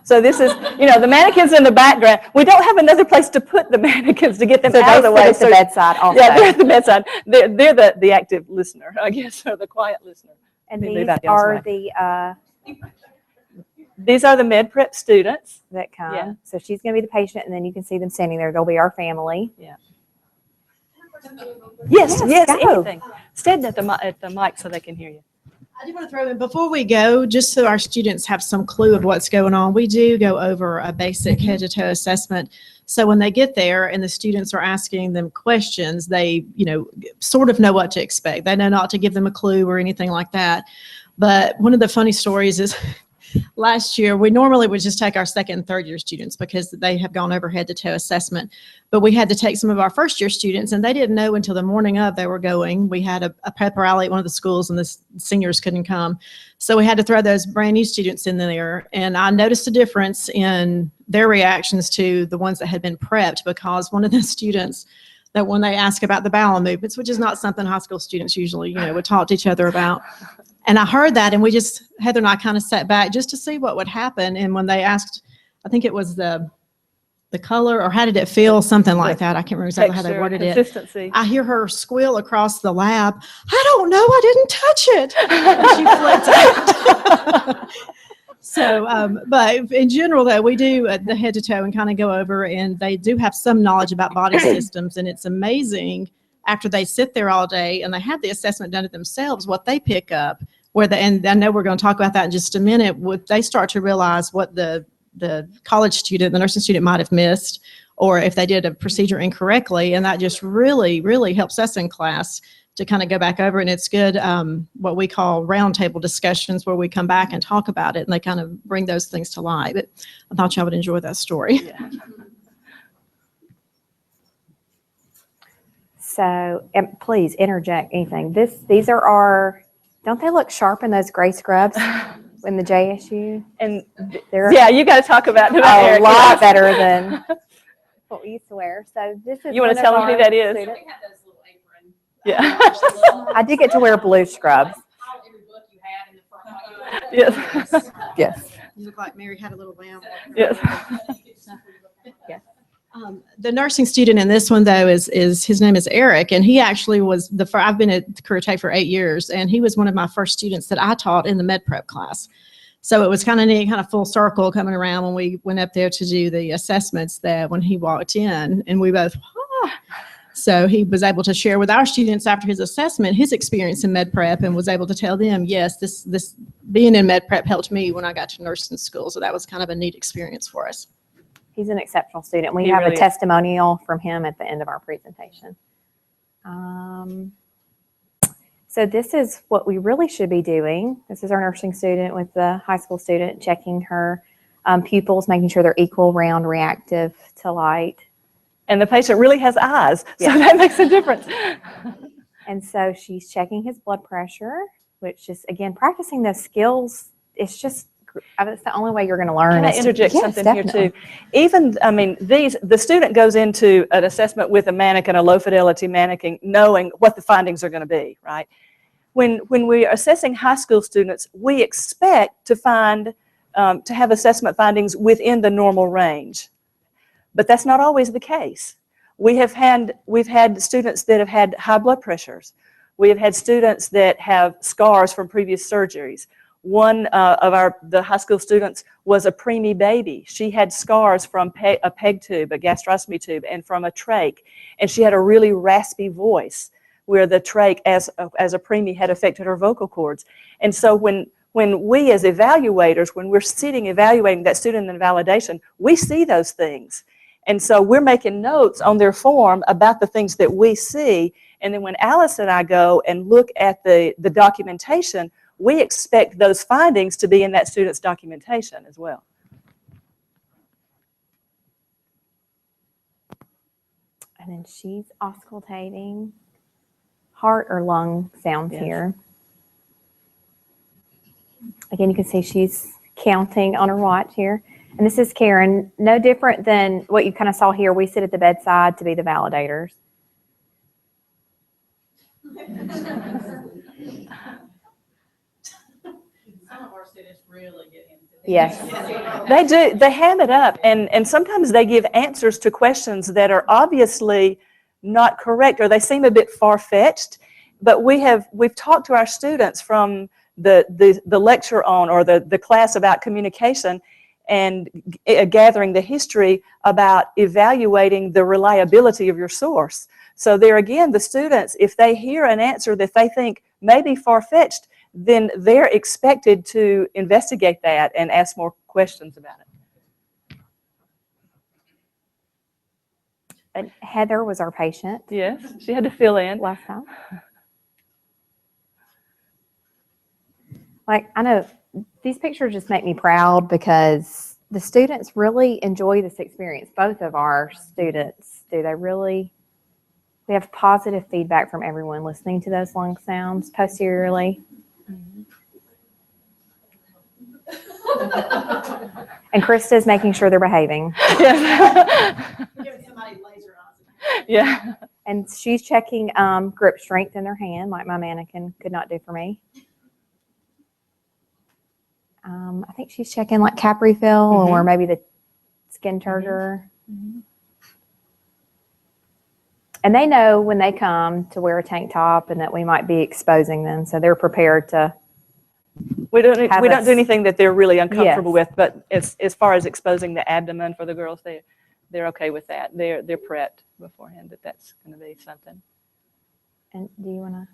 M: So this is, you know, the mannequins in the background. We don't have another place to put the mannequins to get them out of the way.
Q: So the bedside also.
M: Yeah, they're at the bedside. They're the active listener, I guess, or the quiet listener.
Q: And these are
M: These are the med prep students
Q: that come.
M: Yeah.
Q: So she's going to be the patient, and then you can see them standing there. They'll be our family.
M: Yeah. Yes,
Q: go.
M: anything. Stand at the mic so they can hear you.
O: I do want to throw in, before we go, just so our students have some clue of what's going on, we do go over a basic head-to-toe assessment. So when they get there and the students are asking them questions, they, you know, sort of know what to expect. They know not to give them a clue or anything like that. But one of the funny stories is last year, we normally would just take our 2nd and 3rd year students because they have gone over head-to-toe assessment. But we had to take some of our 1st year students, and they didn't know until the morning of they were going. We had a pep rally at one of the schools, and the seniors couldn't come. So we had to throw those brand new students in there. And I noticed a difference in their reactions to the ones that had been prepped, because one of the students, that when they ask about the bowel movements, which is not something high school students usually, you know, would talk to each other about, And I heard that, and Heather and I kind of sat back just to see what would happen. And when they asked, I think it was the color, or how did it feel, something like that. I can't remember exactly how they
S: Texture,
O: worded it.
S: consistency.
O: I hear her squeal across the lab, "I don't know, I didn't touch it." And she flipped out. So, but in general, though, we do the head to toe and kind of go over, and they do have some knowledge about body systems, and it's amazing after they sit there all day and they have the assessment done to themselves, what they pick up. And I know we're going to talk about that in just a minute. They start to realize what the college student, the nursing student might have missed, or if they did a procedure incorrectly, and that just really, really helps us in class to kind of go back over. And it's good, what we call roundtable discussions, where we come back and talk about it, and they kind of bring those things to light. But I thought y'all would enjoy that story.
S: Yeah.
Q: So please interject anything. These are our, don't they look sharp in those gray scrubs in the JSU?
S: And
Q: they're
S: yeah, you got to talk about them.
Q: a lot better than what we used to wear. So this is.
S: You want to tell them who that is? Yeah.
Q: I did get to wear blue scrubs.
S: Yes.
Q: Yes.
O: You look like Mary had a little lamb.
S: Yes.
Q: Yes.
O: The nursing student in this one, though, is his name is Eric, and he actually was I've been at Career Tech for 8 years, and he was one of my first students that I taught in the med prep class. So it was kind of neat, kind of full circle coming around when we went up there to do the assessments, that when he walked in, and we both, So he was able to share with our students after his assessment his experience in med prep, and was able to tell them, yes, this being in med prep helped me when I got to nursing school. So that was kind of a neat experience for us.
Q: He's an exceptional student. We
S: He
Q: have
S: really
Q: a
S: is.
Q: testimonial from him at the end of our presentation. So this is what we really should be doing. This is our nursing student with the high school student, checking her pupils, making sure they're equal, round, reactive to light.
S: And the patient really has eyes, so
Q: Yeah.
S: that makes a difference.
Q: And so she's checking his blood pressure, which is, again, practicing those skills. It's just, it's the only way you're going to learn.
S: Can I
Q: is to-
S: interject
Q: Yes,
S: something
Q: definitely.
S: here too? Even, I mean, the student goes into an assessment with a mannequin, a low fidelity mannequin, knowing what the findings are going to be, right? When we are assessing high school students, we expect to find, to have assessment findings within the normal range. But that's not always the case. We've had students that have had high blood pressures. We have had students that have scars from previous surgeries. One of the high school students was a preemie baby. She had scars from a peg tube, a gastrostomy tube, and from a trach. And she had a really raspy voice, where the trach, as a preemie, had affected her vocal cords. And so when we as evaluators, when we're sitting evaluating that student in validation, we see those things. And so we're making notes on their form about the things that we see. And then when Alice and I go and look at the documentation, we expect those findings to be in that student's documentation as well.
Q: And then she's auscultating heart or lung sounds
S: Yes.
Q: here. Again, you can see she's counting on her watch here. And this is Karen, no different than what you kind of saw here. We sit at the bedside to be the validators.
K: Some of our students really get into this.
Q: Yes.
S: They do. They ham it up, and sometimes they give answers to questions that are obviously not correct, or they seem a bit far-fetched. But we've talked to our students from the lecture on, or the class about communication, and gathering the history about evaluating the reliability of your source. So there again, the students, if they hear an answer that they think may be far-fetched, then they're expected to investigate that and ask more questions about it.
Q: And Heather was our patient.
S: Yes, she had to fill in.
Q: Last time. Like, I know these pictures just make me proud because the students really enjoy this experience. Both of our students do. We have positive feedback from everyone listening to those lung sounds posteriorly. And Krista's making sure they're behaving.
S: Yes. Yeah.
Q: And she's checking grip strength in their hand, like my mannequin could not do for me. I think she's checking like cap refill or maybe the skin turgor. And they know when they come to wear a tank top and that we might be exposing them, so they're prepared to.
S: We don't do anything that they're really uncomfortable
Q: Yes.
S: with, but as far as exposing the abdomen for the girls, they're okay with that. They're prepped beforehand that that's going to be something.
Q: And do you want to?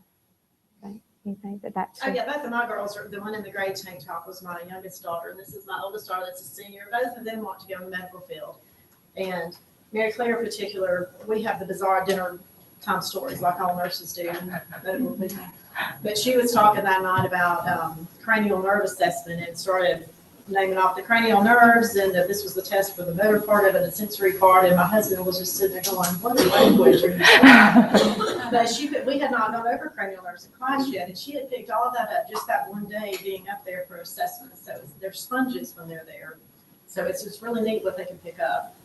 Q: You think that
K: Oh, yeah, both of my girls are, the one in the gray tank top was my youngest daughter, and this is my oldest daughter that's a senior. Both of them want to go in the medical field. And Mary Claire in particular, we have the bizarre dinner time stories like all nurses do. But she was talking that night about cranial nerve assessment and started naming off the cranial nerves and that this was the test for the motor part of it, the sensory part, and my husband was just sitting there going, what language are you saying? But we had not gone over cranial nerves in class yet, and she had picked all of that up just that one day being up there for assessment. So they're sponges when they're there. So it's just really neat what they can pick up.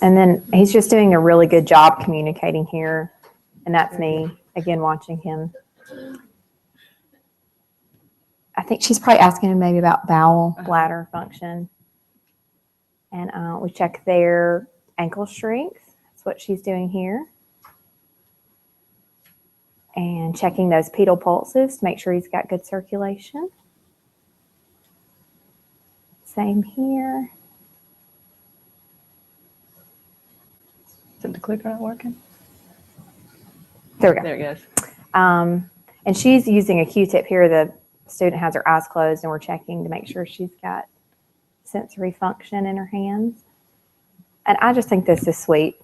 Q: And then he's just doing a really good job communicating here. And that's me, again, watching him. I think she's probably asking him maybe about bowel, bladder function. And we check their ankle strength. That's what she's doing here. And checking those pedal pulses to make sure he's got good circulation. Same here.
S: Is the clicker not working?
Q: There we go.
S: There it goes.
Q: And she's using a Q-tip here. The student has her eyes closed, and we're checking to make sure she's got sensory function in her hands. And I just think this is sweet.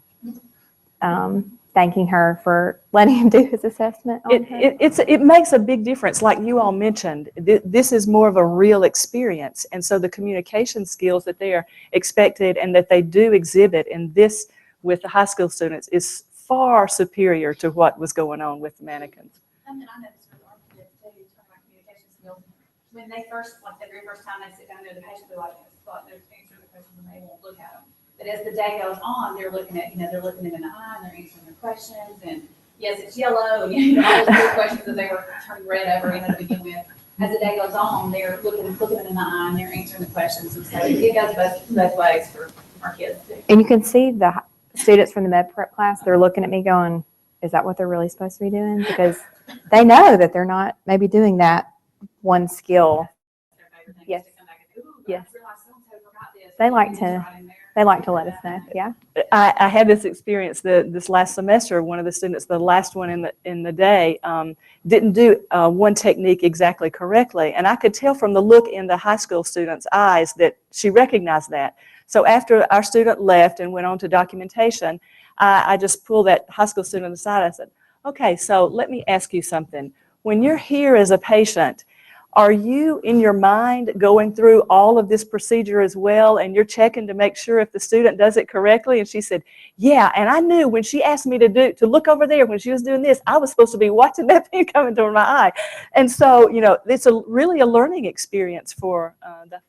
Q: Thanking her for letting him do his assessment.
S: It makes a big difference. Like you all mentioned, this is more of a real experience. And so the communication skills that they are expected and that they do exhibit in this with the high school students is far superior to what was going on with the mannequins.
H: Something I noticed with our kids too, talking about communication skills, when they first, like the very first time they sit down there, the patient will like they're answering the questions and they won't look at them. But as the day goes on, they're looking at, they're looking in the eye and they're answering the questions and yes, it's yellow and all those good questions that they were turning red over, to begin with. As the day goes on, they're looking in the eye and they're answering the questions. And so it goes both ways for our kids too.
Q: And you can see the students from the med prep class, they're looking at me going, is that what they're really supposed to be doing? Because they know that they're not maybe doing that one skill. Yes. Yes. They like to let us know. Yeah.
S: I had this experience this last semester. One of the students, the last one in the day, didn't do one technique exactly correctly, and I could tell from the look in the high school student's eyes that she recognized that. So after our student left and went on to documentation, I just pulled that high school student aside. I said, okay, so let me ask you something. When you're here as a patient, are you in your mind going through all of this procedure as well and you're checking to make sure if the student does it correctly? And she said, yeah, and I knew when she asked me to look over there when she was doing this, I was supposed to be watching that thing coming toward my eye. And so, it's really a learning experience for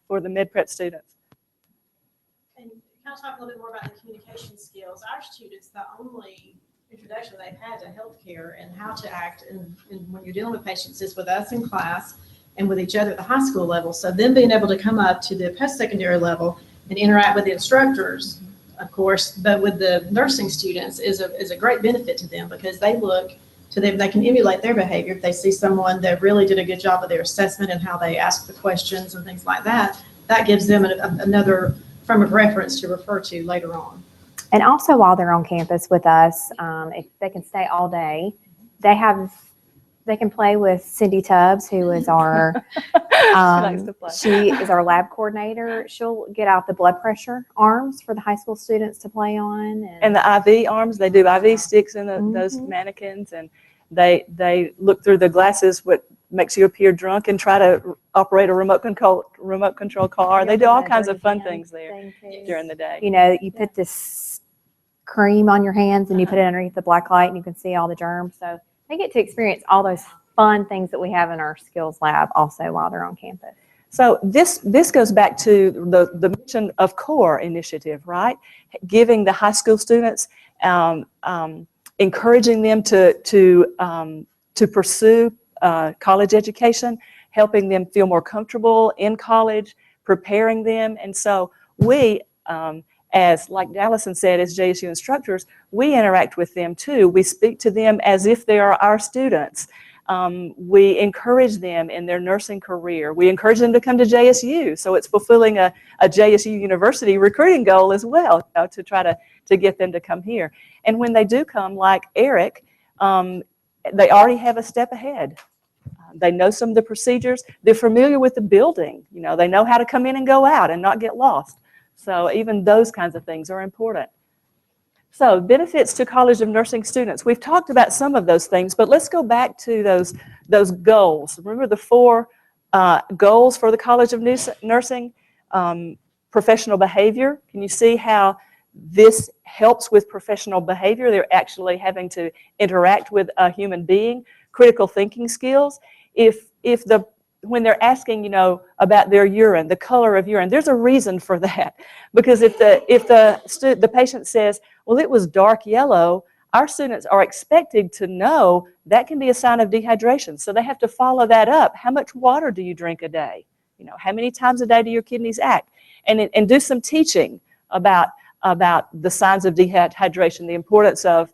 S: the med prep students.
K: And kind of talk a little bit more about the communication skills. Our students, the only introduction they've had to healthcare and how to act and when you're dealing with patients is with us in class and with each other at the high school level. So them being able to come up to the post-secondary level and interact with the instructors, of course, but with the nursing students is a great benefit to them because they look to them, they can emulate their behavior. If they see someone that really did a good job of their assessment and how they ask the questions and things like that, that gives them another frame of reference to refer to later on.
Q: And also while they're on campus with us, if they can stay all day, they can play with Cindy Tubbs, who is our, she is our lab coordinator. She'll get out the blood pressure arms for the high school students to play on.
S: And the IV arms, they do IV sticks in those mannequins, and they look through the glasses, what makes you appear drunk, and try to operate a remote control car. They do all kinds of fun things there during the day.
Q: You put this cream on your hands and you put it underneath the black light and you can see all the germs. So they get to experience all those fun things that we have in our skills lab also while they're on campus.
S: So this goes back to the mission of CORE initiative, right? Giving the high school students, encouraging them to pursue college education, helping them feel more comfortable in college, preparing them. And so we, as like Allison said, as JSU instructors, we interact with them too. We speak to them as if they are our students. We encourage them in their nursing career. We encourage them to come to JSU. So it's fulfilling a JSU University recruiting goal as well, you know, to try to get them to come here. And when they do come, like Eric, they already have a step ahead. They know some of the procedures. They're familiar with the building. You know, they know how to come in and go out and not get lost. So even those kinds of things are important. So benefits to College of Nursing students. We've talked about some of those things, but let's go back to those goals. Remember the 4 goals for the College of Nursing? Professional behavior. Can you see how this helps with professional behavior? They're actually having to interact with a human being. Critical thinking skills. When they're asking, you know, about their urine, the color of urine, there's a reason for that. Because if the patient says, well, it was dark yellow, our students are expected to know that can be a sign of dehydration. So they have to follow that up. How much water do you drink a day? You know, how many times a day do your kidneys act? And do some teaching about the signs of dehydration, the importance of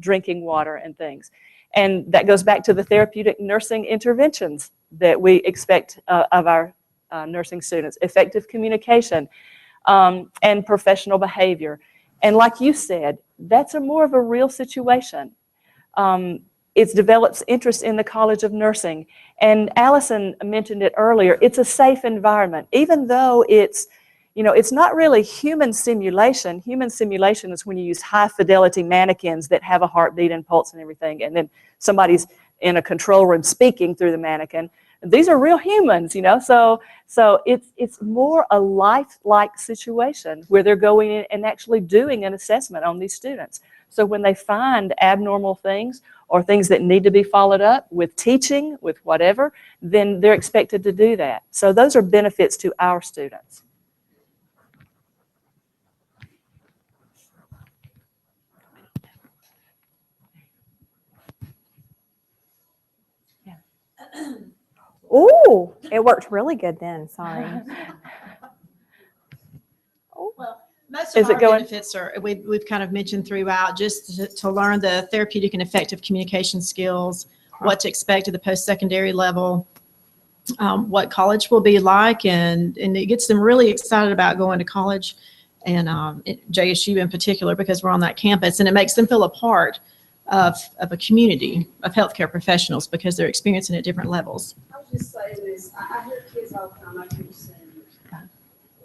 S: drinking water and things. And that goes back to the therapeutic nursing interventions that we expect of our nursing students. Effective communication and professional behavior. And like you said, that's more of a real situation. It develops interest in the College of Nursing. And Allison mentioned it earlier, it's a safe environment. Even though it's, you know, it's not really human simulation. Human simulation is when you use high fidelity mannequins that have a heartbeat and pulse and everything, and then somebody's in a control room speaking through the mannequin. These are real humans, you know, so it's more a lifelike situation where they're going in and actually doing an assessment on these students. So when they find abnormal things or things that need to be followed up with teaching, with whatever, then they're expected to do that. So those are benefits to our students.
Q: Ooh, it worked really good then, sorry.
K: Well, most of our benefits are, we've kind of mentioned throughout, just to learn the therapeutic and effective communication skills, what to expect at the post-secondary level, what college will be like, and it gets them really excited about going to college, and JSU in particular, because we're on that campus, and it makes them feel a part of a community of healthcare professionals because they're experiencing at different levels.
T: I was just saying this, I hear kids all the time, I keep saying,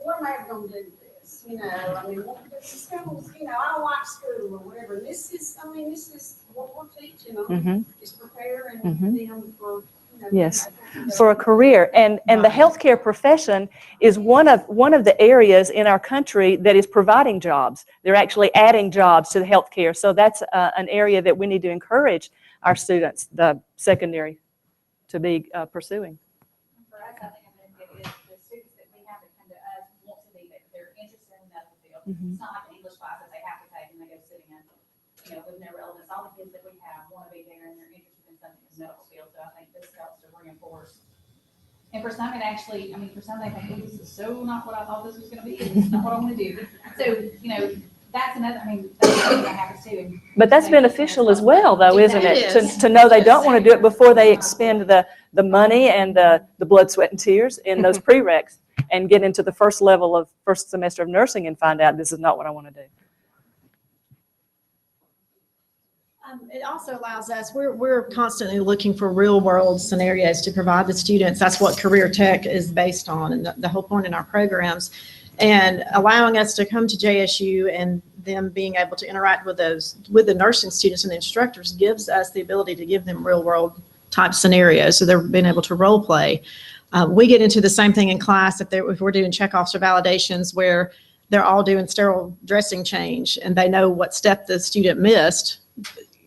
T: what am I ever going to do with this? You know, I mean, this is kind of, you know, I don't like school or whatever. And this is, I mean, this is what we're teaching them, is preparing them for, you know,
S: yes, for a career. And the healthcare profession is one of the areas in our country that is providing jobs. They're actually adding jobs to the healthcare. So that's an area that we need to encourage our students, the secondary, to be pursuing.
H: For us, I think the students that we have that come to us want to be, they're interested in the medical field. It's not like an English class that they have to take and they go sitting in, you know, with no relevance. All the kids that we have want to be there and they're interested in something in the medical field. So I think this helps to reinforce. And for some, it actually, I mean, for some, they think, oh, this is so not what I thought this was going to be. It's not what I want to do. So, you know, that's another, I mean, that's something that happens too.
S: But that's beneficial as well, though, isn't it? To know they don't want to do it before they expend the money and the blood, sweat, and tears in those prereqs and get into the first level of first semester of nursing and find out this is not what I want to do.
K: It also allows us, we're constantly looking for real world scenarios to provide the students. That's what career tech is based on, and the whole point in our programs. And allowing us to come to JSU and them being able to interact with the nursing students and the instructors gives us the ability to give them real world type scenarios. So they're being able to role play. We get into the same thing in class if we're doing checkoffs or validations where they're all doing sterile dressing change and they know what step the student missed.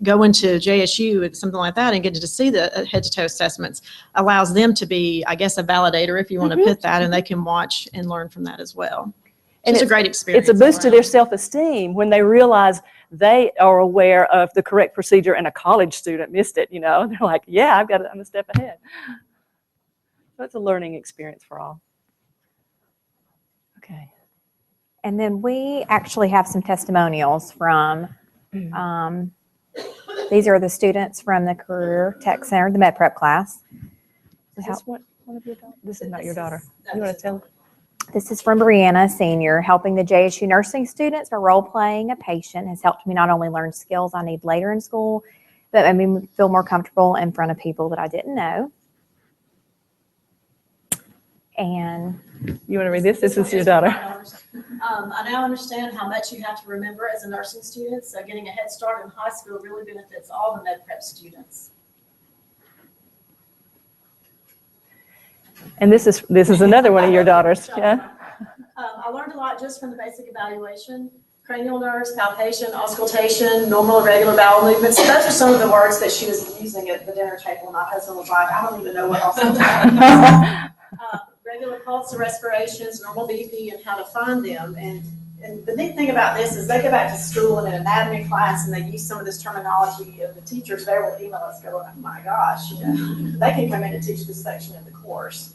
K: Go into JSU and something like that and get to see the head to toe assessments allows them to be, I guess, a validator, if you want to put that, and they can watch and learn from that as well. And it's a great experience.
S: It's a boost to their self-esteem when they realize they are aware of the correct procedure and a college student missed it, you know. They're like, yeah, I'm a step ahead. So it's a learning experience for all. Okay.
Q: And then we actually have some testimonials from, these are the students from the Career Tech Center, the Med Prep class.
S: Is this one of your daughters? This is not your daughter. You want to tell?
Q: This is from Brianna, senior. Helping the JSU nursing students by role-playing a patient has helped me not only learn skills I need later in school, but I mean, feel more comfortable in front of people that I didn't know. And
S: you want to read this? This is your daughter.
K: I now understand how much you have to remember as a nursing student, so getting a head start in high school really benefits all the med prep students.
S: And this is another one of your daughters. Yeah.
K: I learned a lot just from the basic evaluation. Cranial nerves, palpation, auscultation, normal irregular bowel movements. Those are some of the words that she was using at the dinner table. My husband was like, I don't even know what auscultation. Regular pulse and respirations, normal BP, and how to find them. And the neat thing about this is they go back to school in an anatomy class and they use some of this terminology of the teachers there will email us going, oh my gosh, you know, they can come in and teach this section of the course.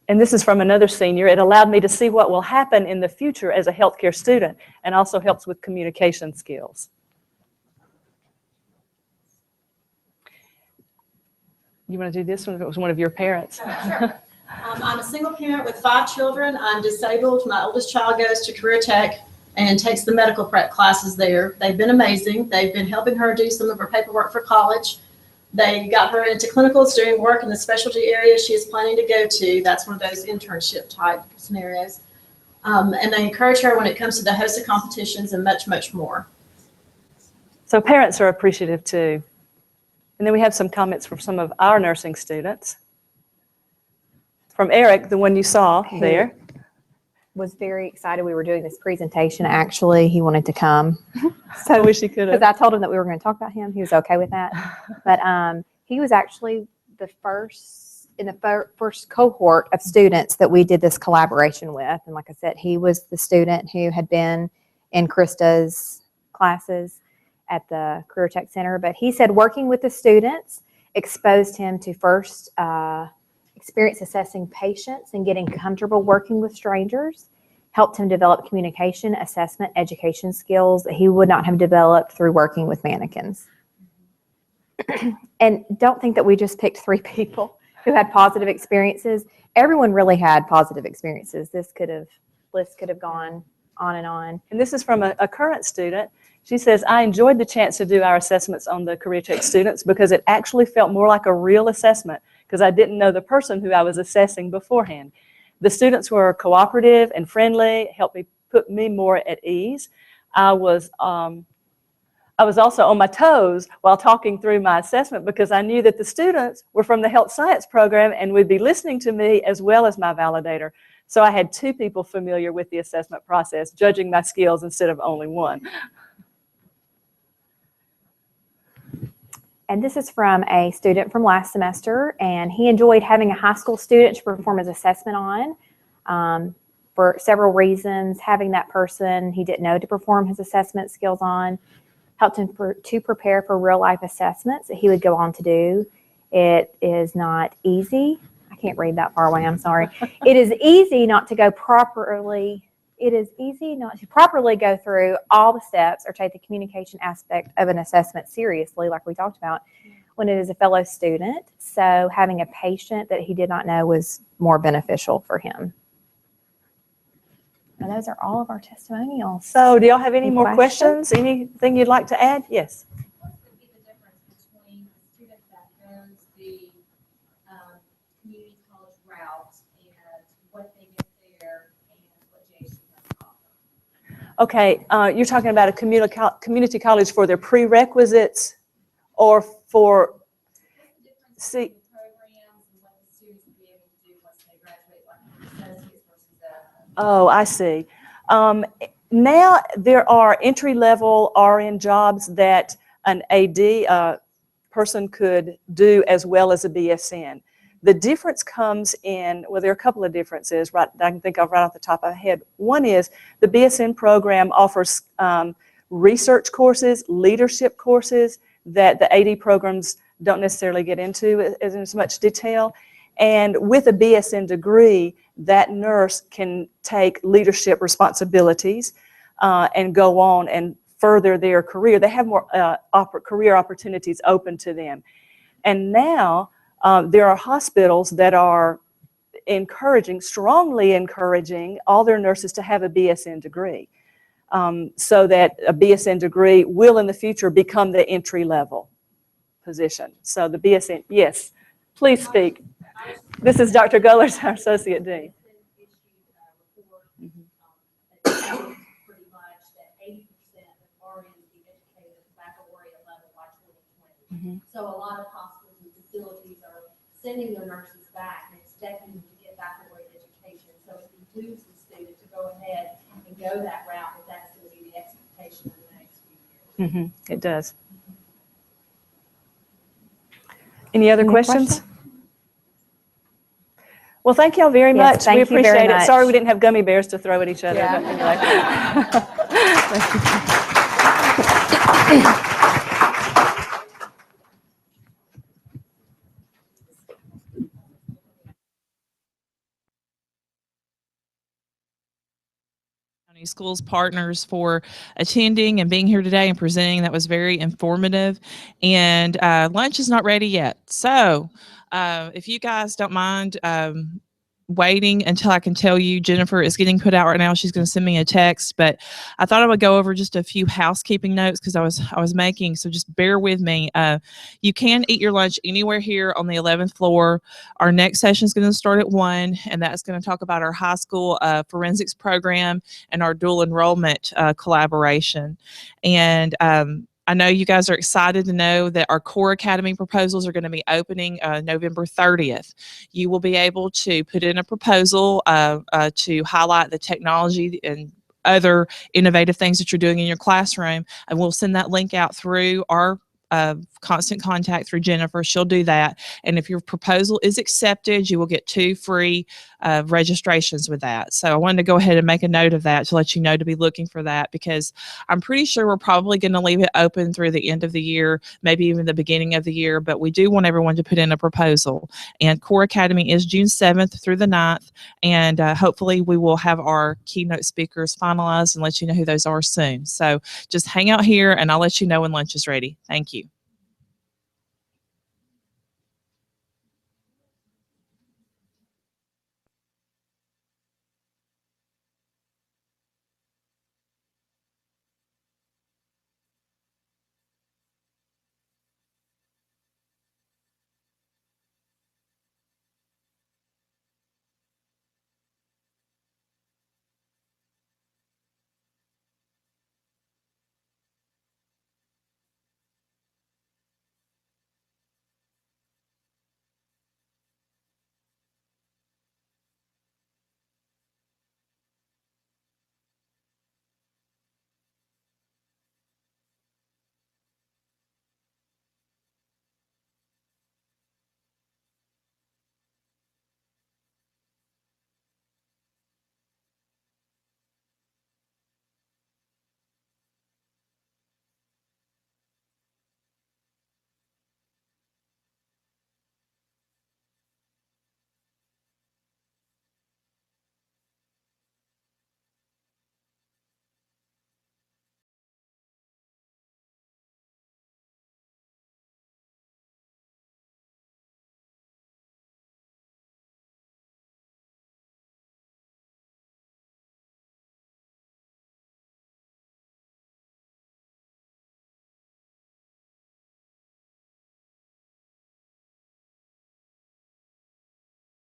S: And this is from another senior. It allowed me to see what will happen in the future as a healthcare student and also helps with communication skills. You want to do this one if it was one of your parents?
K: Sure. I'm a single parent with 5 children. I'm disabled. My oldest child goes to Career Tech and takes the medical prep classes there. They've been amazing. They've been helping her do some of her paperwork for college. They got her into clinicals, doing work in the specialty area she is planning to go to. That's one of those internship type scenarios. And they encourage her when it comes to the HOSA competitions and much, much more.
S: So parents are appreciative too. And then we have some comments from some of our nursing students. From Eric, the one you saw there.
Q: Was very excited we were doing this presentation. Actually, he wanted to come. So
S: I wish he could have.
Q: Because I told him that we were going to talk about him. He was okay with that. But he was actually the first in the first cohort of students that we did this collaboration with. And like I said, he was the student who had been in Krista's classes at the Career Tech Center. But he said working with the students exposed him to first experience assessing patients and getting comfortable working with strangers, helped him develop communication, assessment, education skills that he would not have developed through working with mannequins. And don't think that we just picked 3 people who had positive experiences. Everyone really had positive experiences. List could have gone on and on.
S: And this is from a current student. She says, I enjoyed the chance to do our assessments on the Career Tech students because it actually felt more like a real assessment because I didn't know the person who I was assessing beforehand. The students were cooperative and friendly, helped me put me more at ease. I was also on my toes while talking through my assessment because I knew that the students were from the health science program and would be listening to me as well as my validator. So I had 2 people familiar with the assessment process, judging my skills instead of only 1.
Q: And this is from a student from last semester, and he enjoyed having a high school student to perform his assessment on for several reasons. Having that person he didn't know to perform his assessment skills on helped him to prepare for real life assessments that he would go on to do. It is not easy. I can't read that far away, I'm sorry. It is easy not to go properly. It is easy not to properly go through all the steps or take the communication aspect of an assessment seriously, like we talked about, when it is a fellow student. So having a patient that he did not know was more beneficial for him. And those are all of our testimonials.
S: So do y'all have any more questions? Anything you'd like to add? Yes.
G: What's going to be the difference between a student that goes the community college route and what they get there and what JC has to offer?
S: Okay, you're talking about a community college for their prerequisites or for see. Oh, I see. Now there are entry-level RN jobs that an AD person could do as well as a BSN. The difference comes in, well, there are a couple of differences, right, I can think of right off the top of my head. One is the BSN program offers research courses, leadership courses that the AD programs don't necessarily get into in as much detail. And with a BSN degree, that nurse can take leadership responsibilities and go on and further their career. They have more career opportunities open to them. And now there are hospitals that are strongly encouraging all their nurses to have a BSN degree, so that a BSN degree will in the future become the entry level position. So the BSN, yes, please speak. This is Dr. Gullers, our Associate Dean.
G: Pretty much that 80% of RNs be educated at the baccalaureate level by 2020. So a lot of hospitals and facilities are sending their nurses back and expecting them to get baccalaureate education. So it behooves the student to go ahead and go that route if that's going to be the expectation in the next few years.
S: It does. Any other questions? Well, thank y'all very much. We appreciate it. Sorry we didn't have gummy bears to throw at each other. But anyway.
L: Schools partners for attending and being here today and presenting. That was very informative. And lunch is not ready yet. So if you guys don't mind waiting until I can tell you, Jennifer is getting put out right now. She's going to send me a text, but I thought I would go over just a few housekeeping notes because I was making, so just bear with me. You can eat your lunch anywhere here on the 11th floor. Our next session is going to start at 1, and that's going to talk about our high school forensics program and our dual enrollment collaboration. And I know you guys are excited to know that our Core Academy proposals are going to be opening November 30th. You will be able to put in a proposal to highlight the technology and other innovative things that you're doing in your classroom, and we'll send that link out through our constant contact through Jennifer. She'll do that, and if your proposal is accepted, you will get 2 free registrations with that. So I wanted to go ahead and make a note of that to let you know to be looking for that, because I'm pretty sure we're probably going to leave it open through the end of the year, maybe even the beginning of the year, but we do want everyone to put in a proposal. And Core Academy is June 7th through the 9th, and hopefully we will have our keynote speakers finalized and let you know who those are soon. So just hang out here and I'll let you know when lunch is ready. Thank you.